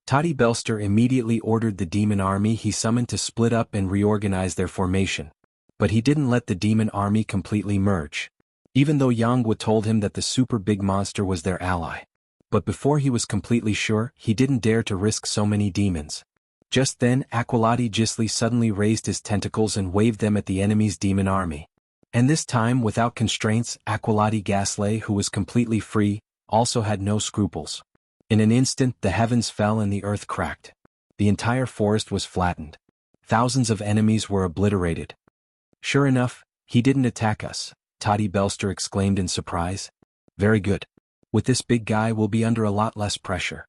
[SPEAKER 1] Toddy Belster immediately ordered the demon army he summoned to split up and reorganize their formation. But he didn't let the demon army completely merge. Even though Yang Guo told him that the super big monster was their ally. But before he was completely sure, he didn't dare to risk so many demons. Just then, Aqualati Gisli suddenly raised his tentacles and waved them at the enemy's demon army. And this time, without constraints, Aqualati Gasley, who was completely free, also had no scruples. In an instant, the heavens fell and the earth cracked. The entire forest was flattened. Thousands of enemies were obliterated. "Sure enough, he didn't attack us," Toddy Belster exclaimed in surprise. "Very good. With this big guy, we'll be under a lot less pressure."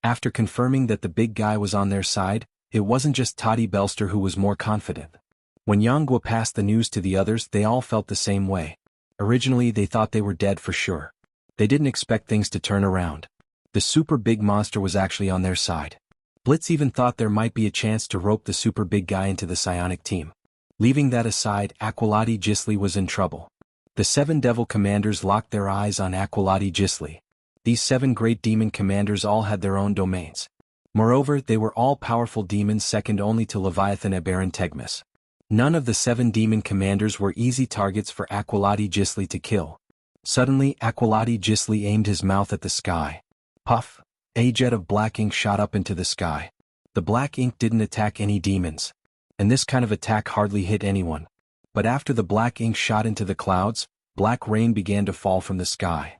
[SPEAKER 1] After confirming that the big guy was on their side, it wasn't just Toddy Belster who was more confident. When Yang Guo passed the news to the others, they all felt the same way. Originally, they thought they were dead for sure. They didn't expect things to turn around. The super big monster was actually on their side. Blitz even thought there might be a chance to rope the super big guy into the psionic team. Leaving that aside, Aqualati Gisli was in trouble. The 7 devil commanders locked their eyes on Aqualati Gisli. These 7 great demon commanders all had their own domains. Moreover, they were all powerful demons second only to Leviathan Abaran Tegmis. None of the 7 demon commanders were easy targets for Aqualati Gisli to kill. Suddenly, Aqualati Gisli aimed his mouth at the sky. Puff! A jet of black ink shot up into the sky. The black ink didn't attack any demons. And this kind of attack hardly hit anyone. But after the black ink shot into the clouds, black rain began to fall from the sky.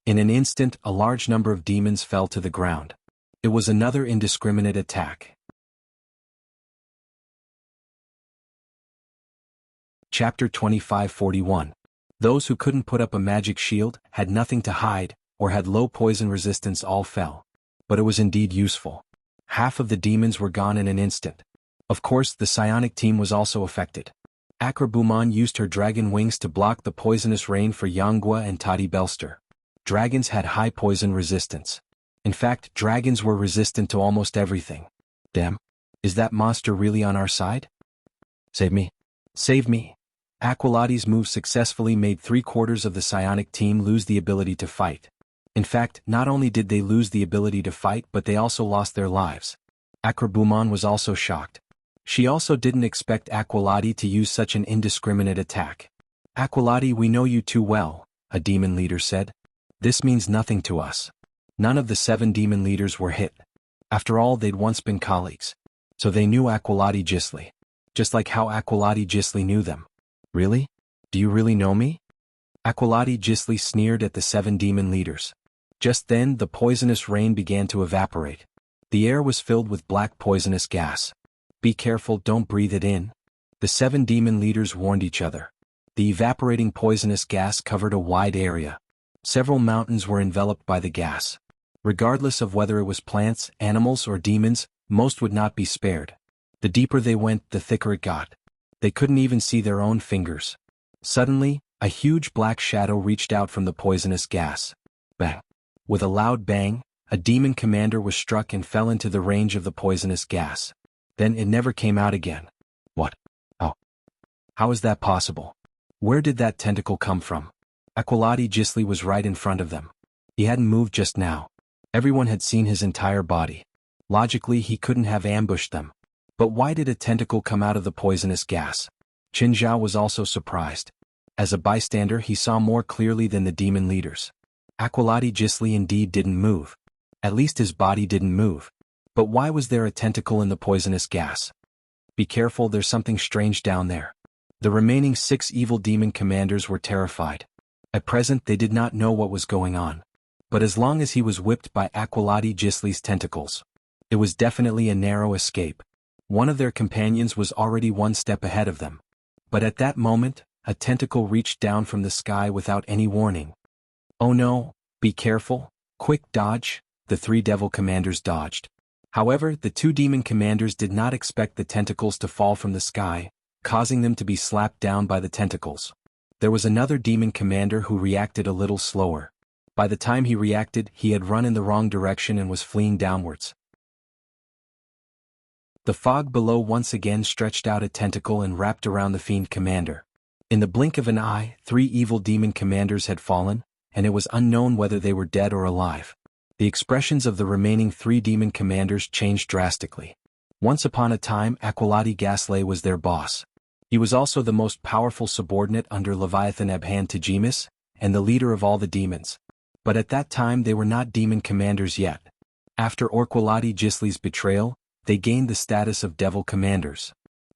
[SPEAKER 1] In an instant, a large number of demons fell to the ground. It was another indiscriminate attack. Chapter 2541. Those who couldn't put up a magic shield, had nothing to hide, or had low poison resistance all fell. But it was indeed useful. Half of the demons were gone in an instant. Of course, the psionic team was also affected. Akra Buman used her dragon wings to block the poisonous rain for Yang Guo and Toddy Belster. Dragons had high poison resistance. In fact, dragons were resistant to almost everything. Damn. Is that monster really on our side? Save me. Save me. Aqualati's move successfully made 3/4 of the psionic team lose the ability to fight. In fact, not only did they lose the ability to fight, but they also lost their lives. Akra Buman was also shocked. She also didn't expect Aqualati to use such an indiscriminate attack. "Aqualati, we know you too well," a demon leader said. "This means nothing to us." None of the 7 demon leaders were hit. After all, they'd once been colleagues. So they knew Aqualati Gisli. Just like how Aqualati Gisli knew them. "Really? Do you really know me?" Aqualati Gisli sneered at the 7 demon leaders. Just then, the poisonous rain began to evaporate. The air was filled with black poisonous gas. "Be careful, don't breathe it in." The 7 demon leaders warned each other. The evaporating poisonous gas covered a wide area. Several mountains were enveloped by the gas. Regardless of whether it was plants, animals, or demons, most would not be spared. The deeper they went, the thicker it got. They couldn't even see their own fingers. Suddenly, a huge black shadow reached out from the poisonous gas. Bang! With a loud bang, a demon commander was struck and fell into the range of the poisonous gas. Then it never came out again. What? Oh. How is that possible? Where did that tentacle come from? Aqualati Gisli was right in front of them. He hadn't moved just now. Everyone had seen his entire body. Logically, he couldn't have ambushed them. But why did a tentacle come out of the poisonous gas? Qin Zhao was also surprised. As a bystander, he saw more clearly than the demon leaders. Aqualati Gisli indeed didn't move. At least his body didn't move. But why was there a tentacle in the poisonous gas? Be careful, there's something strange down there. The remaining 6 evil demon commanders were terrified. At present they did not know what was going on. But as long as he was whipped by Aqualati Gisli's tentacles, it was definitely a narrow escape. One of their companions was already one step ahead of them. But at that moment, a tentacle reached down from the sky without any warning. Oh no, be careful, quick dodge, the 3 devil commanders dodged. However, the 2 demon commanders did not expect the tentacles to fall from the sky, causing them to be slapped down by the tentacles. There was another demon commander who reacted a little slower. By the time he reacted, he had run in the wrong direction and was fleeing downwards. The fog below once again stretched out a tentacle and wrapped around the fiend commander. In the blink of an eye, 3 evil demon commanders had fallen, and it was unknown whether they were dead or alive. The expressions of the remaining 3 demon commanders changed drastically. Once upon a time, Aqualati Gisli was their boss. He was also the most powerful subordinate under Leviathan Abhan Tajimis, and the leader of all the demons. But at that time they were not demon commanders yet. After Aqualati Gisli's betrayal, they gained the status of devil commanders.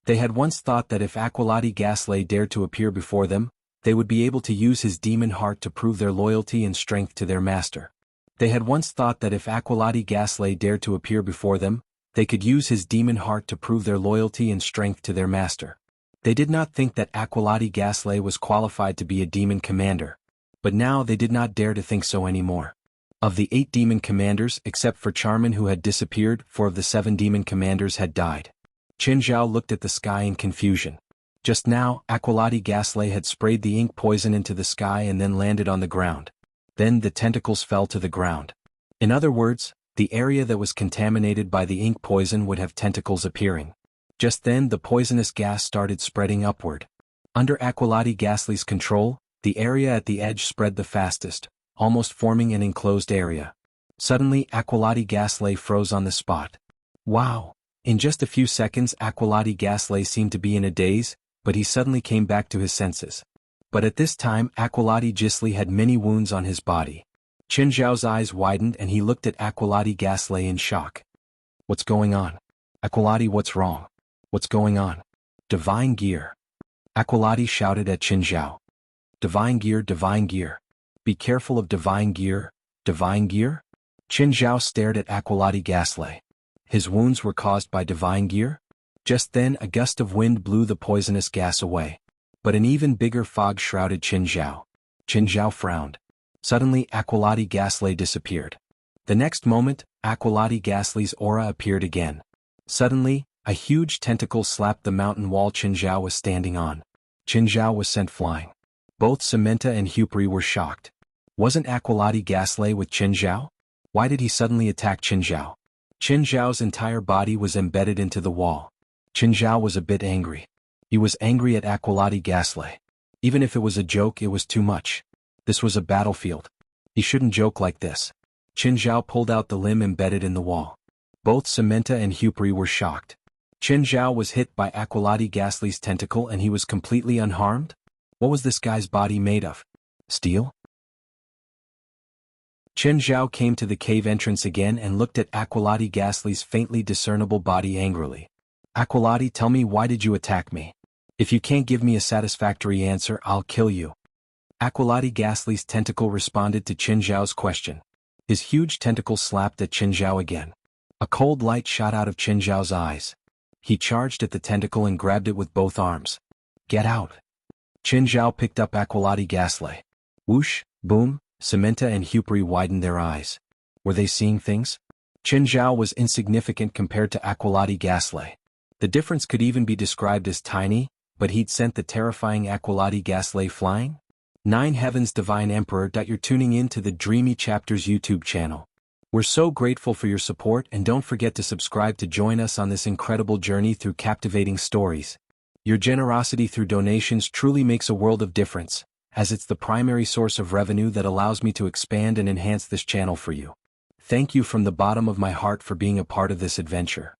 [SPEAKER 1] They had once thought that if Aqualati Gisli dared to appear before them, they would be able to use his demon heart to prove their loyalty and strength to their master. They had once thought that if Aqualati Gisli dared to appear before them, they could use his demon heart to prove their loyalty and strength to their master. They did not think that Aqualati Gisli was qualified to be a demon commander. But now they did not dare to think so anymore. Of the 8 demon commanders, except for Charmin who had disappeared, 4 of the 7 demon commanders had died. Qin Zhao looked at the sky in confusion. Just now, Aqualati Gisli had sprayed the ink poison into the sky and then landed on the ground. Then the tentacles fell to the ground. In other words, the area that was contaminated by the ink poison would have tentacles appearing. Just then the poisonous gas started spreading upward. Under Aqualati Gisli's control, the area at the edge spread the fastest, almost forming an enclosed area. Suddenly Aqualati Gisli froze on the spot. Wow! In just a few seconds Aqualati Gisli seemed to be in a daze, but he suddenly came back to his senses. But at this time Aqualati Gisli had many wounds on his body. Qin Zhao's eyes widened and he looked at Aqualati Gisli in shock. What's going on? Aqualati, what's wrong? What's going on? Divine gear! Aqualati shouted at Qin Zhao. Divine gear, divine gear. Be careful of divine gear, divine gear? Qin Zhao stared at Aqualati Gisli. His wounds were caused by divine gear? Just then a gust of wind blew the poisonous gas away. But an even bigger fog shrouded Qin Zhao. Qin Zhao frowned. Suddenly Aqualati Gisli disappeared. The next moment, Aqualati Gisli's aura appeared again. Suddenly, a huge tentacle slapped the mountain wall Qin Zhao was standing on. Qin Zhao was sent flying. Both Samantha and Hupri were shocked. Wasn't Aqualati Gisli with Qin Zhao? Why did he suddenly attack Qin Zhao? Qin Zhao's entire body was embedded into the wall. Qin Zhao was a bit angry. He was angry at Aqualati Gisli. Even if it was a joke, it was too much. This was a battlefield. He shouldn't joke like this. Qin Zhao pulled out the limb embedded in the wall. Both Samantha and Hupri were shocked. Qin Zhao was hit by Aqualati Gisli's tentacle and he was completely unharmed? What was this guy's body made of? Steel? Qin Zhao came to the cave entrance again and looked at Aqualati Gisli's faintly discernible body angrily. Aqualati, tell me, why did you attack me? If you can't give me a satisfactory answer, I'll kill you. Aqualati Gisli's tentacle responded to Qin Zhao's question. His huge tentacle slapped at Qin Zhao again. A cold light shot out of Qin Zhao's eyes. He charged at the tentacle and grabbed it with both arms. Get out! Qin Zhao picked up Aqualati Gisli. Whoosh, boom, Samantha and Hupri widened their eyes. Were they seeing things? Chen Zhao was insignificant compared to Aqualati Gaslight. The difference could even be described as tiny, but he'd sent the terrifying Aqualati Gaslight flying? 9 Heavens Divine Emperor. You're tuning in to the Dreamy Chapters YouTube channel. We're so grateful for your support, and don't forget to subscribe to join us on this incredible journey through captivating stories. Your generosity through donations truly makes a world of difference, as it's the primary source of revenue that allows me to expand and enhance this channel for you. Thank you from the bottom of my heart for being a part of this adventure.